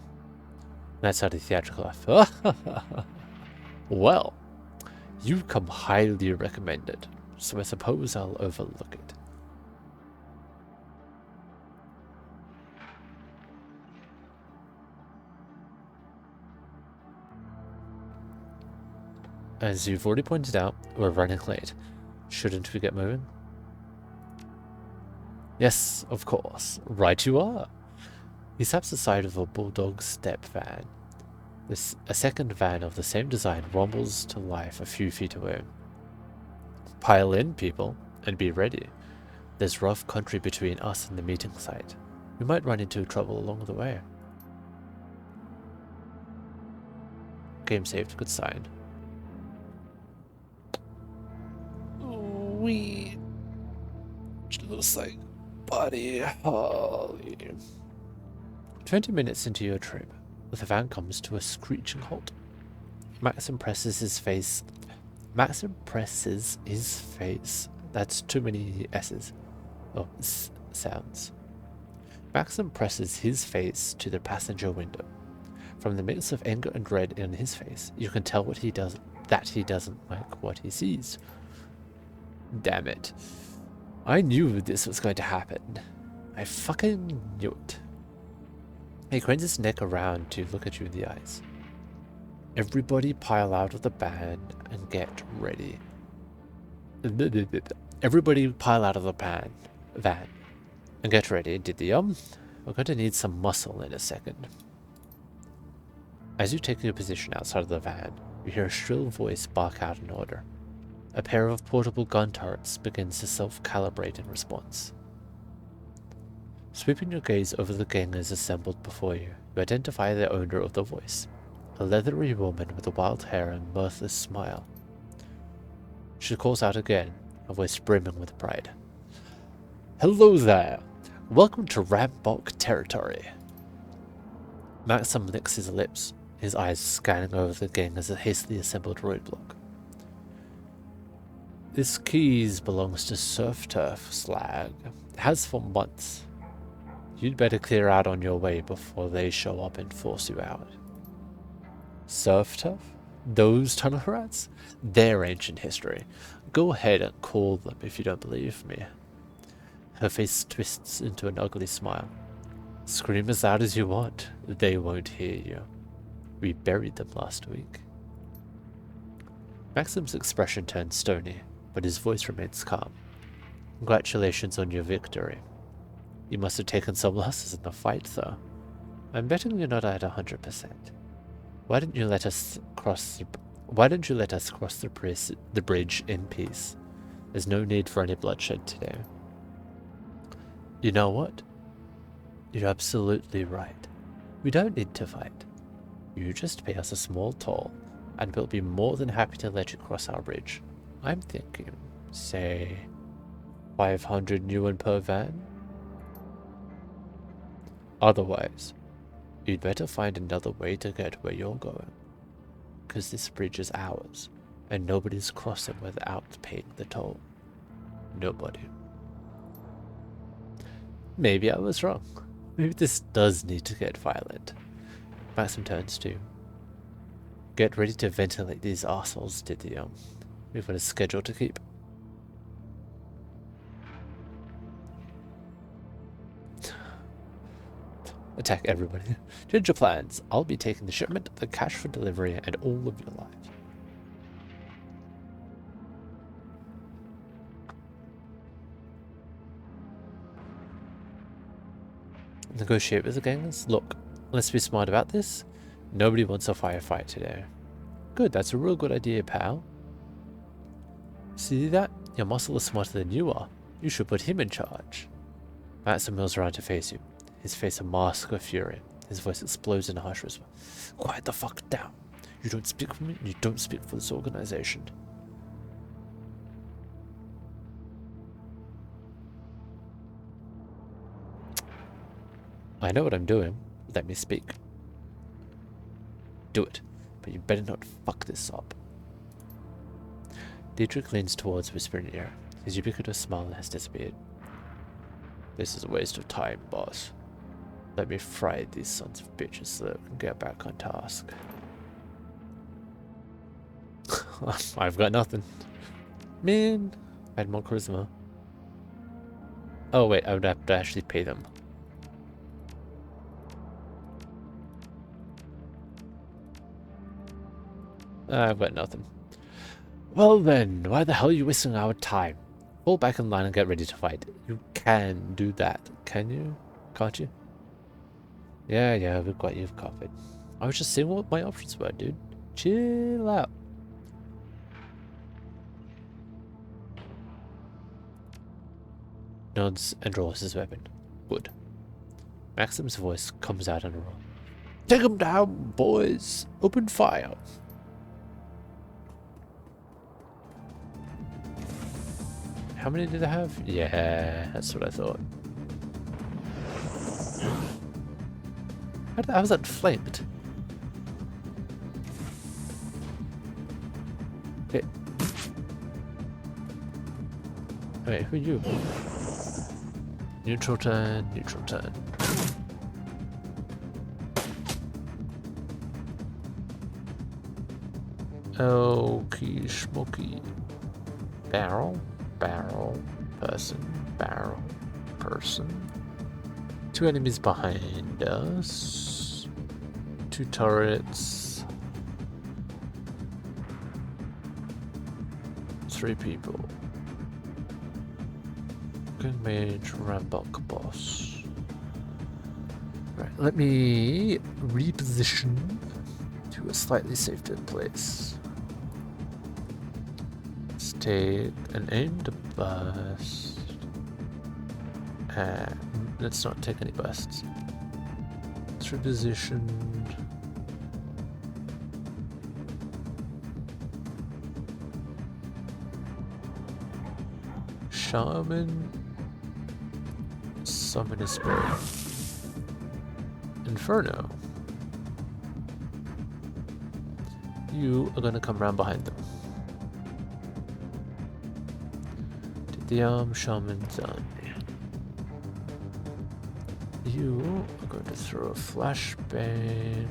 That's how the theatrical laugh. Well, you come highly recommended, so I suppose I'll overlook it. As you've already pointed out, we're running late. Shouldn't we get moving? Yes, of course. Right you are. He taps the side of a bulldog step van. A second van of the same design rumbles to life a few feet away. Pile in, people, and be ready. There's rough country between us and the meeting site. We might run into trouble along the way. Game saved, good sign. We looks like Buddy Holly. 20 minutes into your trip, the van comes to a screeching halt. Maxim presses his face. That's too many S's. Oh, sounds. Maxim presses his face to the passenger window. From the mix of anger and dread in his face, you can tell that he doesn't like what he sees. Damn it. I knew this was going to happen. I fucking knew it. He cranes his neck around to look at you in the eyes. Everybody pile out of the van and get ready. Everybody pile out of the van and get ready. We're going to need some muscle in a second. As you take your position outside of the van, you hear a shrill voice bark out an order. A pair of portable gun turrets begins to self-calibrate in response. Sweeping your gaze over the gangers assembled before you, you identify the owner of the voice, a leathery woman with wild hair and mirthless smile. She calls out again, her voice brimming with pride. Hello there! Welcome to Rambok territory. Maxim licks his lips, his eyes scanning over the gang as a hastily assembled roadblock. This keys belongs to Surf Turf Slag. It has for months. You'd better clear out on your way before they show up and force you out. Surf Turf? Those tunnel rats? They're ancient history. Go ahead and call them if you don't believe me. Her face twists into an ugly smile. Scream as loud as you want. They won't hear you. We buried them last week. Maxim's expression turns stony, but his voice remains calm. Congratulations on your victory. You must have taken some losses in the fight, though. I'm betting you're not at 100%. Why didn't you let us cross Why don't you let us cross the bridge in peace? There's no need for any bloodshed today. You know what? You're absolutely right. We don't need to fight. You just pay us a small toll, and we'll be more than happy to let you cross our bridge. I'm thinking, say, 500 yuan per van? Otherwise, you'd better find another way to get where you're going. Because this bridge is ours, and nobody's crossing without paying the toll. Nobody. Maybe I was wrong. Maybe this does need to get violent. Maxim turns to. Get ready to ventilate these assholes, Didion. We've got a schedule to keep. Attack everybody. Change your plans. I'll be taking the shipment, the cash for delivery, and all of your lives. Negotiate with the gangers? Look, let's be smart about this. Nobody wants a firefight today. Good, that's a real good idea, pal. See that? Your muscle is smarter than you are. You should put him in charge. Matson mills around to face you, his face a mask of fury. His voice explodes in a harsh whisper. Quiet the fuck down. You don't speak for me, and you don't speak for this organization. I know what I'm doing. Let me speak. Do it, but you better not fuck this up. Dietrich leans towards, whispering in ear. His ubiquitous smile has disappeared. This is a waste of time, boss. Let me fry these sons of bitches so they can get back on task. I've got nothing. Man, I had more charisma. Oh wait, I would have to actually pay them. I've got nothing. Well then, why the hell are you wasting our time? Fall back in line and get ready to fight. You can do that, can you? Can't you? Yeah, we've got you covered. I was just seeing what my options were, dude. Chill out. Nods and draws his weapon. Good. Maxim's voice comes out in a roar. Take him down, boys! Open fire! How many did I have? Yeah, that's what I thought. How was that flamed? Okay. Wait, who are you? Neutral turn, neutral turn. Okie schmokey. Barrel, person. Two enemies behind us. Two turrets. Three people. Gun mage, Rambok boss. Right, let me reposition to a slightly safer place. Let's take an aim to bust. Let's not take any busts. It's repositioned. Shaman. Summon a spirit. Inferno. You are gonna come around behind them. Did the shaman done. You are going to throw a flashbang.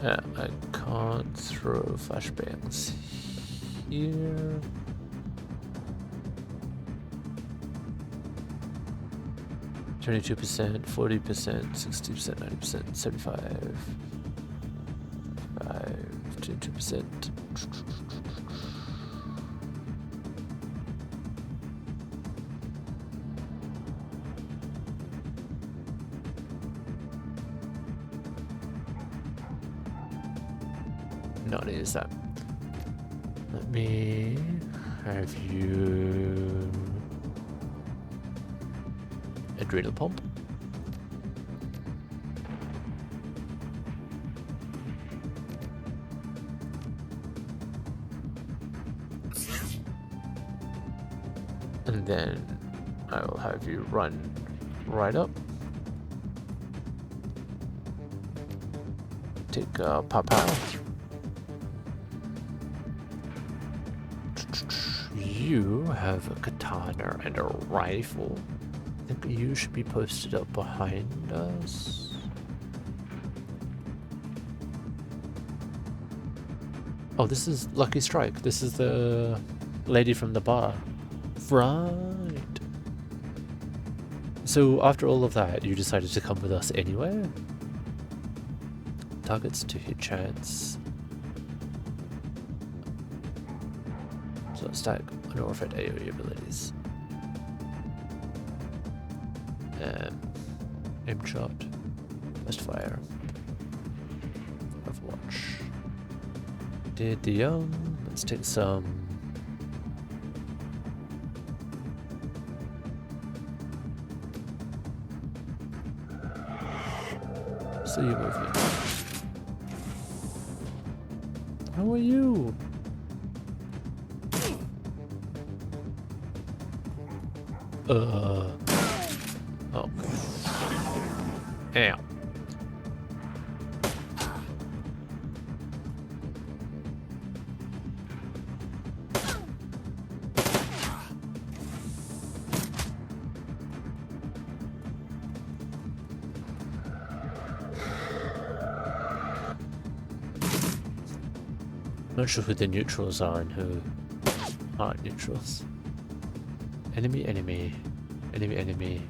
I can't throw flashbangs here. %, 40%, 60%, 90%, 75, 22%. not use that. Let me have you adrenal pump. And then I will have you run right up. Take a pow. You have a katana and a rifle. I think you should be posted up behind us. Oh, this is Lucky Strike. This is the lady from the bar. Right. So after all of that, you decided to come with us anyway? Targets to hit chance. So stack unorified AoE abilities. Aim shot. Burst fire. Overwatch. Did the young. Let's take some. See you movement. How are you? Oh. Ow. Not sure who the neutrals are and who aren't neutrals. Enemy, enemy. Enemy, enemy.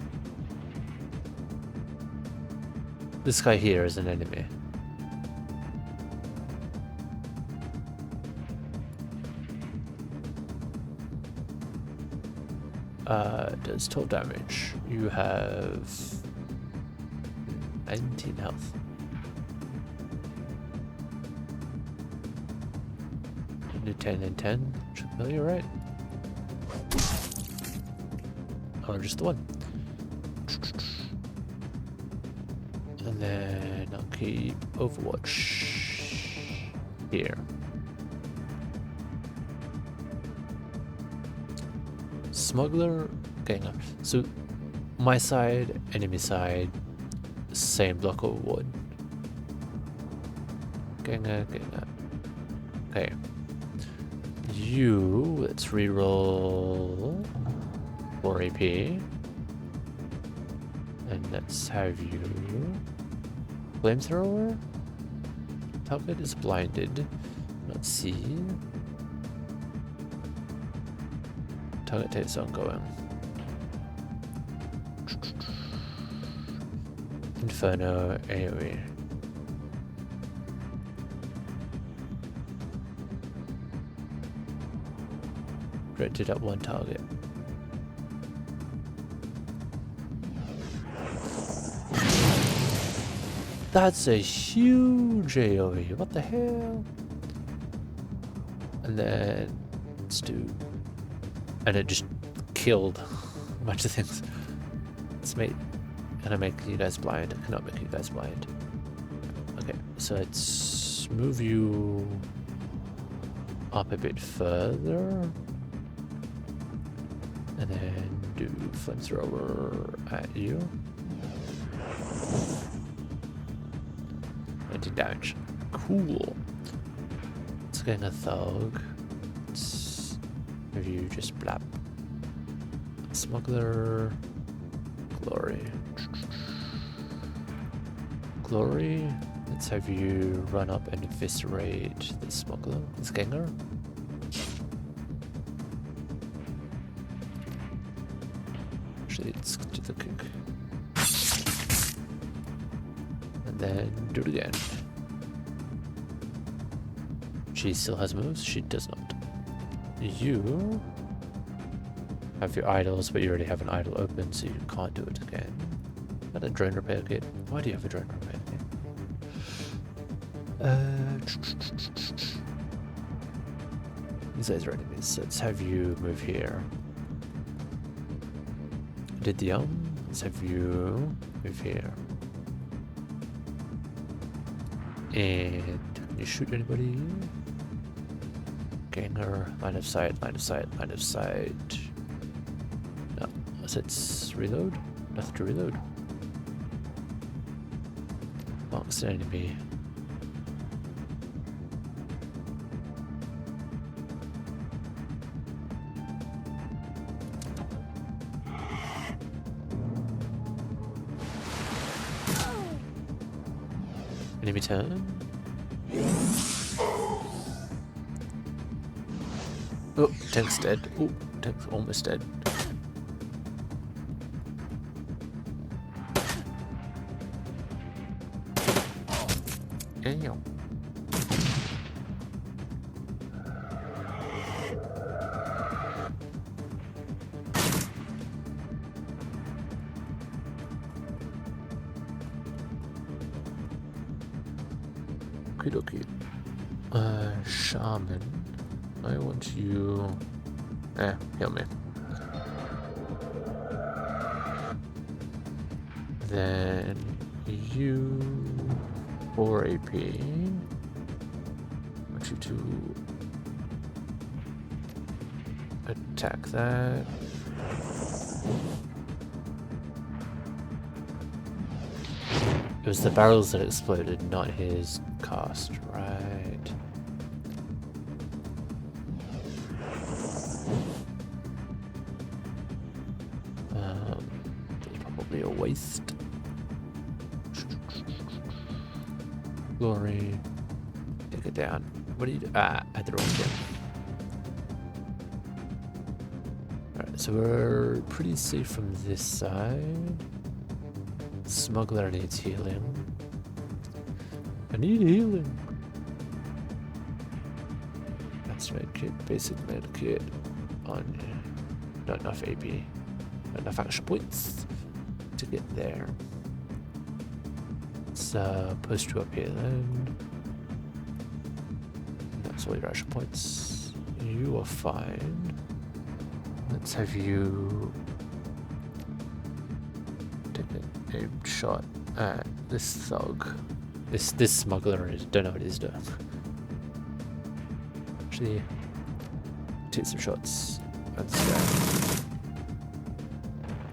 This guy here is an enemy. Does 12 damage. You have 19 health. Do 10 and 10. Should kill you, right? Oh, just the one. And then I'll keep Overwatch here. Smuggler, ganger. So my side, enemy side, same block of wood. Ganger, ganger. Okay. You, let's reroll 4 AP. And let's have you flamethrower. Target is blinded. Let's see. Target takes ongoing. Inferno AoE. Directed at one target. That's a huge AoE. What the hell? And then let's do. And it just killed a bunch of things. Let's make. Can I make you guys blind? I cannot make you guys blind. Okay, so let's move you up a bit further. And then do flamethrower at you. 19 damage. Cool. Let's get a thug. Let's have you just blap. Smuggler. Glory. Glory. Let's have you run up and eviscerate the smuggler. This ganger. Actually, let's do the kick. And then do it again. She still has moves, she does not. You have your idols, but you already have an idol open, so you can't do it again. Got a drone repair kit. Why do you have a drone repair kit? These guys are enemies, so let's have you move here. Did the let's have you move here. And can you shoot anybody? Ganger, line of sight, line of sight, line of sight. No, let's reload. Nothing to reload. Marks an enemy. Enemy turn. Oh, tank's dead. Oh, tank's almost dead. Damn. Okie dokie. Shaman. I want you... heal me. Then you... 4 AP. I want you to... attack that. It was the barrels that exploded, not his cast, right? It's probably a waste. Glory. Take it down. What do you do? Ah, I had the wrong thing. Alright, so we're pretty safe from this side. Smuggler needs healing. I need healing. That's medkit, basic medkit on not enough AP. Not enough action points to get there. Let's post you up here then. That's all your action points. You are fine. Let's have you take an aimed shot at this thug. This smuggler is, don't know what he's doing. Actually, take some shots at this guy.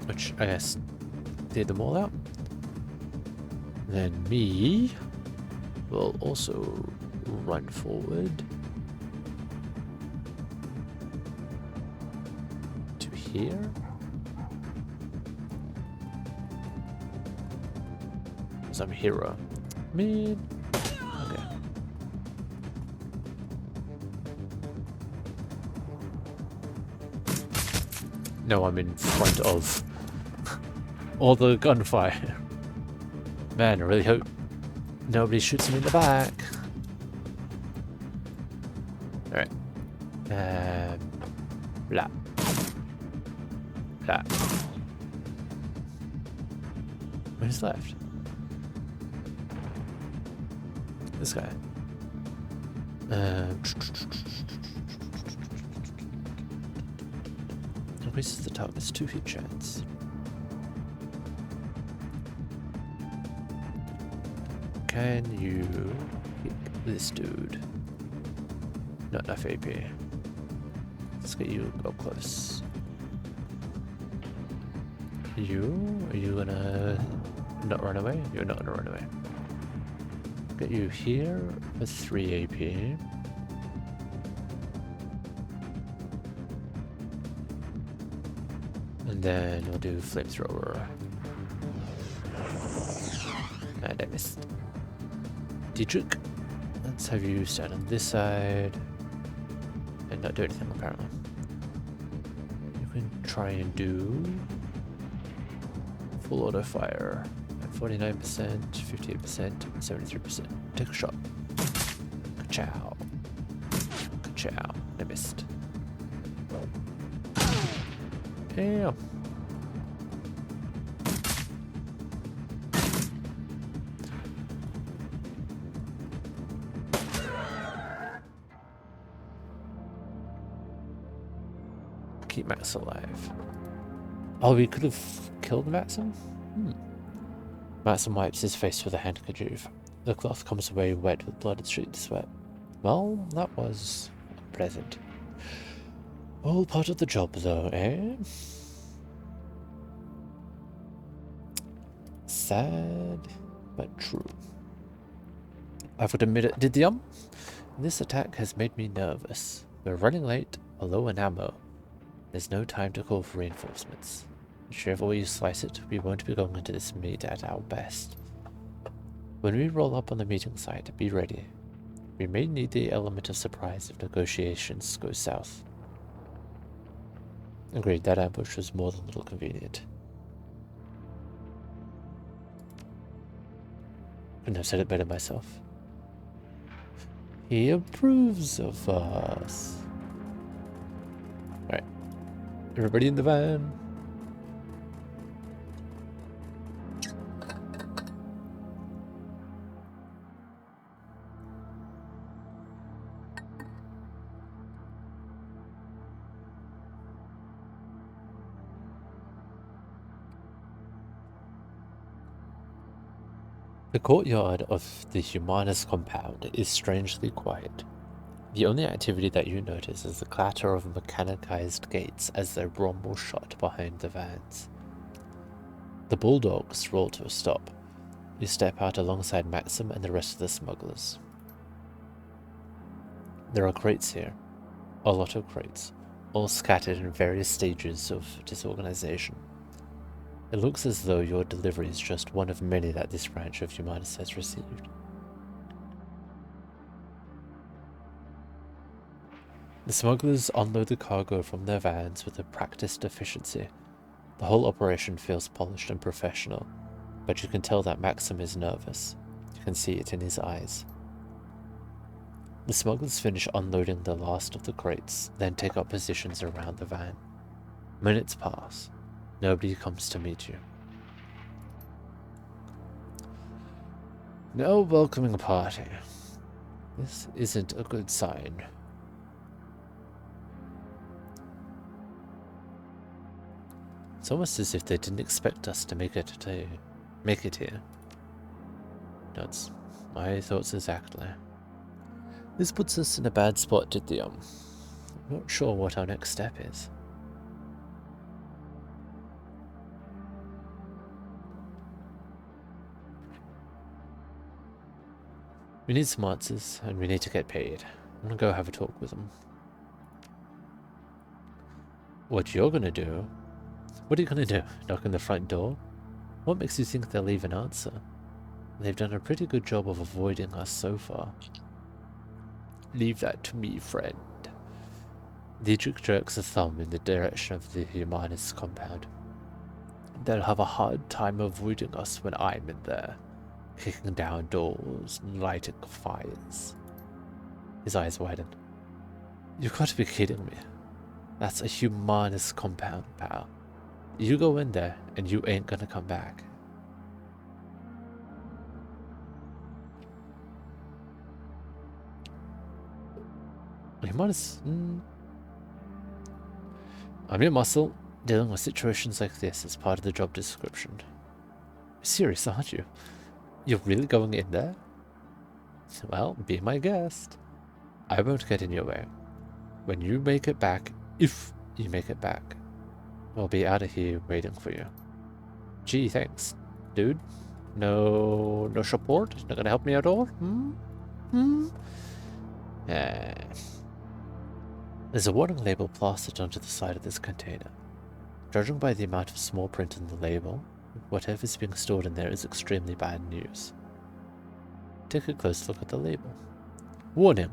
Which I guess cleared them all out. Then me will also run forward to here. Because I'm a hero. Mid. Okay. No, I'm in front of all the gunfire. Man, I really hope nobody shoots me in the back. Alright. Blah. Blah. Who's left? This guy. Increases the target's 2 hit chance. Can you hit this dude? Not enough AP. Let's get you up close. Are you gonna not run away? You're not gonna run away. Get you here for 3 AP. And then we'll do flamethrower. And I missed. Dietrich, let's have you stand on this side and not do anything apparently. You can try and do full auto fire at 49%, 58%, 73%. Take a shot. Ka-chow. Ka-chow. I missed. Damn. keep Max alive. Oh, we could have killed Maxim? Maxim wipes his face with a handkerchief. The cloth comes away wet with blood and streaked sweat. Well, that was unpleasant. All part of the job, though, eh? Sad, but true. I would admit it, did the This attack has made me nervous. We're running late, low on ammo. There's no time to call for reinforcements. Whichever way you slice it, we won't be going into this meet at our best. When we roll up on the meeting site, be ready. We may need the element of surprise if negotiations go south. Agreed, that ambush was more than a little convenient. Couldn't have said it better myself. He approves of us. Alright. Everybody in the van. The courtyard of the Humanus compound is strangely quiet. The only activity that you notice is the clatter of mechanized gates as they rumble shut behind the vans. The bulldogs roll to a stop. You step out alongside Maxim and the rest of the smugglers. There are crates here. A lot of crates, all scattered in various stages of disorganization. It looks as though your delivery is just one of many that this branch of Humanus has received. The smugglers unload the cargo from their vans with a practiced efficiency. The whole operation feels polished and professional, but you can tell that Maxim is nervous. You can see it in his eyes. The smugglers finish unloading the last of the crates, then take up positions around the van. Minutes pass. Nobody comes to meet you. No welcoming party. This isn't a good sign. It's almost as if they didn't expect us to make it here. That's my thoughts exactly. This puts us in a bad spot, Didium. I'm not sure what our next step is. We need some answers, and we need to get paid. I'm gonna go have a talk with them. What you're gonna do? What are you gonna do? Knock on the front door? What makes you think they'll leave an answer? They've done a pretty good job of avoiding us so far. Leave that to me, friend. Dietrich jerks a thumb in the direction of the Humanist compound. They'll have a hard time avoiding us when I'm in there. Kicking down doors and lighting fires. His eyes widen. You've got to be kidding me. That's a Humanist compound, pal. You go in there and you ain't gonna come back. Humanist? I'm your muscle. Dealing with situations like this is part of the job description. You're serious, aren't you? You're really going in there? Well, be my guest. I won't get in your way. When you make it back, if you make it back, I'll be out of here waiting for you. Gee, thanks, dude. No support? Not gonna help me at all? There's a warning label plastered onto the side of this container. Judging by the amount of small print in the label, whatever's being stored in there is extremely bad news. Take a close look at the label. Warning!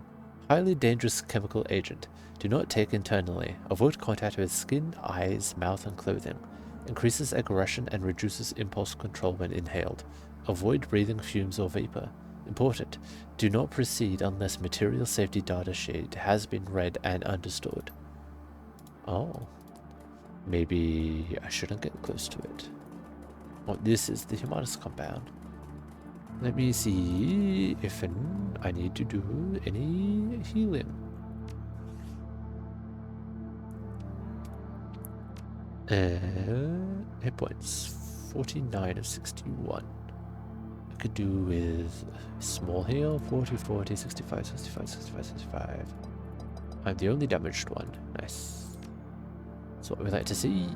Highly dangerous chemical agent. Do not take internally. Avoid contact with skin, eyes, mouth, and clothing. Increases aggression and reduces impulse control when inhaled. Avoid breathing fumes or vapor. Important. Do not proceed unless material safety data sheet has been read and understood. Oh. Maybe I shouldn't get close to it. Oh, this is the Humanus compound. Let me see if I need to do any healing. Hit points 49 of 61. I could do with small heal 40, 40, 65, 65, 65, 65. I'm the only damaged one. Nice. That's what we like to see.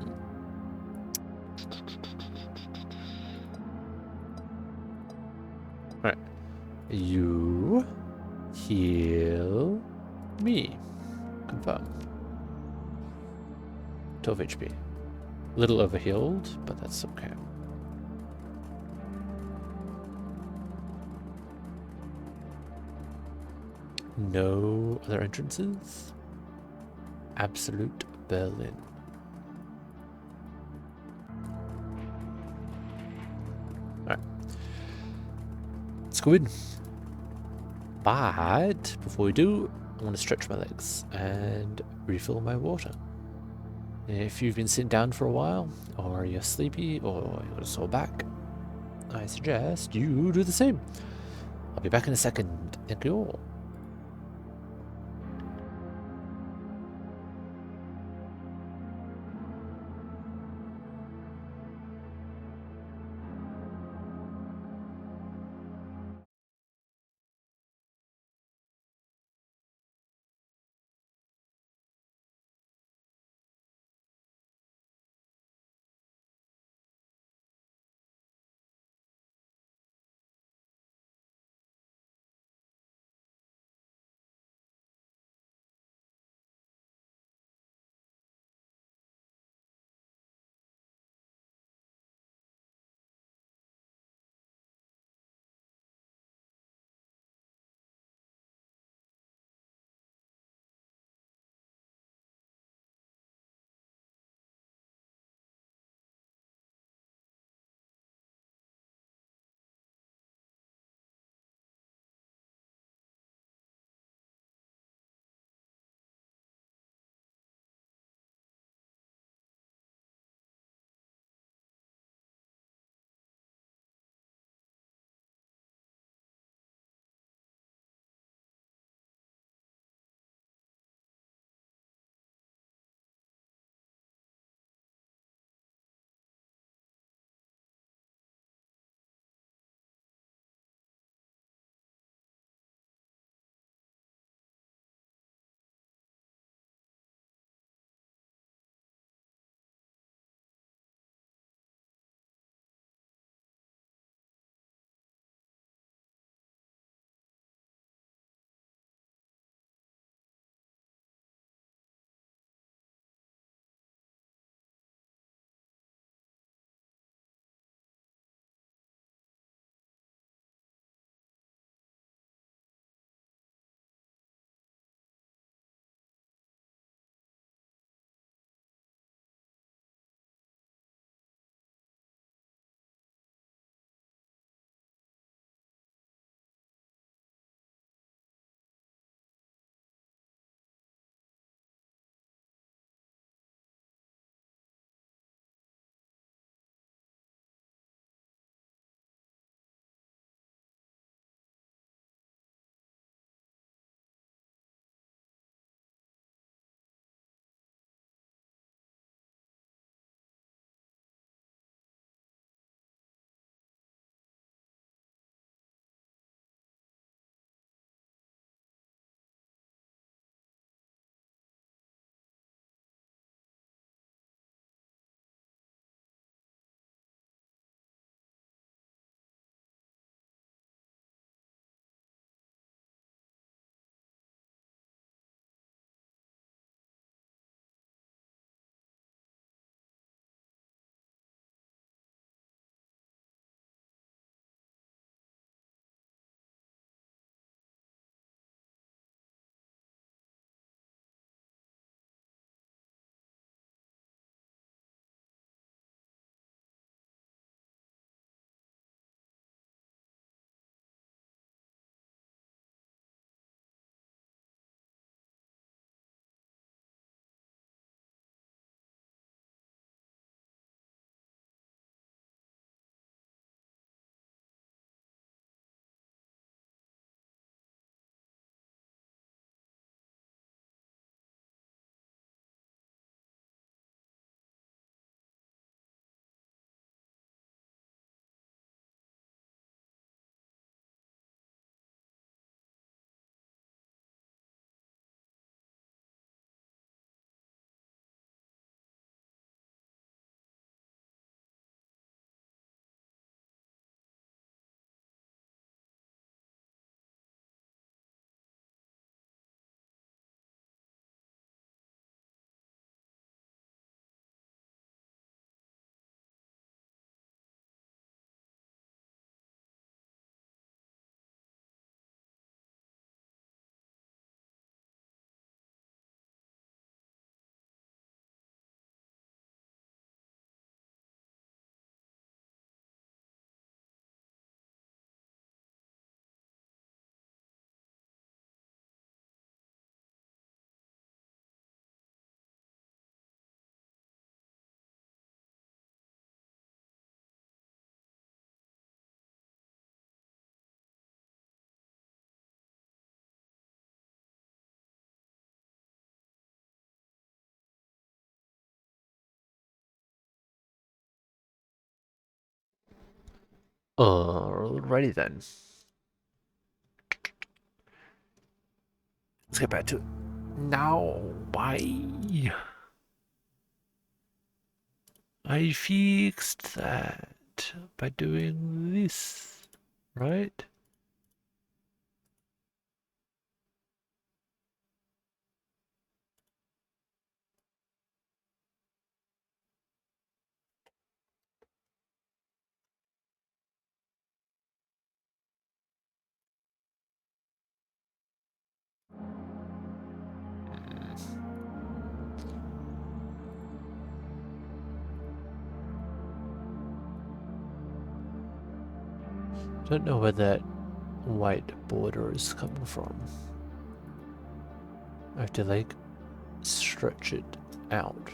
Alright. You heal me. Confirm. 12 HP. A little overhealed, but that's okay. No other entrances? Absolute Berlin. Alright. Let's go in. But before we do, I want to stretch my legs and refill my water. If you've been sitting down for a while, or you're sleepy, or you've got a sore back, I suggest you do the same. I'll be back in a second. Thank you all. Alrighty then. Let's get back to it. Now, I fixed that by doing this, right? Don't know where that white border is coming from. I have to like stretch it out.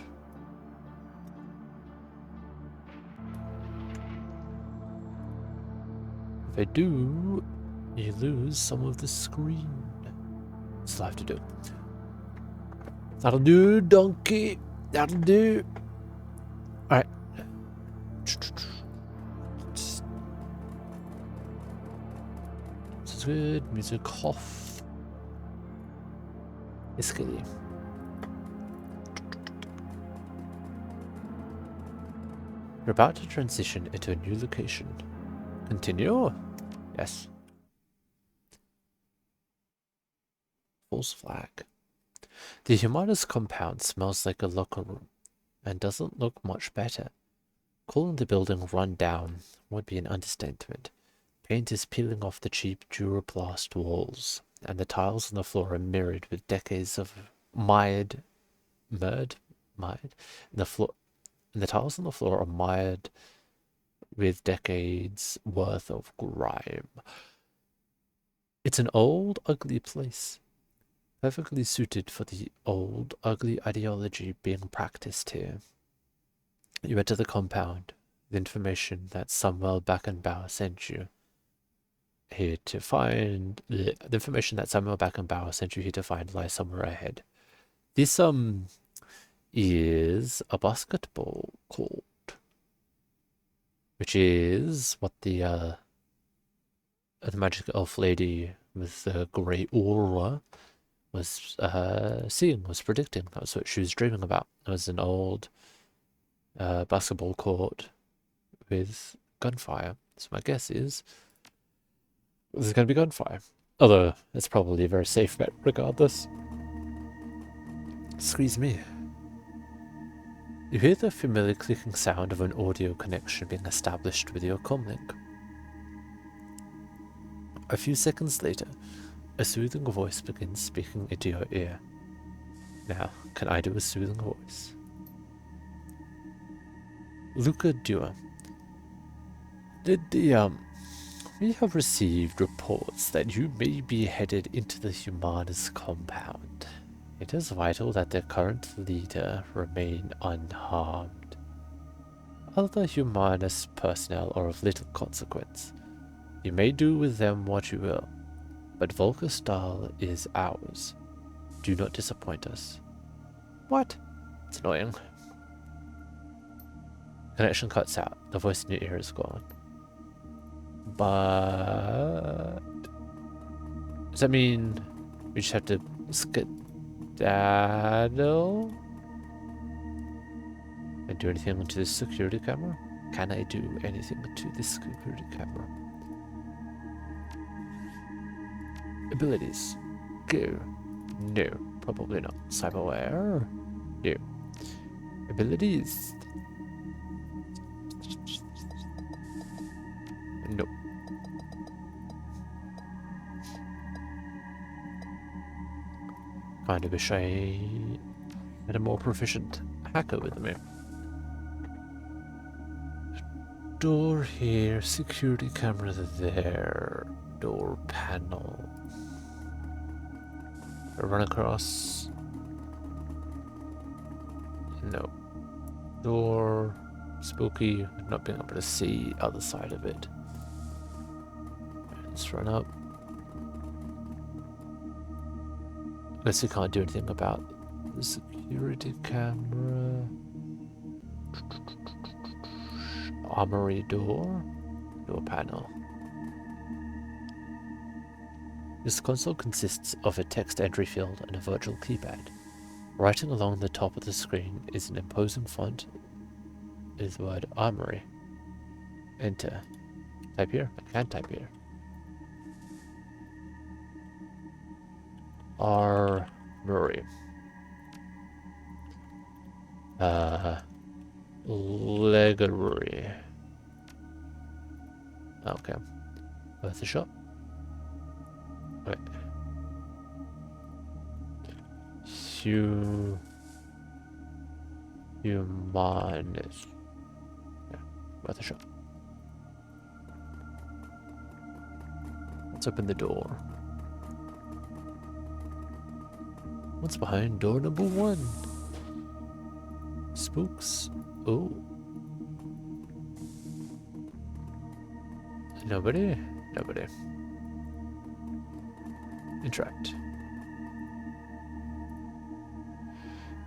If I do, you lose some of the screen. That's all I have to do. That'll do, donkey. That'll do. Alright. This is good. Music off. Escalate. You're about to transition into a new location. Continue? Yes. False flag. The Humanis compound smells like a locker room and doesn't look much better. Calling the building run down would be an understatement. Paint is peeling off the cheap Duraplast walls, and the tiles on the floor are mirrored with decades of mired. The floor, and the tiles on the floor are mired with decades worth of grime. It's an old, ugly place, perfectly suited for the old, ugly ideology being practiced here. You enter the compound, the information that Samuel Beckenbauer sent you here to find. The information that Samuel Beckenbauer sent you here to find lies somewhere ahead. This is a basketball court, which is what the magic elf lady with the grey aura was seeing, was predicting. That was what she was dreaming about. It was an old basketball court with gunfire. So my guess is there's going to be gunfire. Although it's probably a very safe bet regardless. Squeeze me. You hear the familiar clicking sound of an audio connection being established with your comlink. A few seconds later, a soothing voice begins speaking into your ear. Now, can I do a soothing voice? Luca Dua. We have received reports that you may be headed into the Humanis compound. It is vital that their current leader remain unharmed. Other Humanis personnel are of little consequence. You may do with them what you will, but Volkastal is ours. Do not disappoint us. What? It's annoying. Connection cuts out. The voice in your ear is gone. But does that mean we just have to skedaddle and do anything to this security camera? Can I do anything to this security camera? Abilities. Go. No, probably not. Cyberware. No. Abilities. No. Kind of wish I had a more proficient hacker with me. Door here, security camera there, door panel. Run across. No. Door. Spooky. Not being able to see other side of it. Let's run up. Guess we can't do anything about the security camera. Armory door. Door panel. This console consists of a text entry field and a virtual keypad. Writing along the top of the screen is an imposing font is the word Armory. Enter. Type here? I can't type here. Armory. Legory. Okay. Worth a shot. Wait. Humanist. Yeah, worth a shot. Let's open the door. What's behind door number 1? Spooks. Oh. Nobody? Nobody. Interact.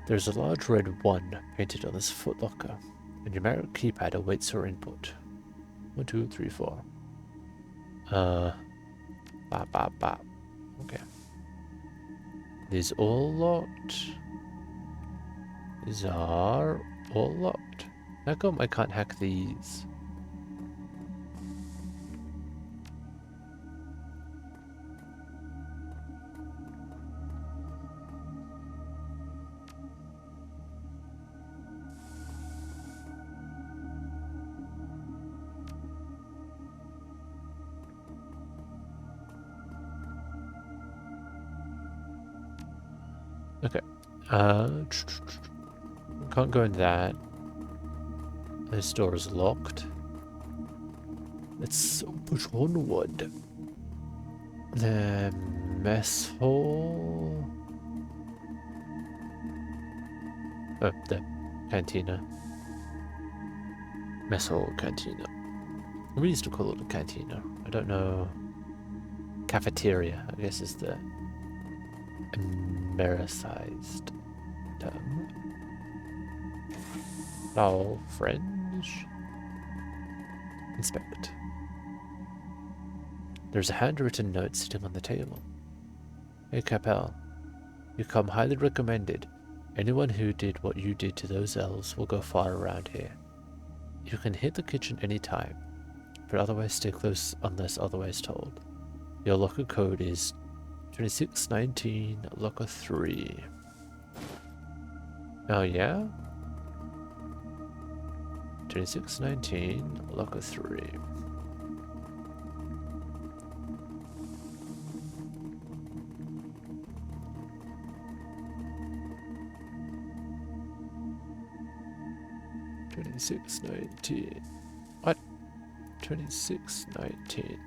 There's a large red 1 painted on this footlocker. A numeric keypad awaits your input. 1, 2, 3, 4. Bop. Okay. These all locked. These are all locked. How come I can't hack these? Okay. Can't go in that. This door is locked. Let's push onward. The mess hall. Oh, the cantina. Mess hall cantina. We used to call it a cantina. I don't know. Cafeteria, I guess, is the Americized term. All French. Inspect. There's a handwritten note sitting on the table. Hey Capel, you come highly recommended. Anyone who did what you did to those elves will go far around here. You can hit the kitchen anytime, but otherwise stay close unless otherwise told. Your locker code is 2619 locker 3. Oh yeah? 2619 locker 3. What? 2619.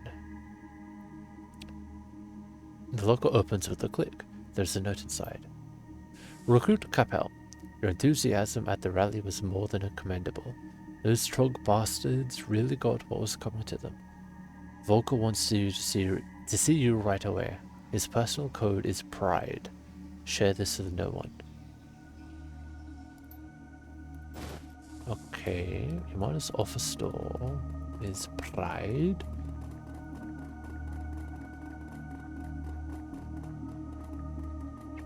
The locker opens with a click. There's a note inside. Recruit Capel. Your enthusiasm at the rally was more than commendable. Those Trog bastards really got what was coming to them. Volker wants you to see you right away. His personal code is Pride. Share this with no one. Okay, Imana's office store is Pride.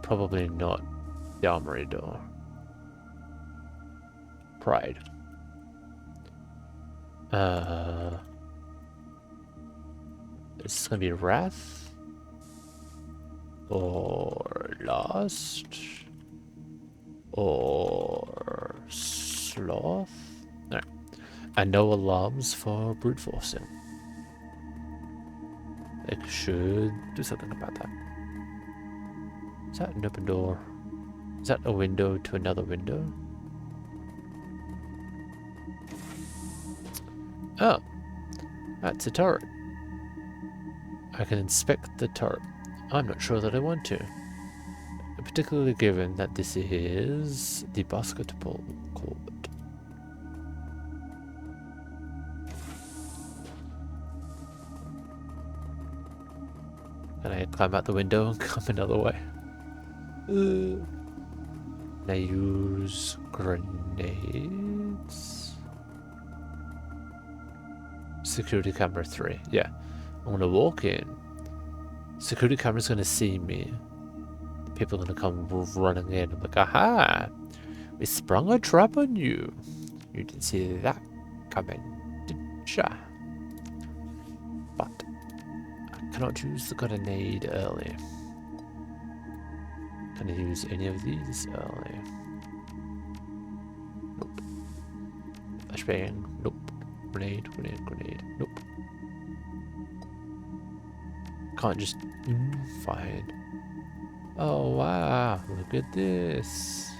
Probably not the armory door. Pride. Is this gonna be Wrath? Or Lost? Or Sloth? No. And no alarms for brute forcing. They should do something about that. Is that an open door? Is that a window to another window? Oh, that's a turret. I can inspect the turret. I'm not sure that I want to. Particularly given that this is the basketball court. Can I climb out the window and come another way? Can I use grenades? Security camera 3. Yeah. I'm gonna walk in. Security camera's gonna see me. People are gonna come running in. I'm like, aha! We sprung a trap on you. You didn't see that coming, did ya? But I cannot use the grenade early. Can I use any of these early? Nope. Flashbang. Nope. Grenade, grenade, grenade. Nope. Can't just... fine. Oh wow, look at this.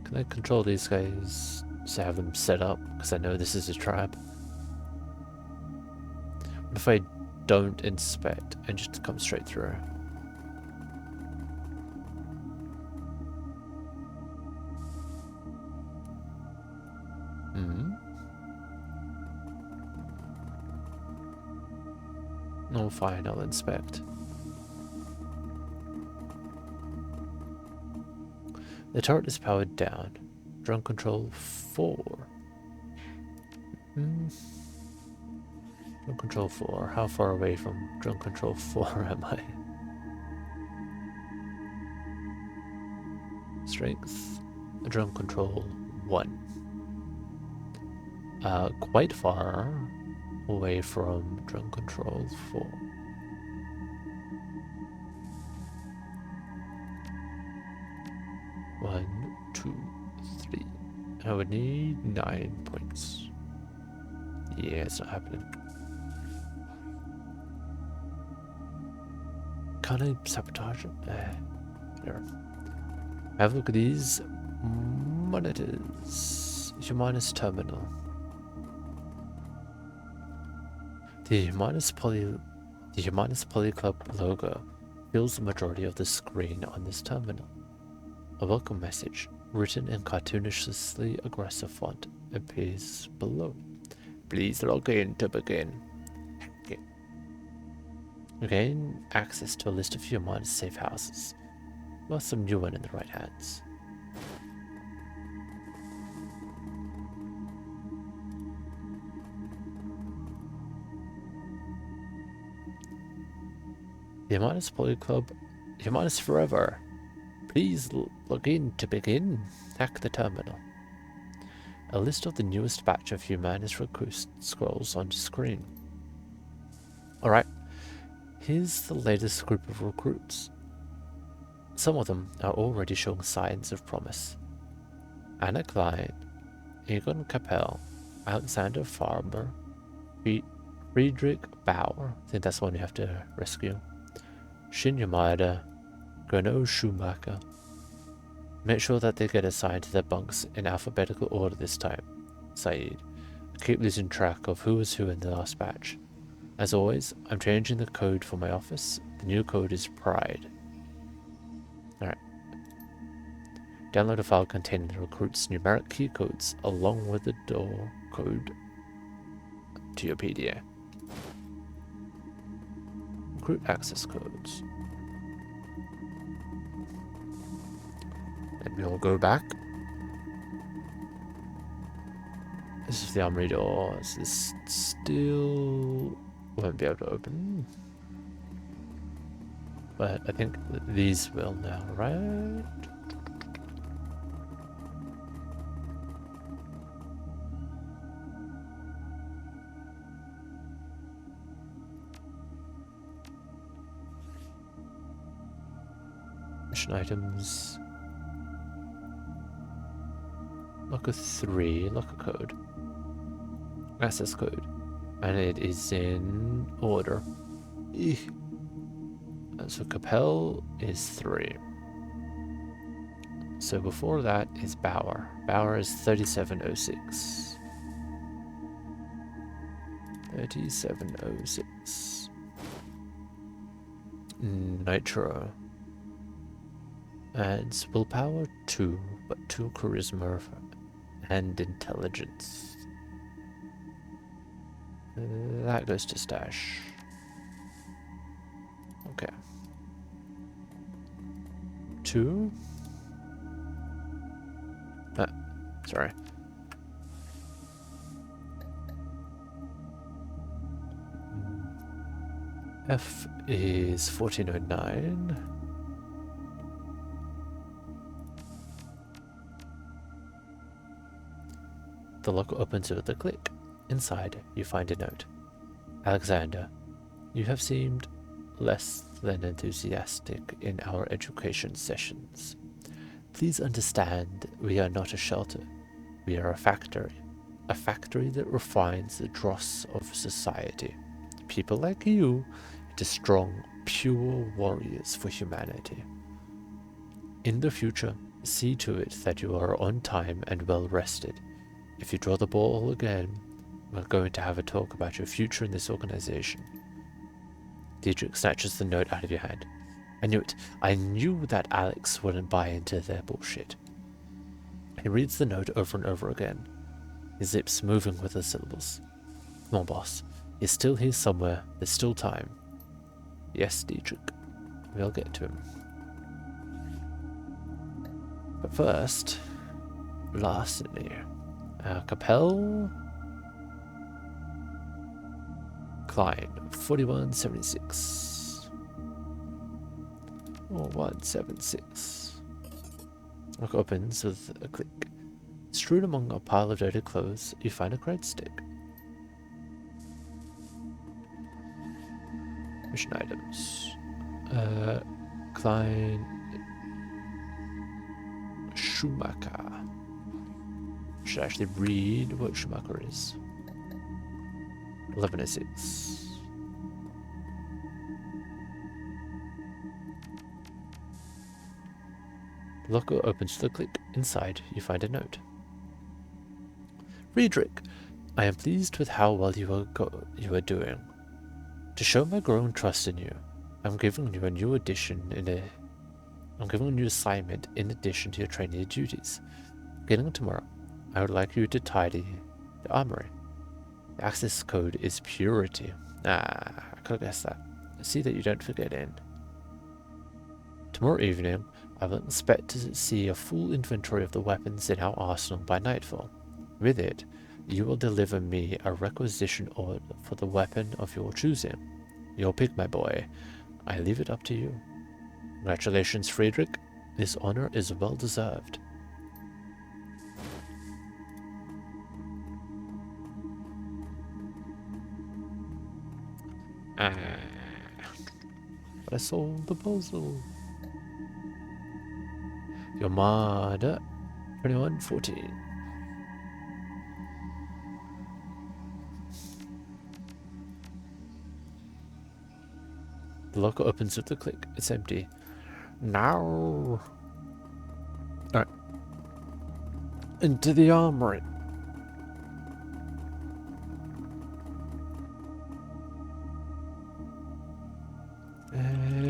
Can I control these guys to have them set up? Because I know this is a trap. What if I don't inspect and just come straight through? Oh fine, I'll inspect. The turret is powered down. Drone control 4. Drone control 4. How far away from drone control 4 am I? Strength. Drone control 1. Quite far away from drone control 4. One, 2, 3. I would need 9 points. Yeah, it's not happening. Can I sabotage it? There. Have a look at these monitors. Humanus terminal. The Humanus Poly Club logo fills the majority of the screen on this terminal. A welcome message, written in cartoonishly aggressive font, appears below. Please log in to begin. Okay. You gain access to a list of Humanus safe houses, while some new one in the right hands. The Humanus Poly Club, Humanus Forever. Please log in to begin. Hack the terminal. A list of the newest batch of Humanus recruits scrolls on screen. Alright, here's the latest group of recruits. Some of them are already showing signs of promise. Anna Klein, Egon Capel, Alexander Farber, Friedrich Bauer, I think that's the one we have to rescue, Shin Yamada, Gernot Schumacher. Make sure that they get assigned to their bunks in alphabetical order this time. Saeed. I keep losing track of who was who in the last batch. As always, I'm changing the code for my office. The new code is Pride. Alright. Download a file containing the recruits' numeric key codes along with the door code to your PDA. Recruit access codes. And we'll go back. This is the armory door. This still won't be able to open. But I think these will now, right? Mission items. Locker 3, locker code. Access code. And it is in order. So Capel is 3. So before that is Bauer. Bauer is 3706. 3706. Nitro. And willpower 2, but 2 charisma and intelligence. That goes to stash. Okay. 2. Sorry. F is 1409. The lock opens with a click. Inside, you find a note. Alexander, you have seemed less than enthusiastic in our education sessions. Please understand, we are not a shelter. We are a factory that refines the dross of society. People like you into strong, pure warriors for humanity. In the future, see to it that you are on time and well rested. If you draw the ball again, we're going to have a talk about your future in this organization. Diedrich snatches the note out of your hand. I knew it. I knew that Alex wouldn't buy into their bullshit. He reads the note over and over again, his lips moving with the syllables. Come on, boss. He's still here somewhere. There's still time. Yes, Diedrich. We'll get to him. But first, larceny. Capel. Klein, 4176. Or 176. Lock opens with a click. Strewn among a pile of dirty clothes, you find a cred stick. Mission items. Klein Schumacher. Should actually read what Schumacher is. 1106. The locker opens to the click. Inside, you find a note. Friedrich, I am pleased with how well you are doing. To show my growing trust in you, I'm giving you a new assignment in addition to your training duties. Beginning tomorrow, I would like you to tidy the armory. The access code is purity. I could have guessed that. See that you don't forget it. Tomorrow evening, I will expect to see a full inventory of the weapons in our arsenal by nightfall. With it, you will deliver me a requisition order for the weapon of your choosing. Your pick, my boy. I leave it up to you. Congratulations, Friedrich. This honor is well deserved. But I solved the puzzle. Your mother, 2114. The locker opens with a click. It's empty. Now. Alright. Into the armory.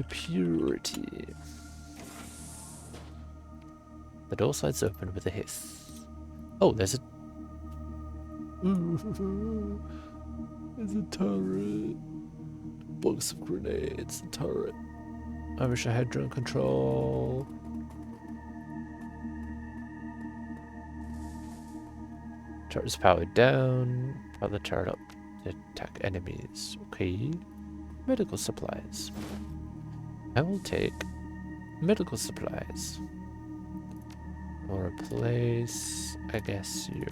Purity. The door slides open with a hiss. Oh, there's a... There's a turret. Box of grenades, a turret. I wish I had drone control. Turret is powered down. Power the turret up to attack enemies. Okay. Medical supplies. I will take medical supplies. Or replace, I guess, you.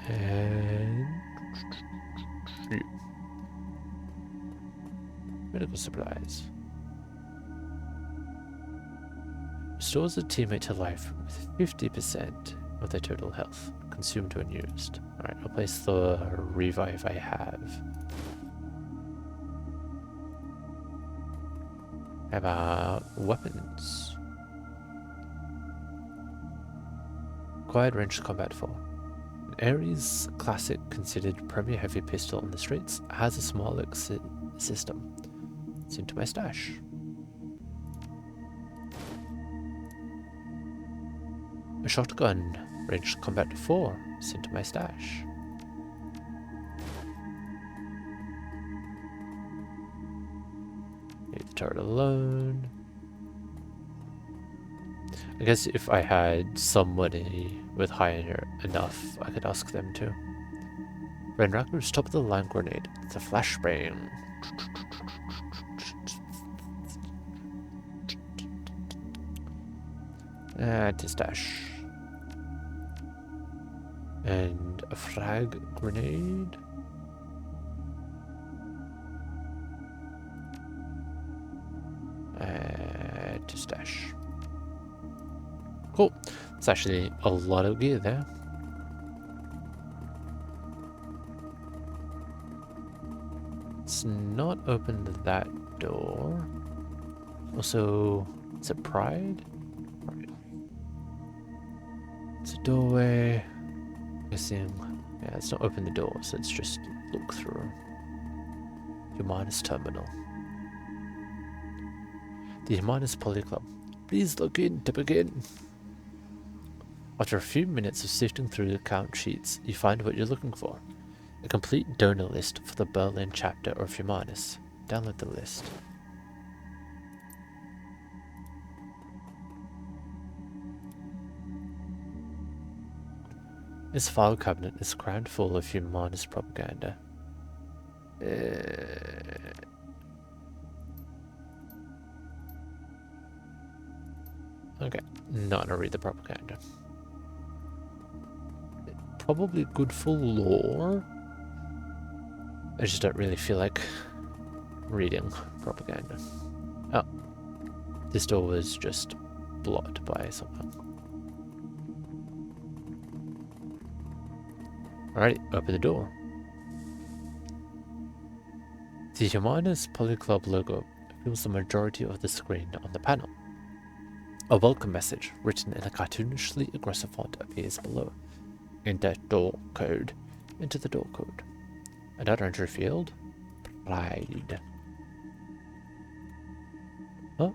And you. Medical supplies. Restores a teammate to life with 50% of their total health, consumed when used. Alright, I'll place the revive I have. How about weapons? Acquired ranged combat 4. An Ares classic considered premier heavy pistol on the streets has a small system. It's into my stash. A shotgun ranged combat 4 is into my stash. Leave the turret alone. I guess if I had somebody with high enough, I could ask them to. Renraku's top of the line grenade. It's a flashbang. Anti-stash. And a frag grenade. Anti-stash. Cool. It's actually a lot of gear there. It's not opened that door. Also, is it Pride? Right. It's a doorway. Guessing. Yeah, it's not open the door, so it's just look through. Humanist Terminal. The Humanist Polyclub. Please look in to begin. After a few minutes of sifting through the count sheets, you find what you're looking for. A complete donor list for the Berlin chapter of Humanist. Download the list. This file cabinet is crammed full of Humanist propaganda. Okay, not gonna read the propaganda. Probably good for lore. I just don't really feel like reading propaganda. Oh, this door was just blocked by someone. Alright, open the door. The Humanist Polyclub logo fills the majority of the screen on the panel. A welcome message, written in a cartoonishly aggressive font, appears below. Enter door code. Enter the door code. Another entry field. Pride. Huh?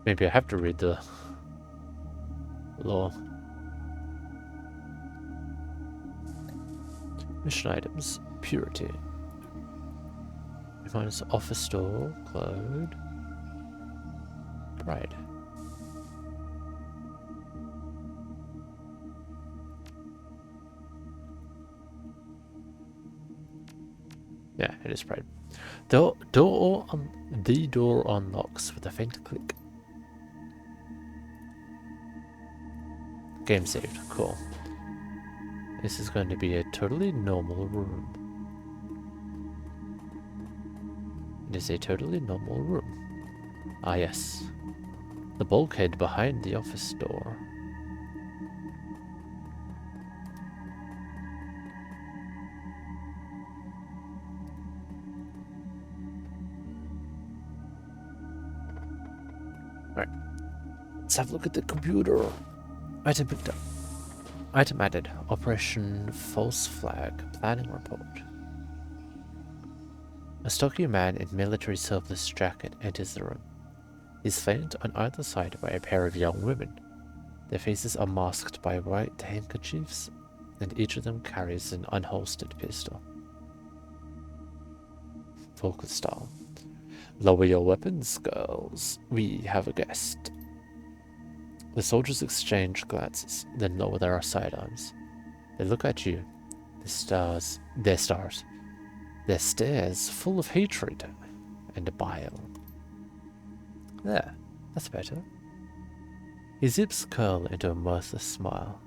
Maybe I have to read the law. Mission items. Purity. Minus office store. Cloud. Pride. Yeah, it is Pride. The door unlocks with a faint click. Game saved. Cool. This is going to be a totally normal room. It is a totally normal room. Ah, yes. The bulkhead behind the office door. Alright. Let's have a look at the computer. Item picked up. Item added. Operation False Flag. Planning report. A stocky man in military surplus jacket enters the room. He's flanked on either side by a pair of young women. Their faces are masked by white handkerchiefs, and each of them carries an unholstered pistol. Focus style. Lower your weapons, girls. We have a guest. The soldiers exchange glances, then lower their sidearms. They look at you. Their stares full of hatred and bile. There, that's better. His lips curl into a mirthless smile.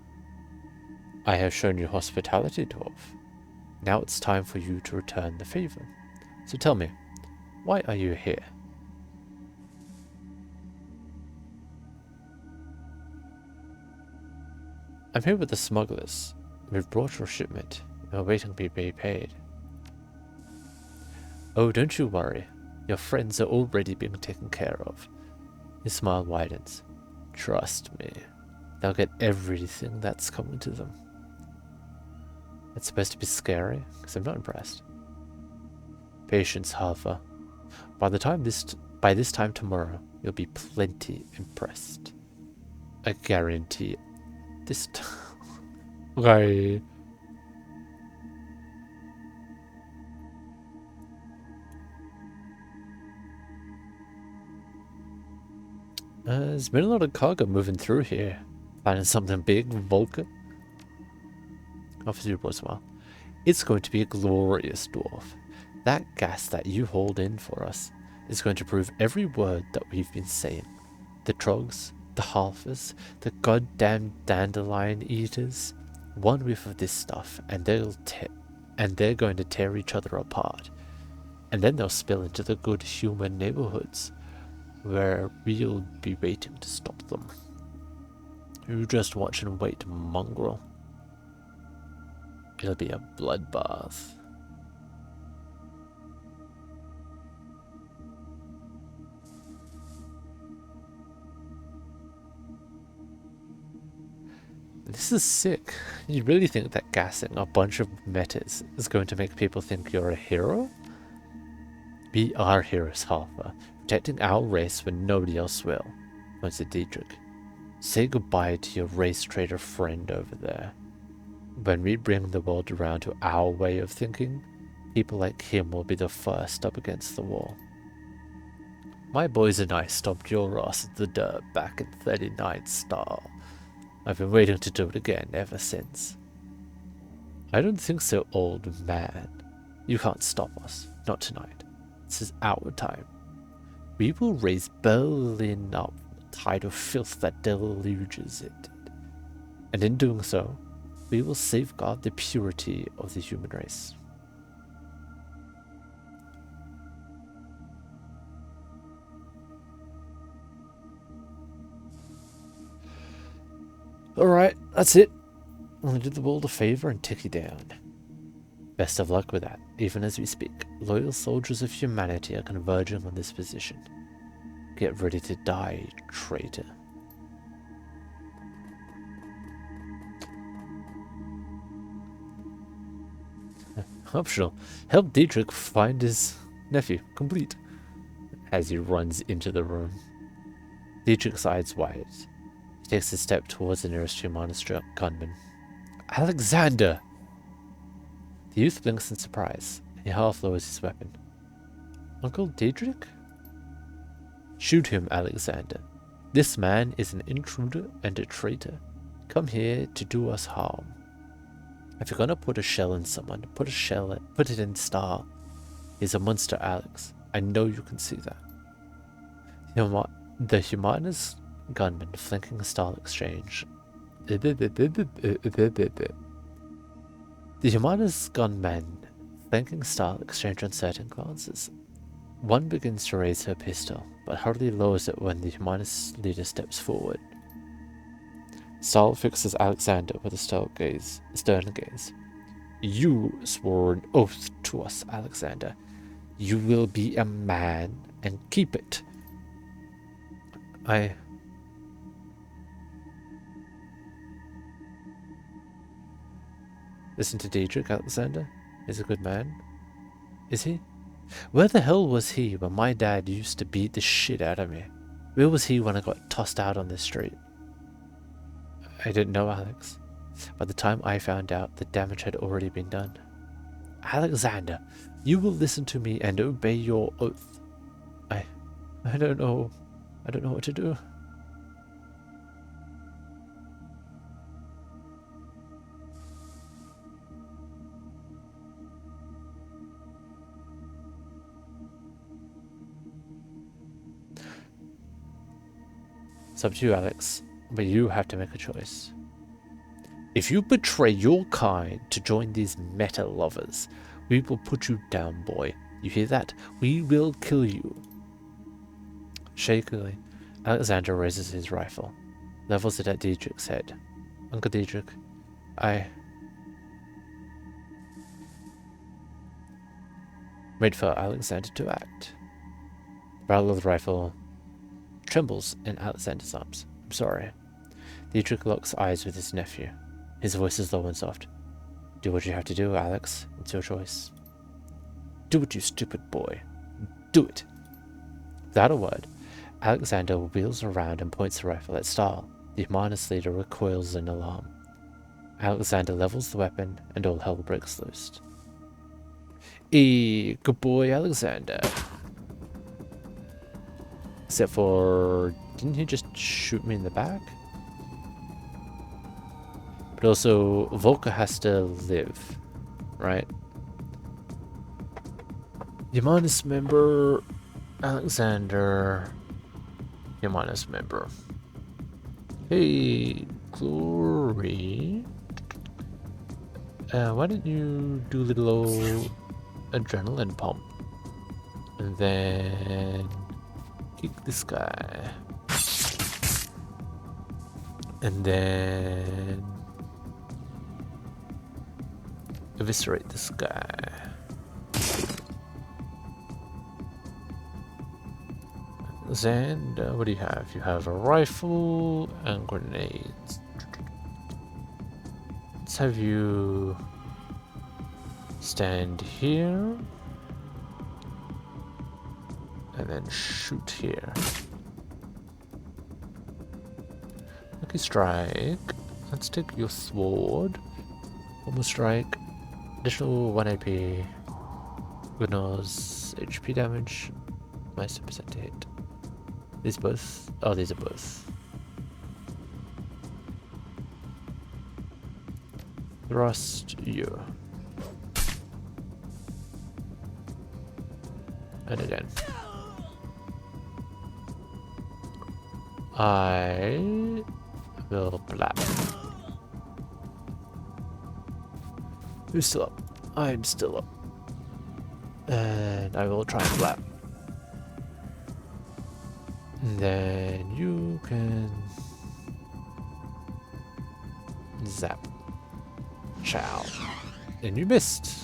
I have shown you hospitality, dwarf. Now it's time for you to return the favor. So tell me, why are you here? I'm here with the smugglers. We've brought your shipment. We're waiting to be paid. Oh, don't you worry. Your friends are already being taken care of. His smile widens. Trust me. They'll get everything that's coming to them. It's supposed to be scary, because I'm not impressed. Patience, Halva. By this time tomorrow, you'll be plenty impressed. I guarantee it. this right. There's been a lot of cargo moving through here. Finding something big, Vulcan. Offers you a smile. It's going to be a glorious dwarf. That gas that you hold in for us is going to prove every word that we've been saying. The trogs, the halfers, the goddamn dandelion eaters. One whiff of this stuff and they're going to tear each other apart. And then they'll spill into the good human neighborhoods where we'll be waiting to stop them. You just watch and wait, mongrel. It'll be a bloodbath. This is sick. You really think that gassing a bunch of metas is going to make people think you're a hero? We are heroes, Halfa, protecting our race when nobody else will, answered Diedrich. Say goodbye to your race traitor friend over there. When we bring the world around to our way of thinking, people like him will be the first up against the wall. My boys and I stomped your ass in the dirt back in 39 Star. I've been waiting to do it again ever since. I don't think so, old man. You can't stop us. Not tonight. This is our time. We will raise Berlin up the tide of filth that deluges it. And in doing so, we will safeguard the purity of the human race. Alright, that's it. I'm going to do the world a favor and take you down. Best of luck with that. Even as we speak, loyal soldiers of humanity are converging on this position. Get ready to die, traitor. Optional. Help Diedrich find his nephew. Complete. As he runs into the room. Diedrich's eyes wide. He takes a step towards the nearest humanist gunman. Alexander! The youth blinks in surprise. He half lowers his weapon. Uncle Diedrich? Shoot him, Alexander. This man is an intruder and a traitor. Come here to do us harm. If you're gonna put a shell in someone, put it in Star. He's a monster, Alex. I know you can see that. The humanist gunman flanking a Star exchange. The humanist gunman flanking Star exchange uncertain glances. One begins to raise her pistol, but hardly lowers it when the humanist leader steps forward. Stahl fixes Alexander with a stern gaze. You swore an oath to us, Alexander. You will be a man and keep it. Listen to Diedrich, Alexander. He's a good man. Is he? Where the hell was he when my dad used to beat the shit out of me? Where was he when I got tossed out on the street? I didn't know, Alex. By the time I found out, the damage had already been done. Alexander, you will listen to me and obey your oath. I don't know. I don't know what to do. It's up to you, Alex, but you have to make a choice. If you betray your kind to join these meta lovers, we will put you down, boy. You hear that? We will kill you. Shakily, Alexander raises his rifle, levels it at Diedrich's head. Uncle Diedrich, wait for Alexander to act. The barrel of the rifle trembles in Alexander's arms. I'm sorry. Diedrich locks eyes with his nephew. His voice is low and soft. Do what you have to do, Alex. It's your choice. Do it, you stupid boy. Do it. Without a word, Alexander wheels around and points the rifle at Stahl. The Humanist leader recoils in alarm. Alexander levels the weapon, and all hell breaks loose. Good boy, Alexander. Except for, didn't he just shoot me in the back? But also, Volker has to live, right? Humanist member, Alexander, Humanist member. Hey, Glory. Why don't you do a little old adrenaline pump? And then kick this guy. And then eviscerate this guy. And what do you have? You have a rifle and grenades. Let's have you stand here and then shoot here. Lucky strike. Let's take your sword. Almost strike. Additional 1 AP. Ignores HP damage. Minus 2% to hit. These both? Oh, these are both. Thrust you. And again. I will blap. Who's still up? I'm still up. And I will try and blap. And then you can zap. Chow. And you missed.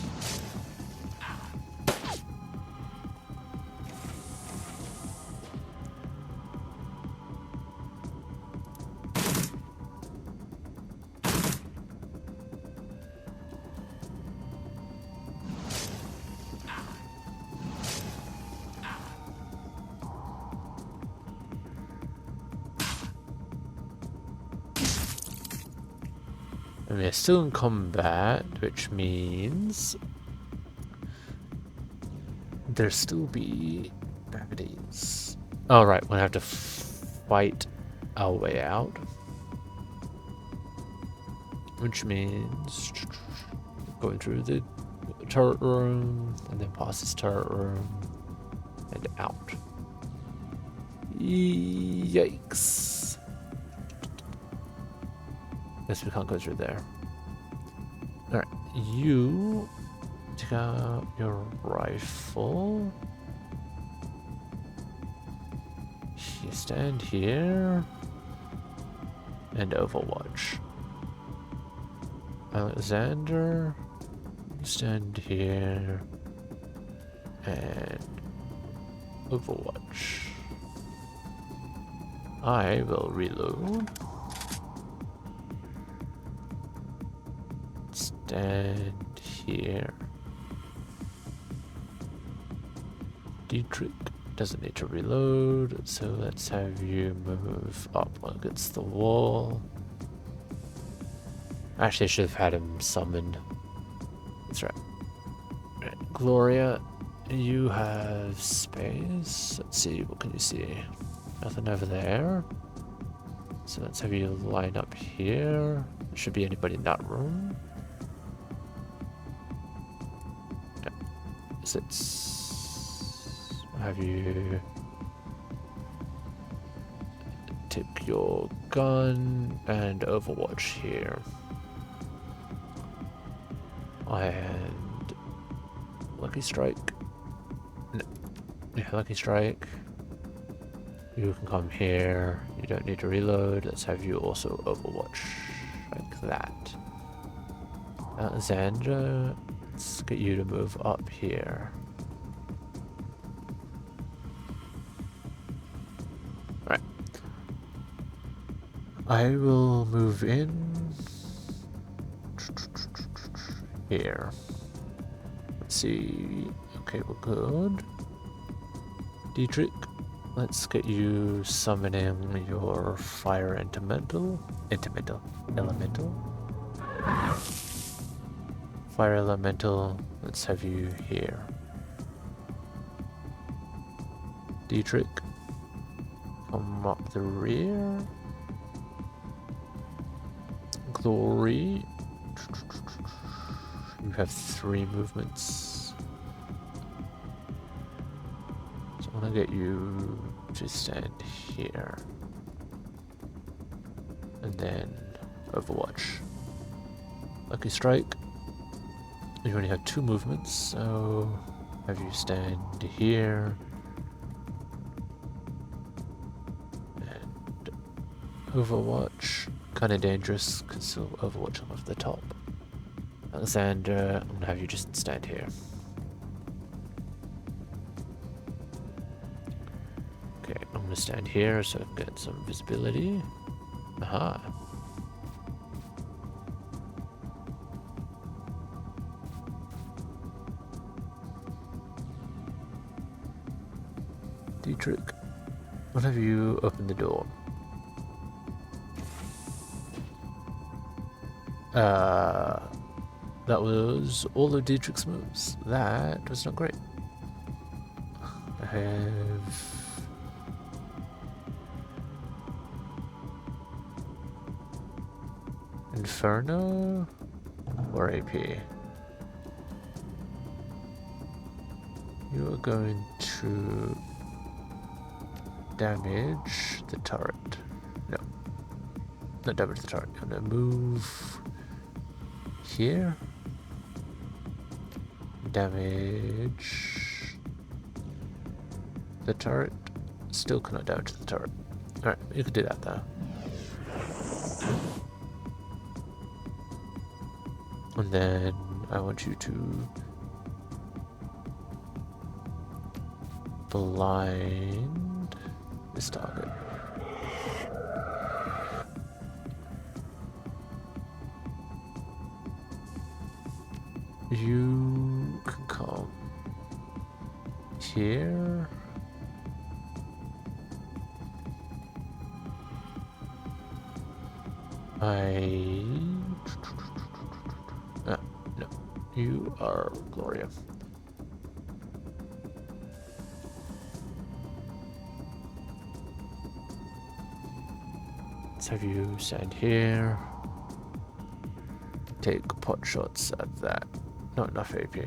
And we're still in combat, which means there'll still be gravities. Oh right, we'll have to fight our way out. Which means going through the turret room, and then past this turret room, and out. Yikes. Guess we can't go through there. Alright, you take out your rifle. You stand here. And Overwatch. Alexander, stand here. And Overwatch. I will reload. Stand here. Dietrich doesn't need to reload, so let's have you move up against the wall. Actually, I should have had him summoned. That's right. Right. Gloria, you have space. Let's see, what can you see? Nothing over there. So let's have you line up here. There should be anybody in that room. Let's have you take your gun and Overwatch here. And Lucky Strike. No. Yeah, Lucky Strike. You can come here. You don't need to reload. Let's have you also Overwatch. Like that. Alexandra. Let's get you to move up here. Right. I will move in here. Let's see. Okay, we're good. Dietrich, Let's get you summoning your fire elemental. Fire elemental, let's have you here. Dietrich, come up the rear. Glory, you have 3 movements. So I want to get you to stand here. And then Overwatch. Lucky Strike. You only have 2 movements, so have you stand here. And Overwatch. Kind of dangerous because still Overwatch off the top. Alexander, I'm gonna have you just stand here. Okay, I'm gonna stand here so I can get some visibility. Aha. Dietrich, I'll have you open the door. That was all of Dietrich's moves. That was not great. I have... Inferno or AP? You are going to damage the turret. No, not damage the turret. I'm gonna move here. Damage the turret. Still cannot damage the turret. Alright, you can do that though. And then I want you to blind this target. You can come here. No, you are Gloria. Let's have you stand here. Take pot shots at that. Not enough AP.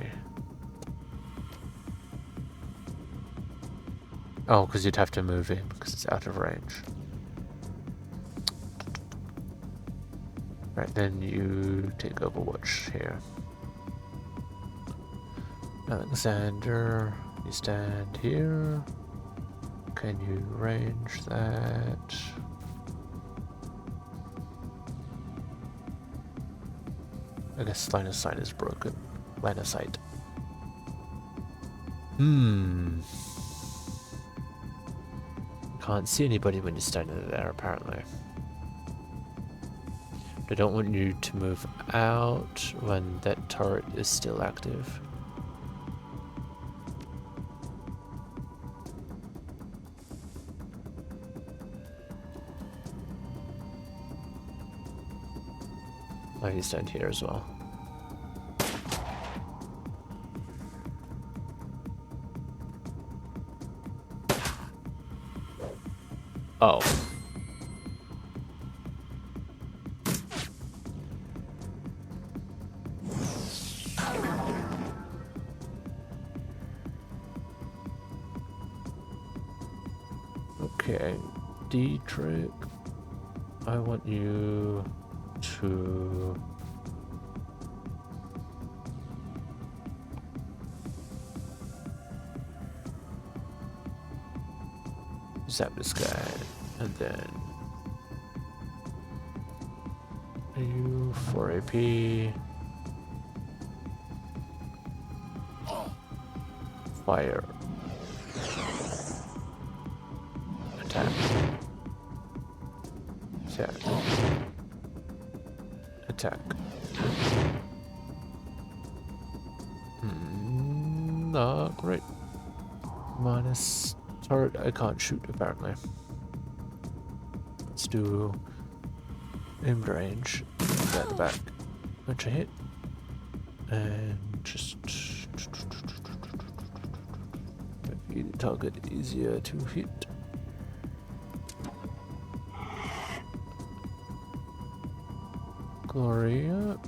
Oh, because you'd have to move in because it's out of range. Right, then you take Overwatch here. Alexander, you stand here. Can you range that? I guess line of sight is broken. Line of sight. Can't see anybody when you're standing there, apparently. I don't want you to move out when that turret is still active. Now you stand here as well. Oh. Okay, Dietrich, I want you to zap this guy, and then you 4 AP, fire, attack, attack, attack. Not great. Minus part I can't shoot, apparently. Let's do aimed range at the back. Which I hit. And just maybe the target easier to hit. Gloria.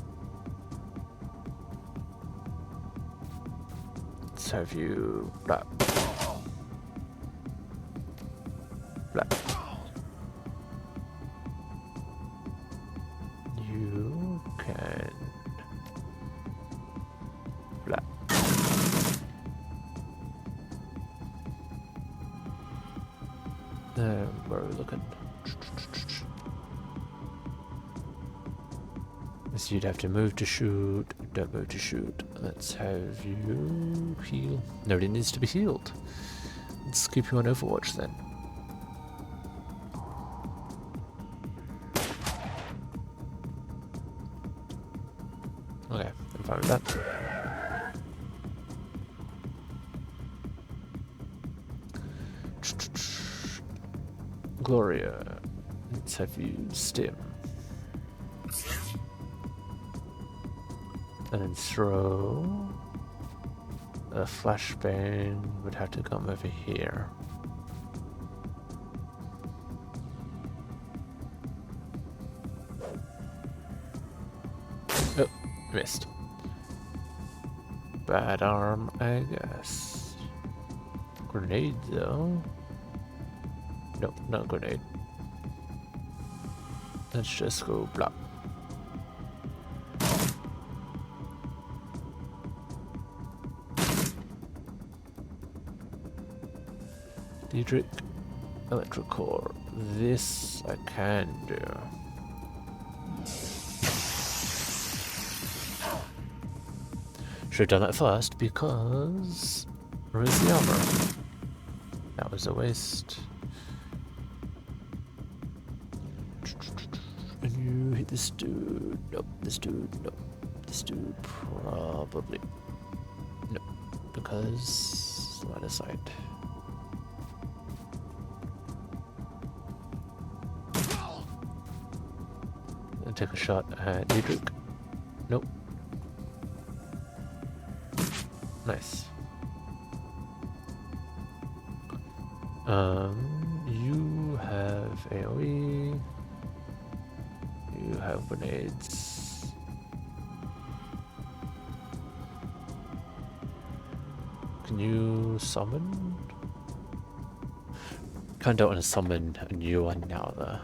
Let's have you blah. Blah. You can blah. Where are we looking? So you'd have to move to shoot, don't move to shoot. Let's have you heal. Nobody needs to be healed. Let's keep you on Overwatch then. Okay, I'm fine with that. Gloria, let's have you stim. And then throw. A flashbang would have to come over here. Oh, missed. Bad arm, I guess. Grenade though. Nope, not grenade. Let's just go block. Diedrich, electric core. This I can do. Should have done that first because where is the armor? That was a waste. And you hit this dude. Nope, this dude. Nope, this dude probably. Nope, because line of sight. And take a shot at Diedrich. Nope. Nice. You have AoE. You have grenades. Can you summon? Kinda don't want to summon a new one now though.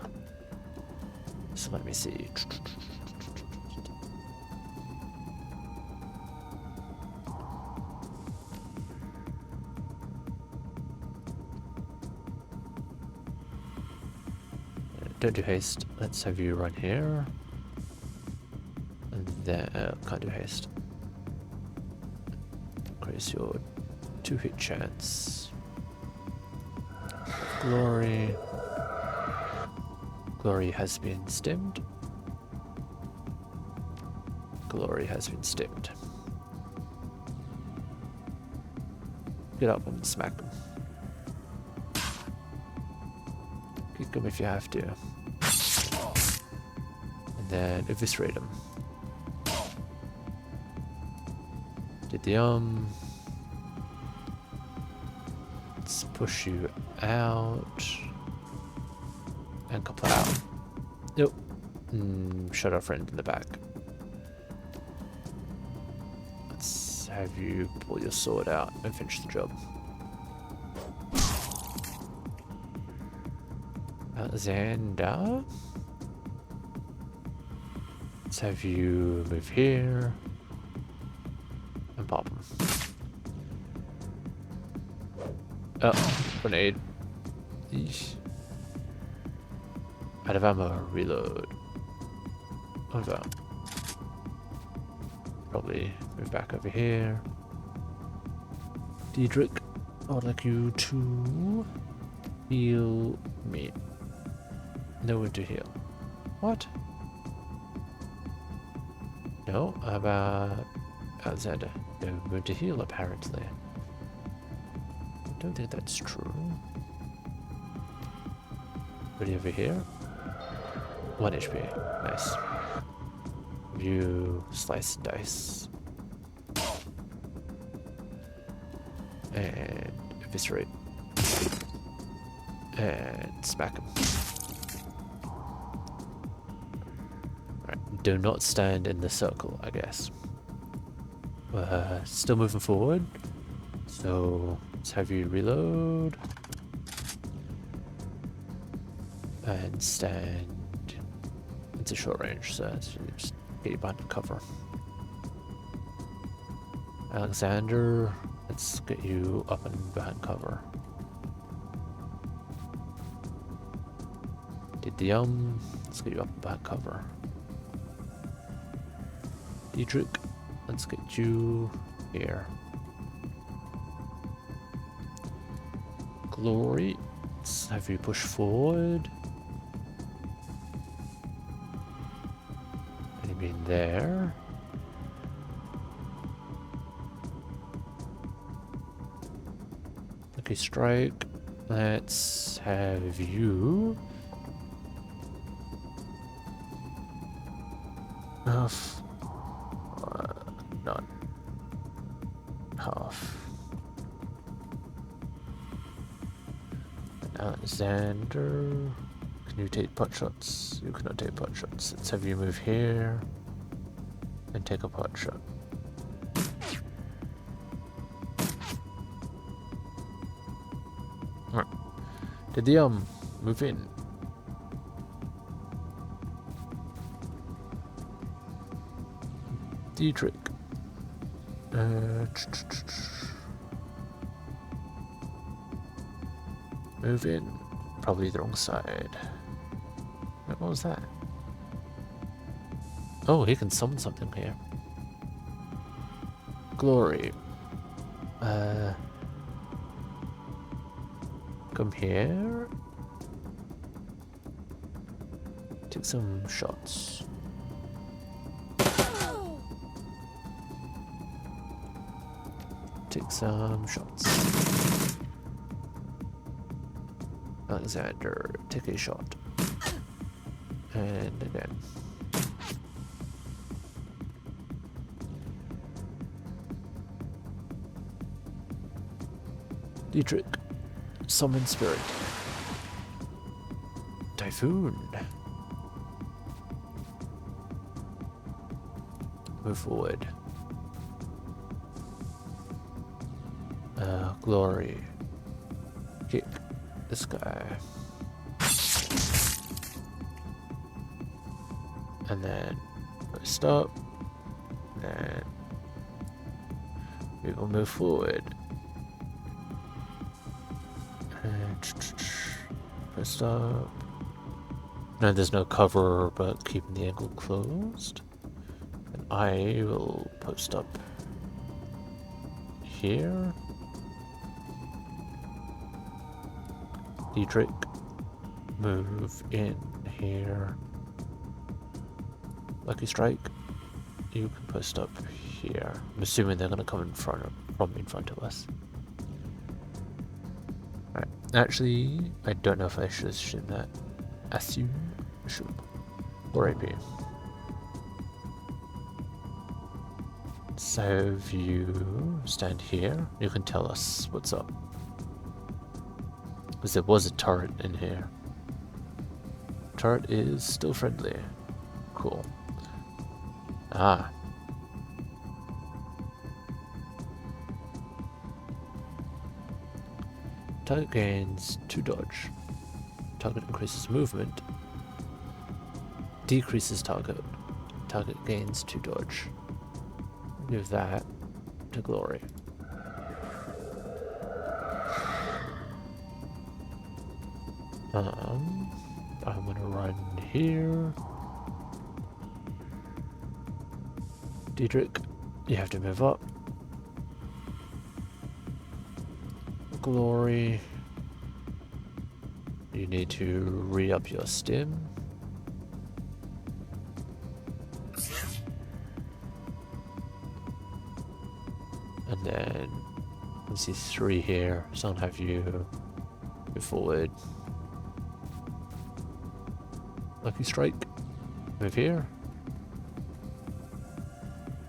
So let me see. Don't do haste. Let's have you run here. And then can't do haste. Increase your 2-hit chance. Glory. Glory has been stemmed. Glory has been stemmed. Get up and smack them. Kick them if you have to. And then eviscerate them. Did the let's push you out. And couple out. Nope. Shut our friend in the back. Let's have you pull your sword out and finish the job. Xander. Let's have you move here and pop him. Oh, grenade. Eesh. Out of ammo, reload. Over. Probably move back over here. Diedrich, I would like you to heal me. Nowhere to heal. What? No, how about Alexander? Nowhere to heal, apparently. don't think that's true. Ready over here? 1 HP. Nice. You slice and dice. And eviscerate. And smack him. Alright, do not stand in the circle, I guess. Still moving forward. So let's have you reload. And stand into short range, so just get you behind cover. Alexander, let's get you up and behind cover. Did the let's get you up and behind cover. Dietrich, let's get you here. Glory, let's have you push forward. Maybe there. Okay, strike. Let's have you. Half. Not half. Alexander. Can you take pot shots? You cannot take pot shots. Let's have you move here and take a pot shot. Alright. Did the move in? Dietrich. Move in. Probably the wrong side. What was that? Oh, he can summon something here. Glory. Come here. Take some shots. Take some shots. Alexander, take a shot. And again. Dietrich, summon spirit. Typhoon. Move forward. Glory. Kick this guy. And then stop. And we will move forward. Press up. No, there's no cover, but keeping the angle closed. And I will post up here. Dietrich, move in here. Lucky strike. You can post up here. I'm assuming they're gonna come in front of us. Alright. Actually, I don't know if I should assume that. Assume. Or AP. So if you stand here, you can tell us what's up. Because there was a turret in here. Turret is still friendly. Cool. Ah. Target gains 2 dodge. Target increases movement. Decreases target. Target gains 2 dodge. Give that to Glory. I'm gonna run here. Dietrich, you have to move up. Glory, you need to re-up your stim. And then I see 3 here, so I'll have you move forward. Lucky strike. Move here.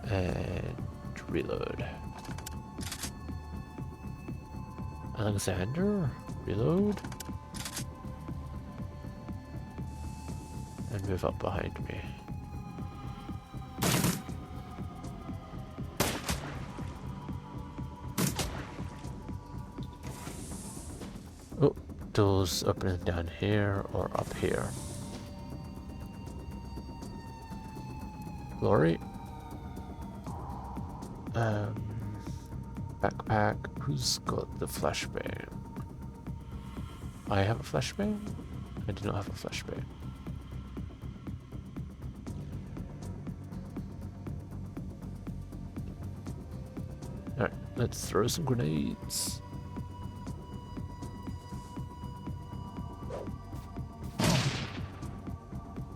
And reload. Alexander, reload. And move up behind me. Oh, doors opening down here or up here. Glory. Backpack. Who's got the flashbang? I have a flashbang? I do not have a flashbang. Alright, let's throw some grenades.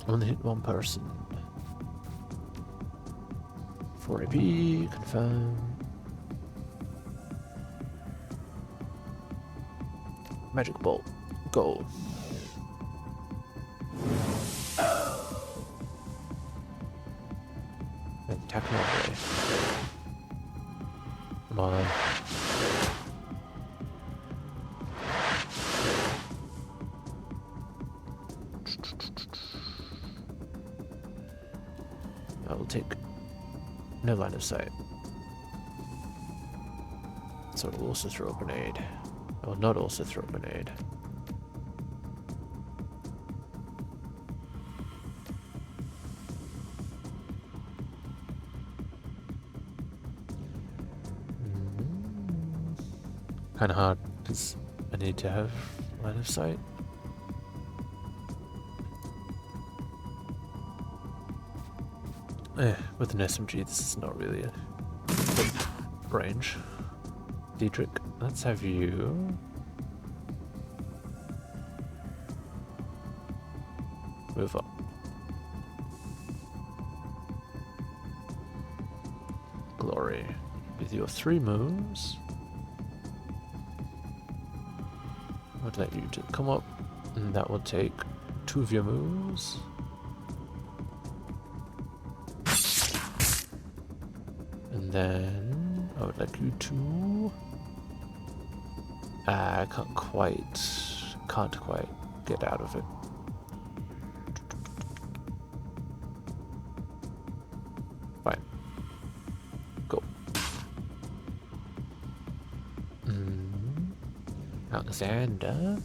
Only hit 1 person. 4 AP, confirm. Magic bolt, go. And attack normally. Come on. I will take no line of sight. So it will also throw a grenade. I will not also throw a grenade. Kind of hard because I need to have line of sight. With an SMG, this is not really a big range. Diedrich, let's have you move up. Glory, with your 3 moves, I would let you to come up, and that will take 2 of your moves. And then I would like you to. I can't quite get out of it. Fine. Go. Alexander.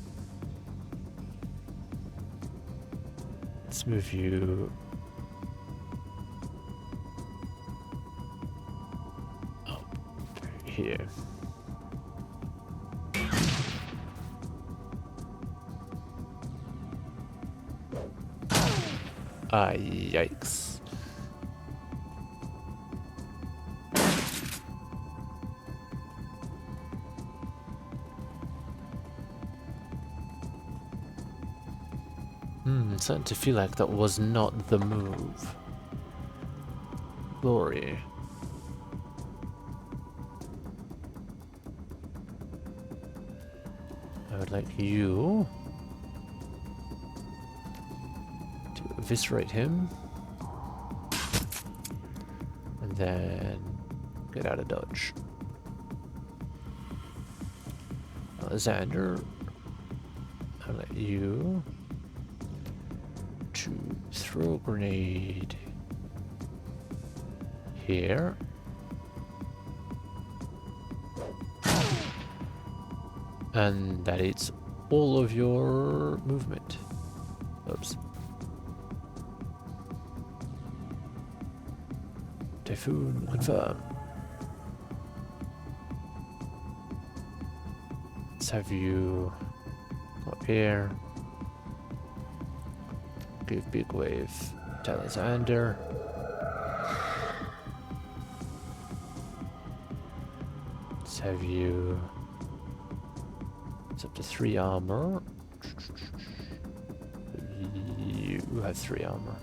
Let's move you. Here. Ah, yikes. It's starting to feel like that was not the move. Glory. I would like you to eviscerate him and then get out of dodge. Alexander, I'll let you to throw a grenade here. And that eats all of your movement. Oops. Typhoon confirm. Let's have you go up here. Give big wave to Alexander. Let's have you. It's up to 3 armor. You have 3 armor.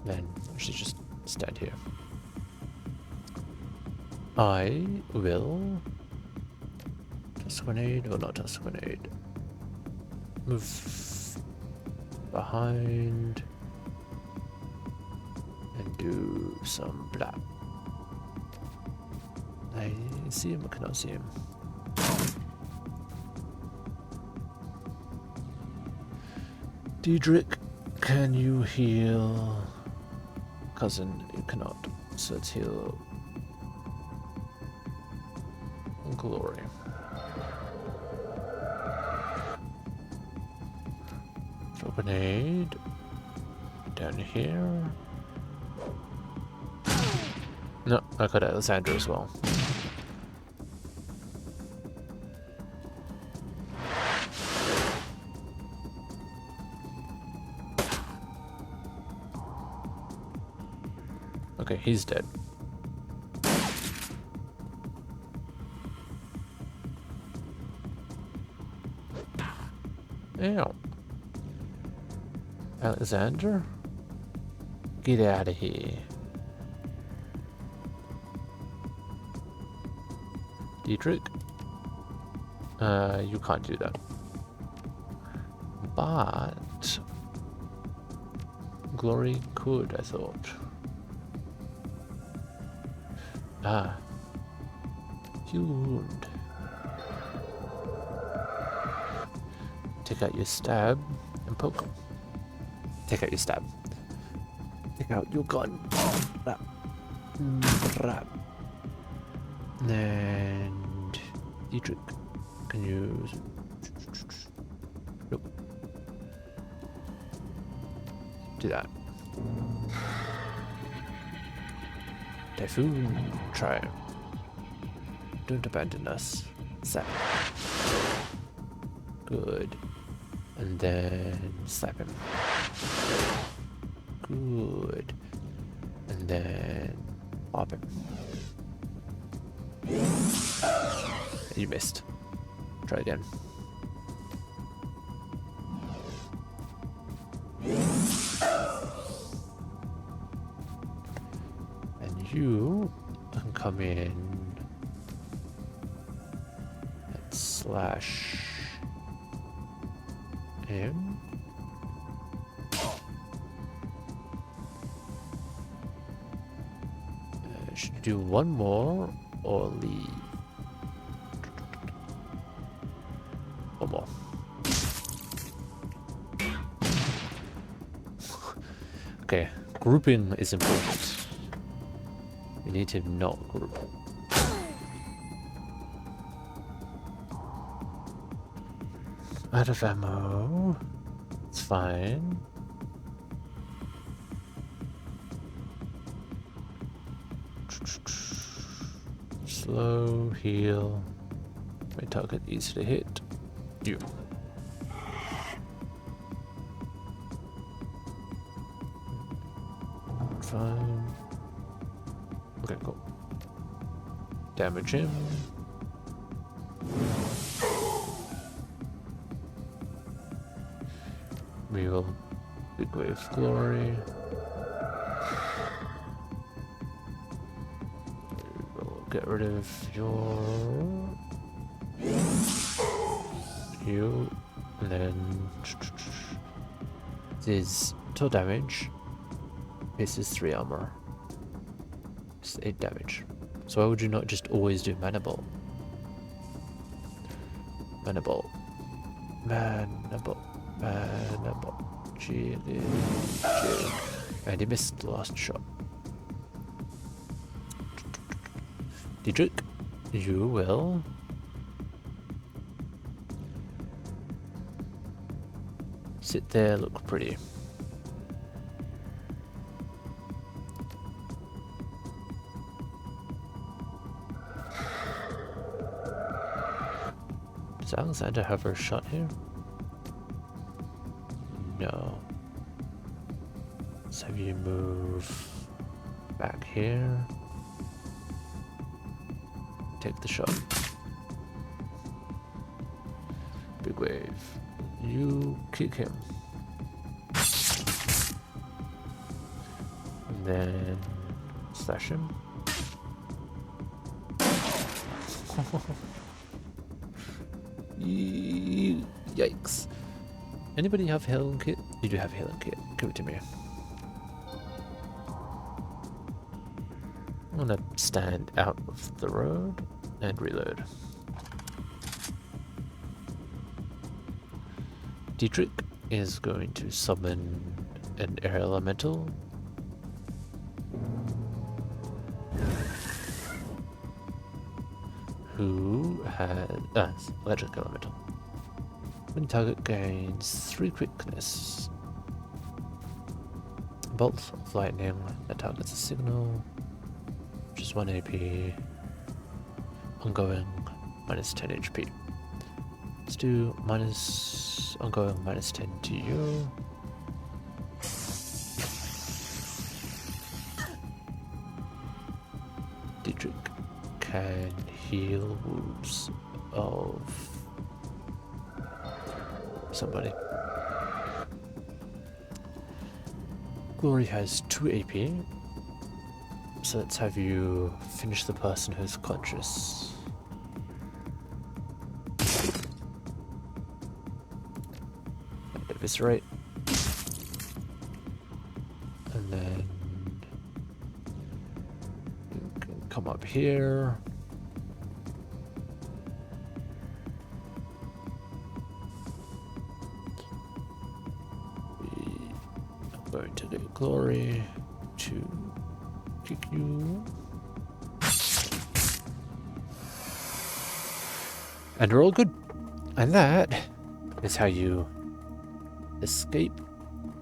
Then I should just stand here. I will toss a grenade, or not toss a grenade. Move behind and do some blah. I see him, I cannot see him. Diedrich, can you heal? Cousin, you cannot. So let's heal Glory. Throw a grenade down here. No, I got Alexander as well. Okay, he's dead. Ow. Alexander? Get out of here. Diedrich? You can't do that. But Glory could, I thought. Ah. Heal wound. Take out your stab and poke him. Take out your stab. Take out your gun. Rap. Rap. And Diedrich, can you? Nope. Do that. Typhoon, try. Don't abandon us. Zap. Good. And then slap him. Good. And then pop him. You missed. Try again. And you can come in and slash him. Should you do one more or leave? One more. Okay, grouping is important. We need to not group. Out of ammo. It's fine. Slow, heal. My target easy to hit. You. Fine. Okay, cool. Damage him. We will big wave glory. We will get rid of you, and then this is 2 damage. This is 3 armor. It's 8 damage. So why would you not just always do mana ball? Mana ball. Mana ball. Mana ball. Chill. And he missed the last shot. Diedrich, you will sit there, look pretty. Does Alexander have her shot here? No. Let's have you move back here. Take the shot. Big wave. You kick him. then slash him. Yikes. Anybody have healing kit? You do have a healing kit. Give it to me. I'm gonna stand out of the road and reload. Dietrich is going to summon an air elemental. Who has electric elemental. When target gains 3 quickness. Bolt of lightning that targets a signal. Just 1 AP. Ongoing minus 10 HP. Let's do minus ongoing minus 10 to you. Dietrich can heal wounds of somebody. Glory has 2 AP. So let's have you finish the person who's conscious. And eviscerate. And then you can come up here. I'm going to get Glory to kick you. And we're all good. And that is how you escape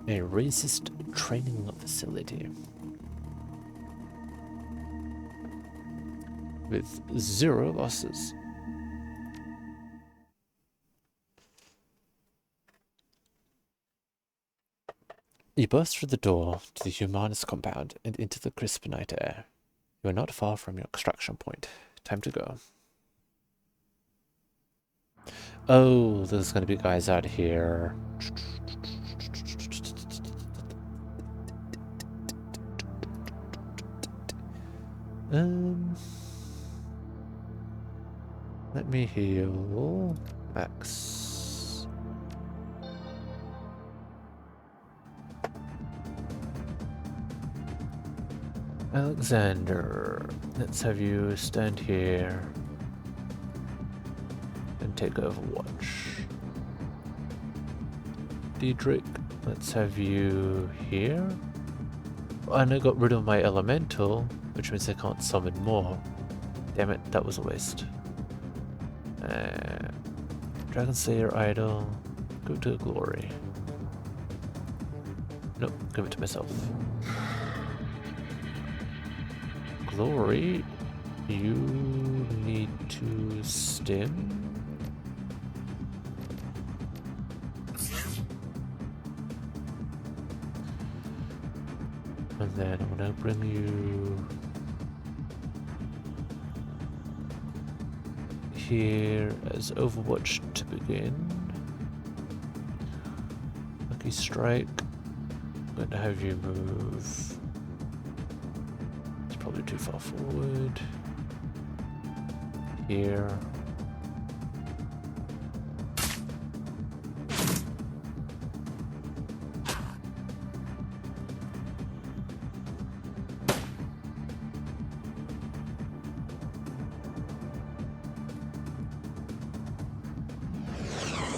a racist training facility. With 0 losses. You burst through the door to the Humanus compound and into the crisp night air. You are not far from your extraction point. Time to go. Oh, there's going to be guys out here. Let me heal Max. Alexander, let's have you stand here and take Overwatch. Dietrich, let's have you here. And I got rid of my elemental, which means I can't summon more. Damn it, that was a waste. Dragon Slayer idol, go to Glory. Nope, give it to myself. Glory, you need to stim. And then I'm gonna bring you here as Overwatch to begin. Lucky Strike. I'm going to have you move. It's probably too far forward. Here.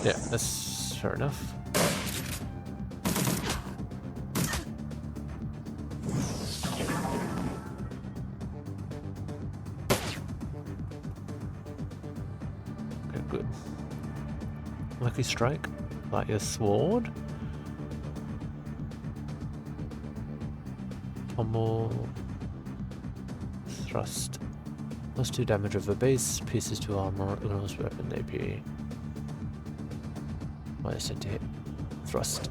Yeah, that's fair enough. Okay, good. Lucky Strike, light your sword. Pommel. Thrust. Plus 2 damage over base, pieces to armor, ignores weapon AP. Minus 10 to hit. Thrust.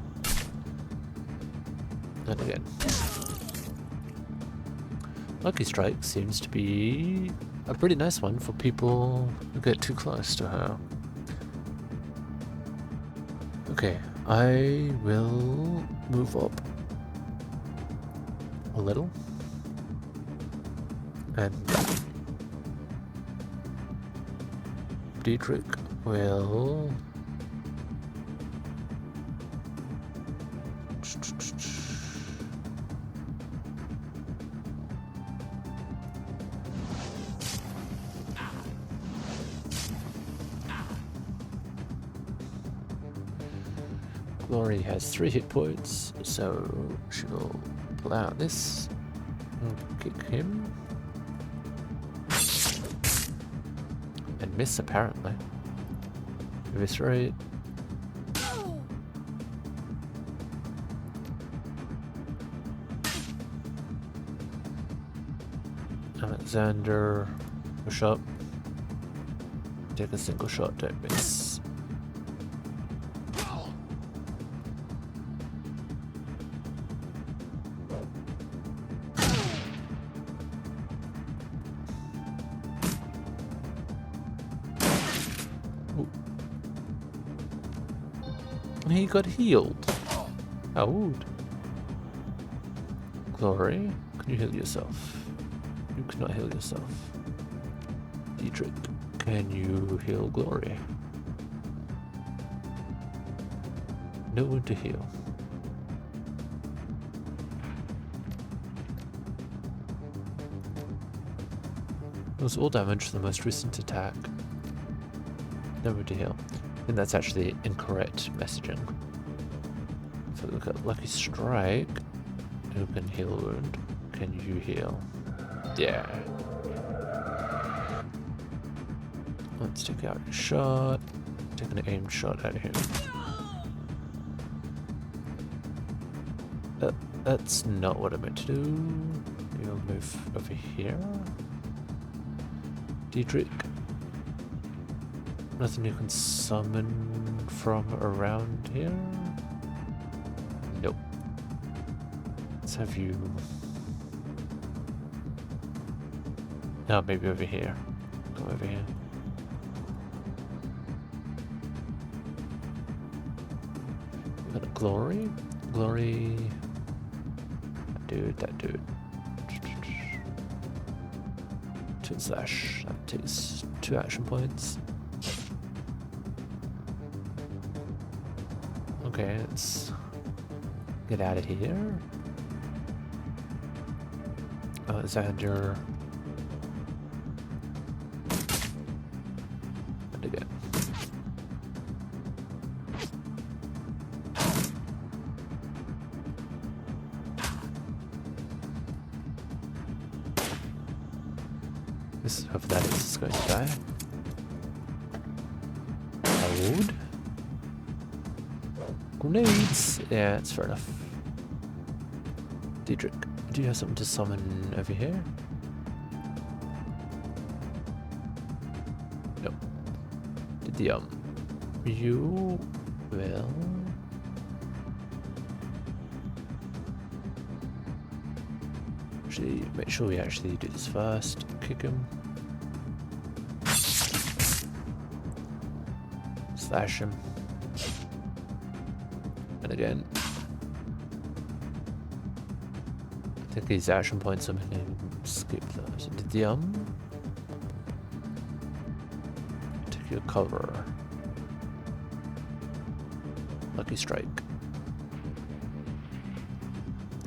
And again. Lucky Strike seems to be a pretty nice one for people who get too close to her. Okay, I will move up a little. And Dietrich will Glory has 3 hit points, so she'll pull out this and kick him. And miss, apparently. Eviscerate. Alexander, push up. Take a single shot, don't miss. He got healed. How old? Glory, can you heal yourself? You cannot heal yourself. Dietrich, can you heal Glory? No one to heal. It was all damage to the most recent attack. No one to heal. I think that's actually incorrect messaging. If we look at Lucky Strike, who can heal a wound? Can you heal? Yeah. Let's take out a shot. Take an aimed shot at him. That's not what I meant to do. We'll move over here. Dietrich. Nothing you can summon from around here? Nope. Let's have you... No, maybe over here. Go over here. We got a Glory. Glory... That dude. 2 slash. That takes 2 action points. Okay, let's get out of here. Alexander. And again. This is hope that is going to die. Load. Grenades! Yeah, that's fair enough. Dietrich, do you have something to summon over here? No. Did the you will actually make sure we actually do this first. Kick him. Slash him. And again. I think these action points I'm gonna skip those. Did the take your cover. Lucky Strike.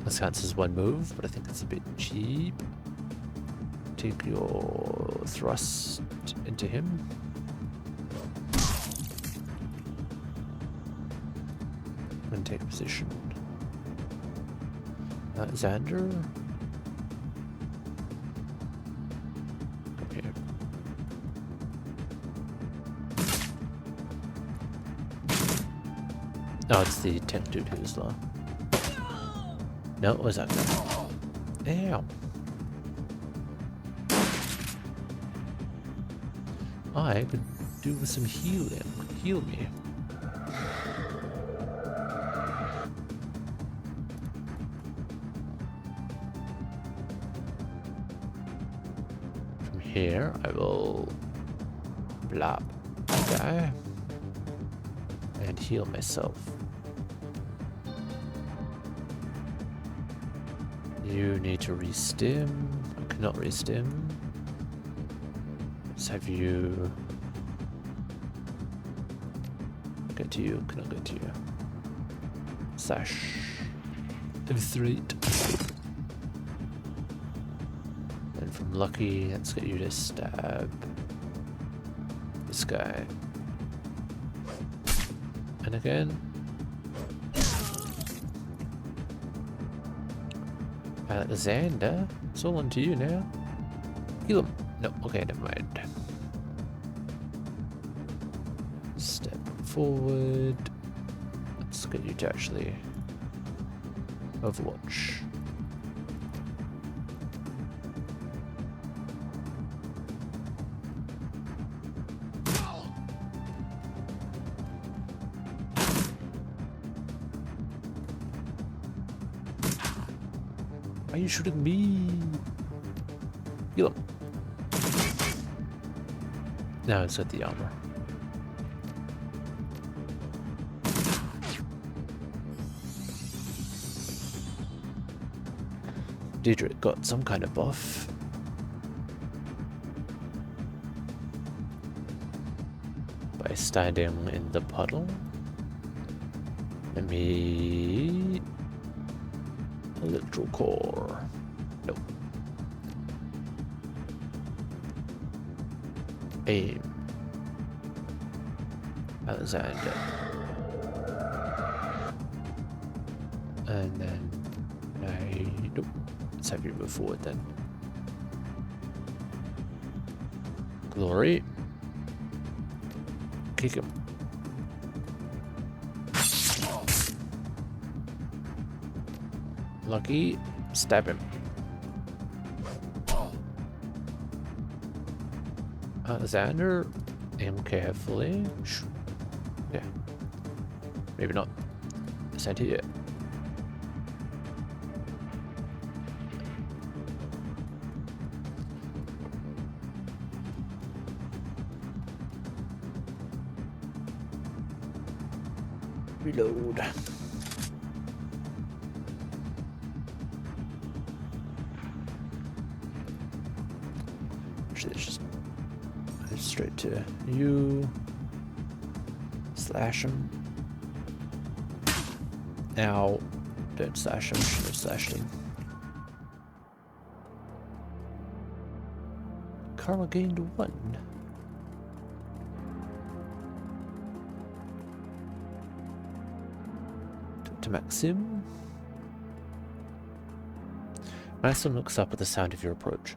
This counts as 1 move, but I think it's a bit cheap. Take your thrust into him. And take a position. Xander. Come here. Oh, it's the tank dude who's low. No, what was that guy? Ow. I could do with some healing. Heal me. From here, I will blop guy and heal myself. You need to restim. I cannot restim. Let's have you... Get to you, cannot get to you. Slash... Eviscerate. And from Lucky, let's get you to stab... this guy. And again. Alexander, it's all on to you now. Heal him. No, okay, never mind. Step forward. Let's get you to actually Overwatch. Why are you shooting me? Heal him. Now it's at the armor. Deidre got some kind of buff. By standing in the puddle. Let me... Electro core. Nope. Aim. Alexander. And then nope. Let's have you move forward then. Glory. Kick him. Lucky. Stab him. Alexander. Aim carefully. Yeah. Maybe not. Send here. Reload. Actually, let's just go straight to you. Slash him. Now, don't slash him. Should have slashed him. Karma gained 1. To Maxim. My son looks up at the sound of your approach.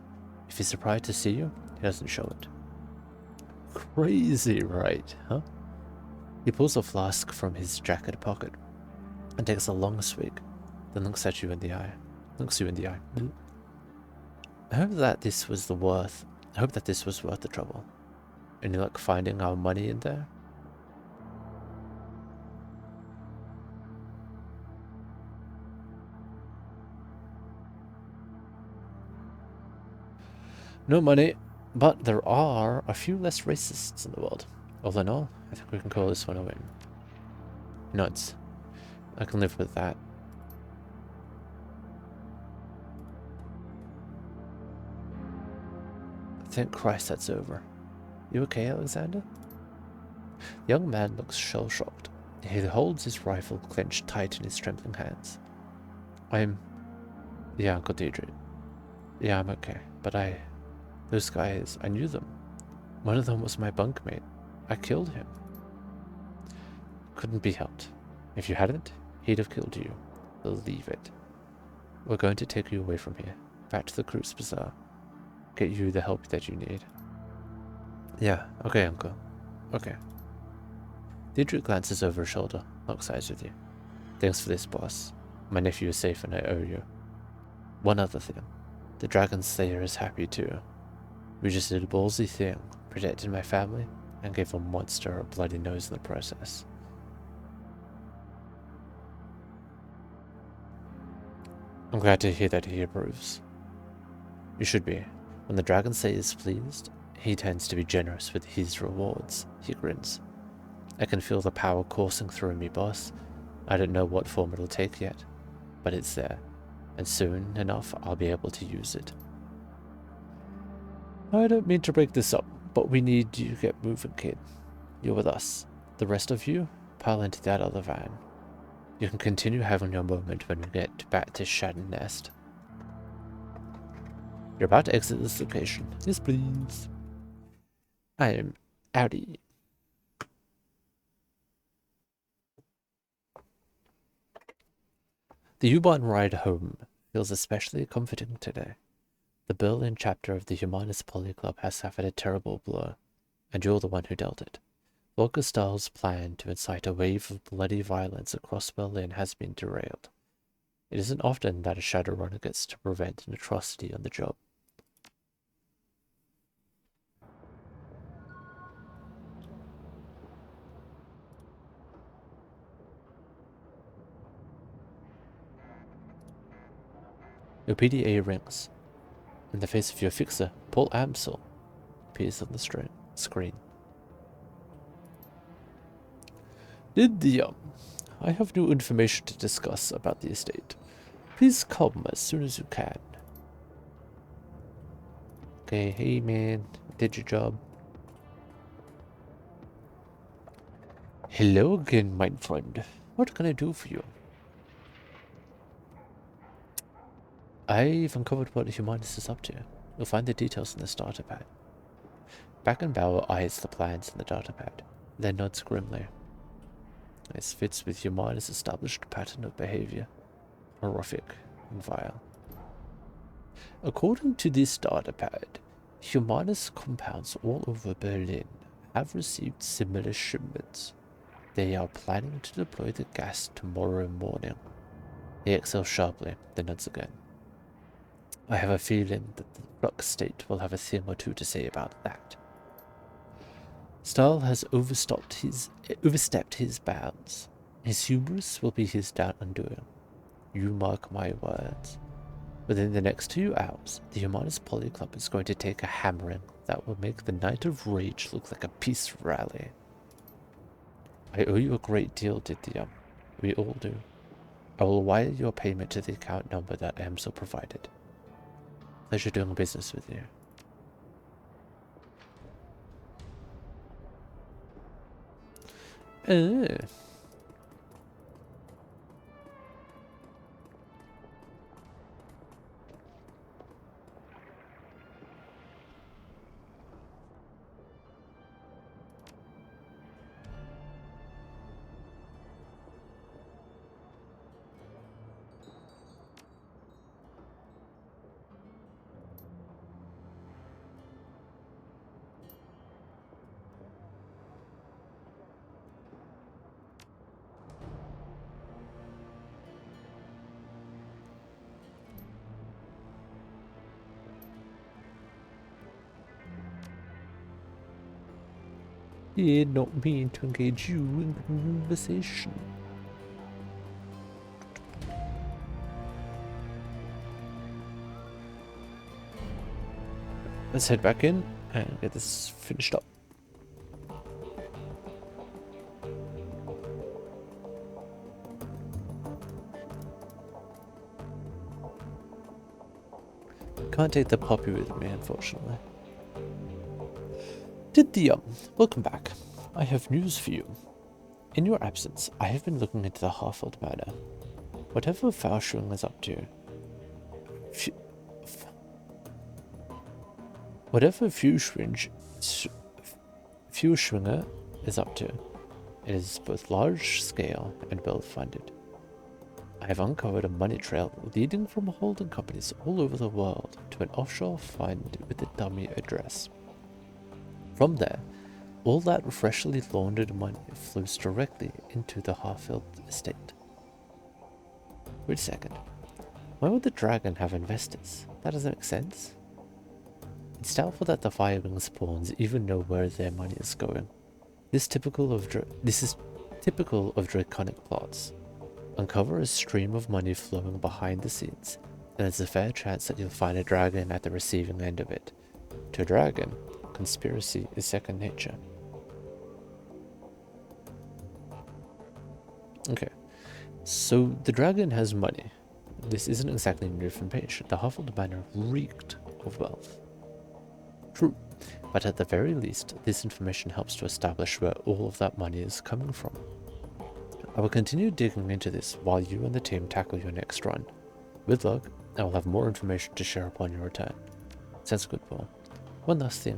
If he's surprised to see you, he doesn't show it. Crazy, right? Huh? He pulls a flask from his jacket pocket and takes a long swig, then looks at you in the eye. Looks you in the eye. I hope that this was worth the trouble. Any luck finding our money in there? No money, but there are a few less racists in the world. All in all, I think we can call this one a win. Nuts. I can live with that. Thank Christ that's over. You okay, Alexander? The young man looks shell-shocked. He holds his rifle clenched tight in his trembling hands. Yeah, Uncle Deidre. Yeah, I'm okay, but those guys, I knew them. One of them was my bunkmate. I killed him. Couldn't be helped. If you hadn't, he'd have killed you. Believe it. We're going to take you away from here, back to the Cruise Bazaar. Get you the help that you need. Yeah, okay, Uncle. Okay. Deidre glances over her shoulder, locks eyes with you. Thanks for this, boss. My nephew is safe and I owe you. One other thing. The Dragon Slayer is happy too. We just did a ballsy thing, protected my family, and gave a monster a bloody nose in the process. I'm glad to hear that he approves. You should be. When the Dragon Slayer is pleased, he tends to be generous with his rewards. He grins. I can feel the power coursing through me, boss. I don't know what form it'll take yet, but it's there. and soon enough I'll be able to use it. I don't mean to break this up, but we need you to get moving, kid. You're with us. The rest of you, pile into that other van. You can continue having your moment when we get back to Shattered Nest. You're about to exit this location. Yes, please. I am outie. The U-Bahn ride home feels especially comforting today. The Berlin chapter of the Humanist Poly Club has suffered a terrible blow, and you're the one who dealt it. Volker Stahl's plan to incite a wave of bloody violence across Berlin has been derailed. It isn't often that a Shadowrunner gets to prevent an atrocity on the job. Your PDA rings, and the face of your fixer, Paul Amsel, appears on the screen. I have new information to discuss about the estate. Please come as soon as you can. Okay, hey man, did your job. Hello again, my friend. What can I do for you? I've uncovered what Humanist is up to. You'll find the details in the starter pad. Backenbauer eyes the plans in the datapad, then nods grimly. This fits with Humanist's established pattern of behavior. Horrific and vile. According to this datapad, Humanist compounds all over Berlin have received similar shipments. They are planning to deploy the gas tomorrow morning. He exhales sharply, then nods again. I have a feeling that the Flux State will have a thing or two to say about that. Stahl has overstepped his bounds. His hubris will be his undoing. You mark my words. Within the next 2 hours, the Humanist Poly Club is going to take a hammering that will make the Night of Rage look like a peace rally. I owe you a great deal, Didier. We all do. I will wire your payment to the account number that Amsel provided. Pleasure doing business with you. Did not mean to engage you in conversation. Let's head back in and get this finished up. Can't take the puppy with me, unfortunately. Welcome back. I have news for you. In your absence, I have been looking into the Harfield matter. Whatever Fauschwing is up to, whatever Feuschwinger is up to, it is both large-scale and well-funded. I have uncovered a money trail leading from holding companies all over the world to an offshore fund with a dummy address. From there, all that freshly laundered money flows directly into the Harfield estate. Wait a second. Why would the dragon have investors? That doesn't make sense. It's doubtful that the Firewings pawns even know where their money is going. This is typical of draconic plots. Uncover a stream of money flowing behind the scenes, and there's a fair chance that you'll find a dragon at the receiving end of it. To a dragon, conspiracy is second nature. Okay, so the dragon has money. This isn't exactly new information. The Huffled Manor reeked of wealth. True, but at the very least, this information helps to establish where all of that money is coming from. I will continue digging into this while you and the team tackle your next run. With luck, I will have more information to share upon your return. Sounds good, Paul. One last thing.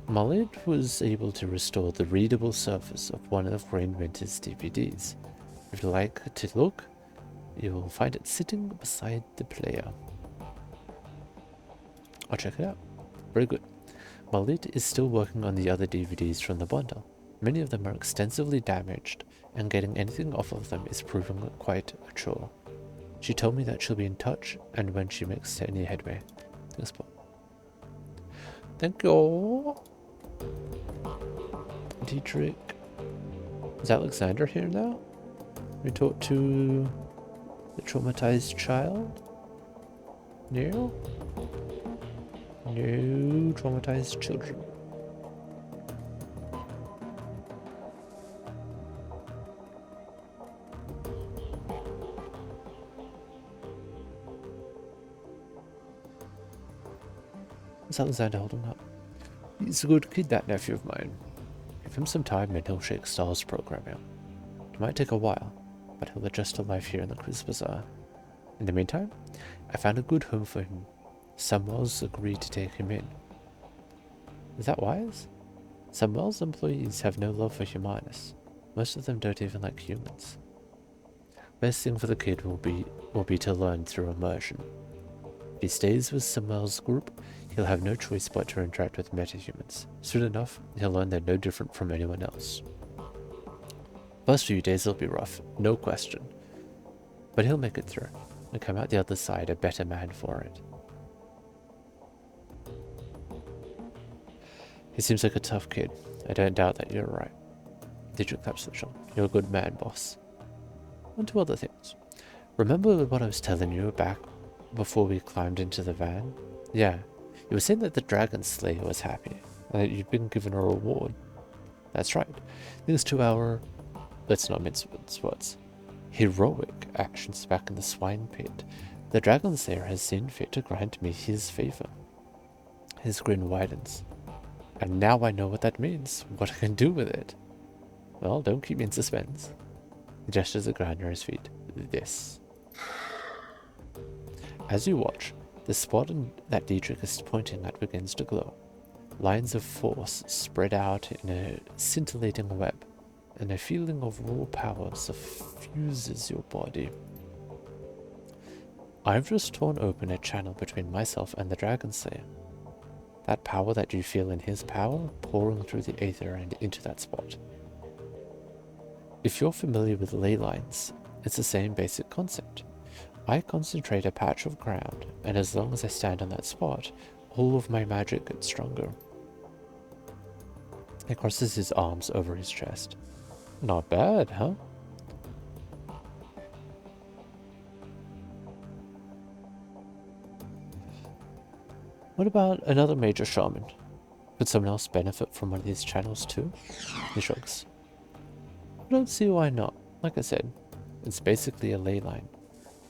Malid was able to restore the readable surface of one of Green Winter's DVDs. If you like to look, you will find it sitting beside the player. I'll check it out. Very good. Malid is still working on the other DVDs from the bundle. Many of them are extensively damaged, and getting anything off of them is proving quite a chore. She told me that she'll be in touch, and when she makes any headway. Thanks, Paul. Thank you. Dietrich. Is Alexander here now? We talk to the traumatized child? No? No traumatized children. What's Alexander holding up? He's a good kid, that nephew of mine. Give him some time and he'll shake Star's programming. It might take a while, but he'll adjust to life here in the Quiz Bazaar. In the meantime, I found a good home for him. Samuel's agreed to take him in. Is that wise? Samuel's employees have no love for humanus. Most of them don't even like humans. Best thing for the kid will be to learn through immersion. If he stays with Samuel's group, he'll have no choice but to interact with metahumans. Soon enough, he'll learn they're no different from anyone else. First few days will be rough, no question. But he'll make it through, and come out the other side a better man for it. He seems like a tough kid. I don't doubt that you're right. Dietrich claps the shoulder. You're a good man, boss. On to other things. Remember what I was telling you back before we climbed into the van? Yeah, you were saying that the Dragon Slayer was happy, and that you'd been given a reward. That's right. Thanks to our, let's not mince words, heroic actions back in the swine pit, the Dragon Slayer has seen fit to grant me his favor. His grin widens. And now I know what that means, what I can do with it. Well, don't keep me in suspense. He gestures the ground near his feet. This. As you watch, the spot that Dietrich is pointing at begins to glow. Lines of force spread out in a scintillating web, and a feeling of raw power suffuses your body. I've just torn open a channel between myself and the Dragon Slayer. That power that you feel in his power pouring through the aether and into that spot. If you're familiar with ley lines, it's the same basic concept. I concentrate a patch of ground, and as long as I stand on that spot, all of my magic gets stronger. He crosses his arms over his chest. Not bad, huh? What about another major shaman? Could someone else benefit from one of these channels too? He shrugs. I don't see why not. Like I said, it's basically a ley line.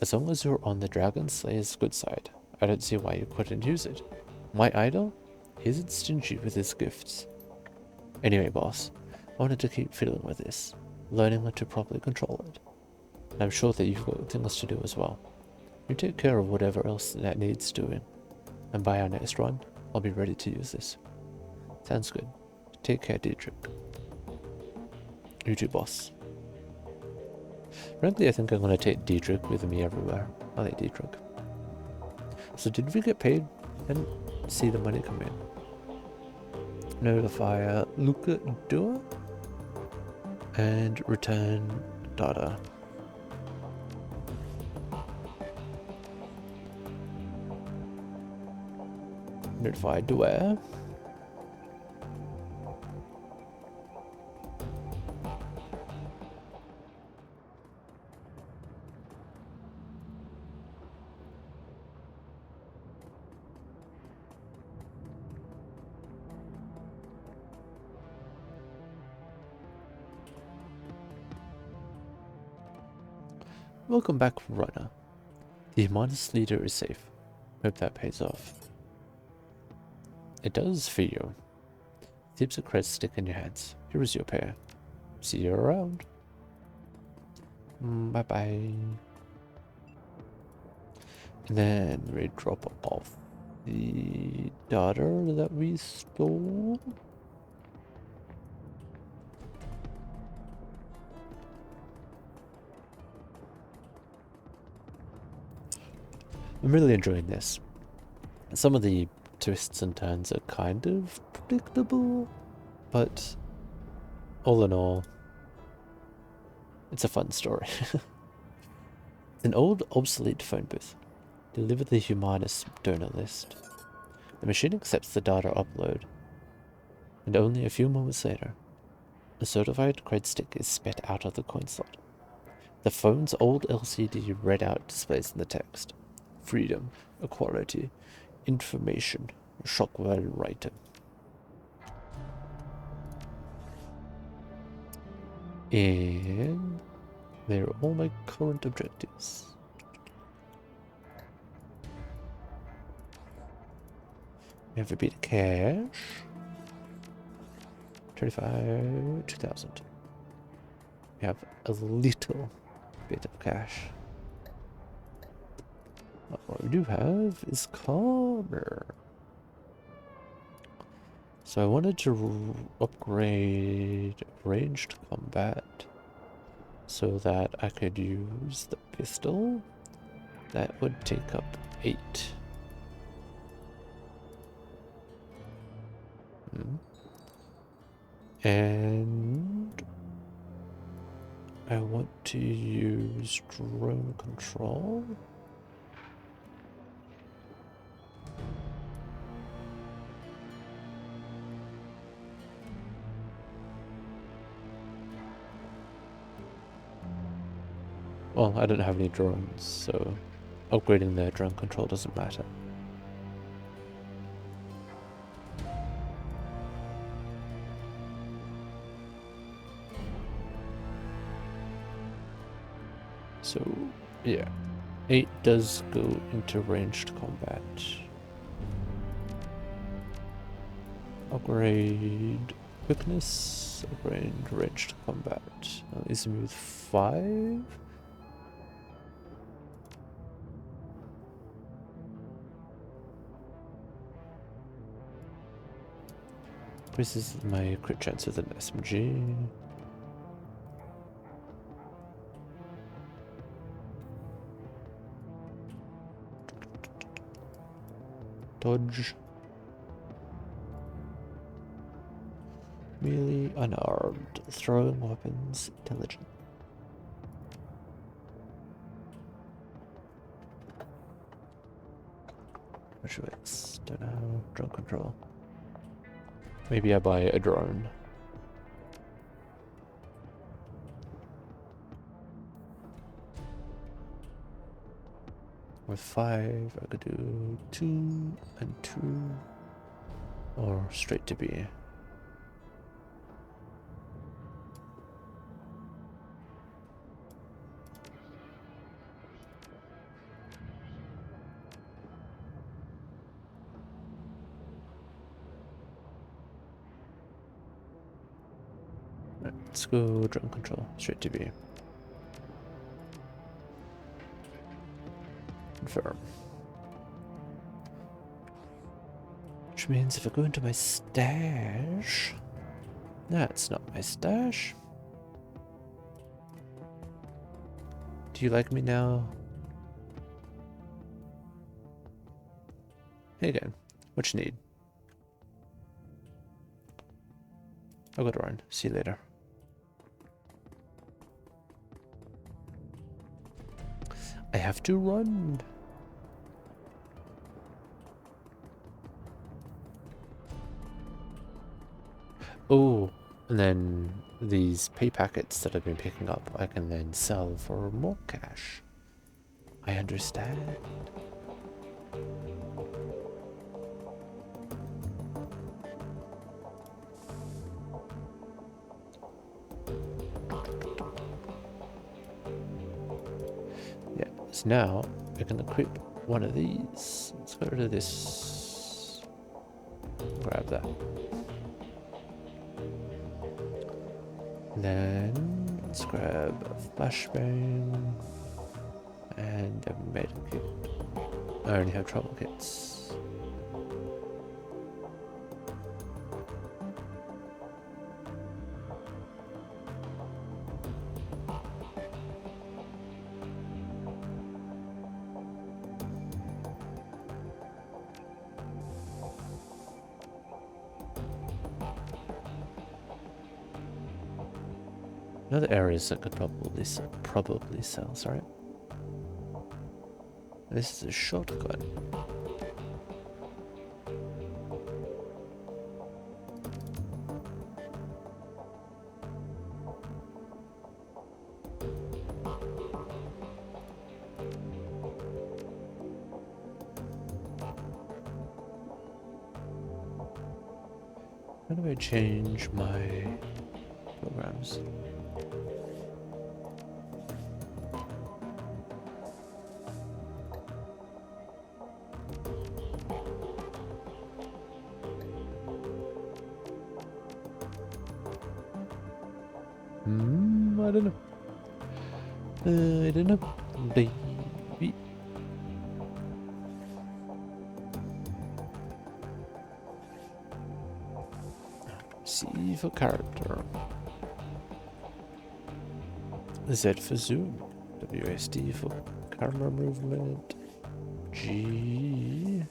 As long as you're on the Dragon Slayer's good side, I don't see why you couldn't use it. My idol? He isn't stingy with his gifts. Anyway, boss, I wanted to keep fiddling with this, learning how to properly control it. And I'm sure that you've got things to do as well. You take care of whatever else that needs doing. And by our next run, I'll be ready to use this. Sounds good. Take care, Dietrich. You too, boss. Frankly, I think I'm going to take Dietrich with me everywhere. I like Dietrich. So did we get paid? I didn't see the money come in. Notify Luca Dua and return data. Notify Dua. Welcome back, runner. The Humanist leader is safe. Hope that pays off. It does for you. Tips of credit stick in your hands. Here is your pair. See you around. Bye bye. And then we drop off the daughter that we stole. I'm really enjoying this. Some of the twists and turns are kind of predictable, but all in all, it's a fun story. An old, obsolete phone booth. Deliver the Humanist donor list. The machine accepts the data upload, and only a few moments later, a certified cred stick is spat out of the coin slot. The phone's old LCD read out displays in the text. Freedom, equality, information, Shockwell writer. And they're all my current objectives. We have a bit of cash. 2,000. We have a little bit of cash. What we do have is Calmer. So I wanted to upgrade ranged combat so that I could use the pistol. That would take up 8. And I want to use drone control. Well, I don't have any drones, so upgrading the drone control doesn't matter. So, yeah, 8 does go into ranged combat. Upgrade quickness, upgrade ranged combat. Is smooth 5. Increases my crit chance with an SMG. Dodge. Melee, unarmed, throwing weapons, intelligent. Which don't know. Drone control. Maybe I buy a drone. With 5, I could do 2 and 2, or straight to B. Let's go drone control, straight to B. Confirm. Which means if I go into my stash... That's not my stash. Do you like me now? Hey again. What you need? I'll go to run. See you later. I have to run. Oh, and then these pay packets that I've been picking up, I can then sell for more cash. I understand. Yeah, so now we can equip one of these. Let's go to this. Grab that. And then let's grab a flashbang and a med kit. I only have trouble kits. Another areas that could probably sell, sorry. This is a shotgun. How do I change my programs? I don't know. I don't know, baby. C for character. Z for zoom. WSD for camera movement. G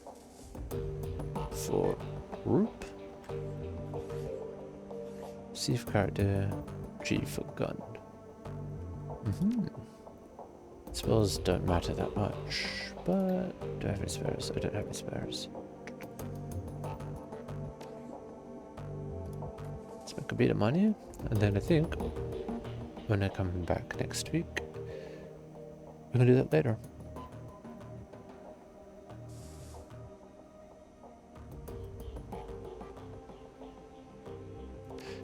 for group. C for character. G for gun. Spells don't matter that much, but do I have any spares? I don't have any spares. Let's make a bit of money, and then I think when I come back next week, we're gonna do that later.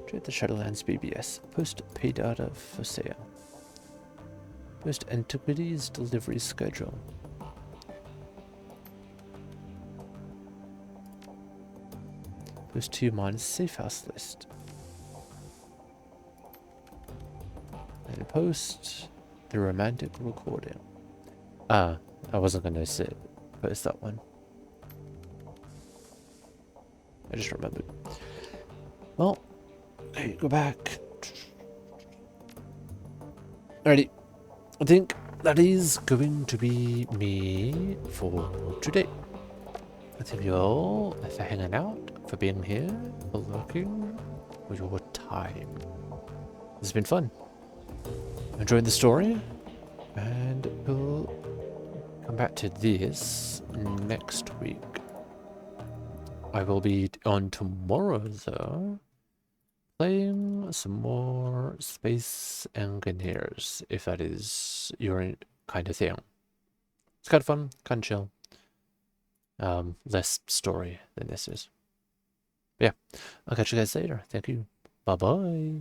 Trade the Shadowlands BBS. Post pay data for sale. Post antiquities delivery schedule. Post 2 minus safe house list. And post the romantic recording. I wasn't gonna post that one. I just remembered. Well, okay, go back. Alrighty. I think that is going to be me for today. I thank you all for hanging out, for being here, for lurking, for your time. It's been fun. Enjoyed the story, and we'll come back to this next week. I will be on tomorrow, though, playing some more Space Engineers, if that is your kind of thing. It's kind of fun, kind of chill. Less story than this is. But yeah, I'll catch you guys later. Thank you. Bye-bye.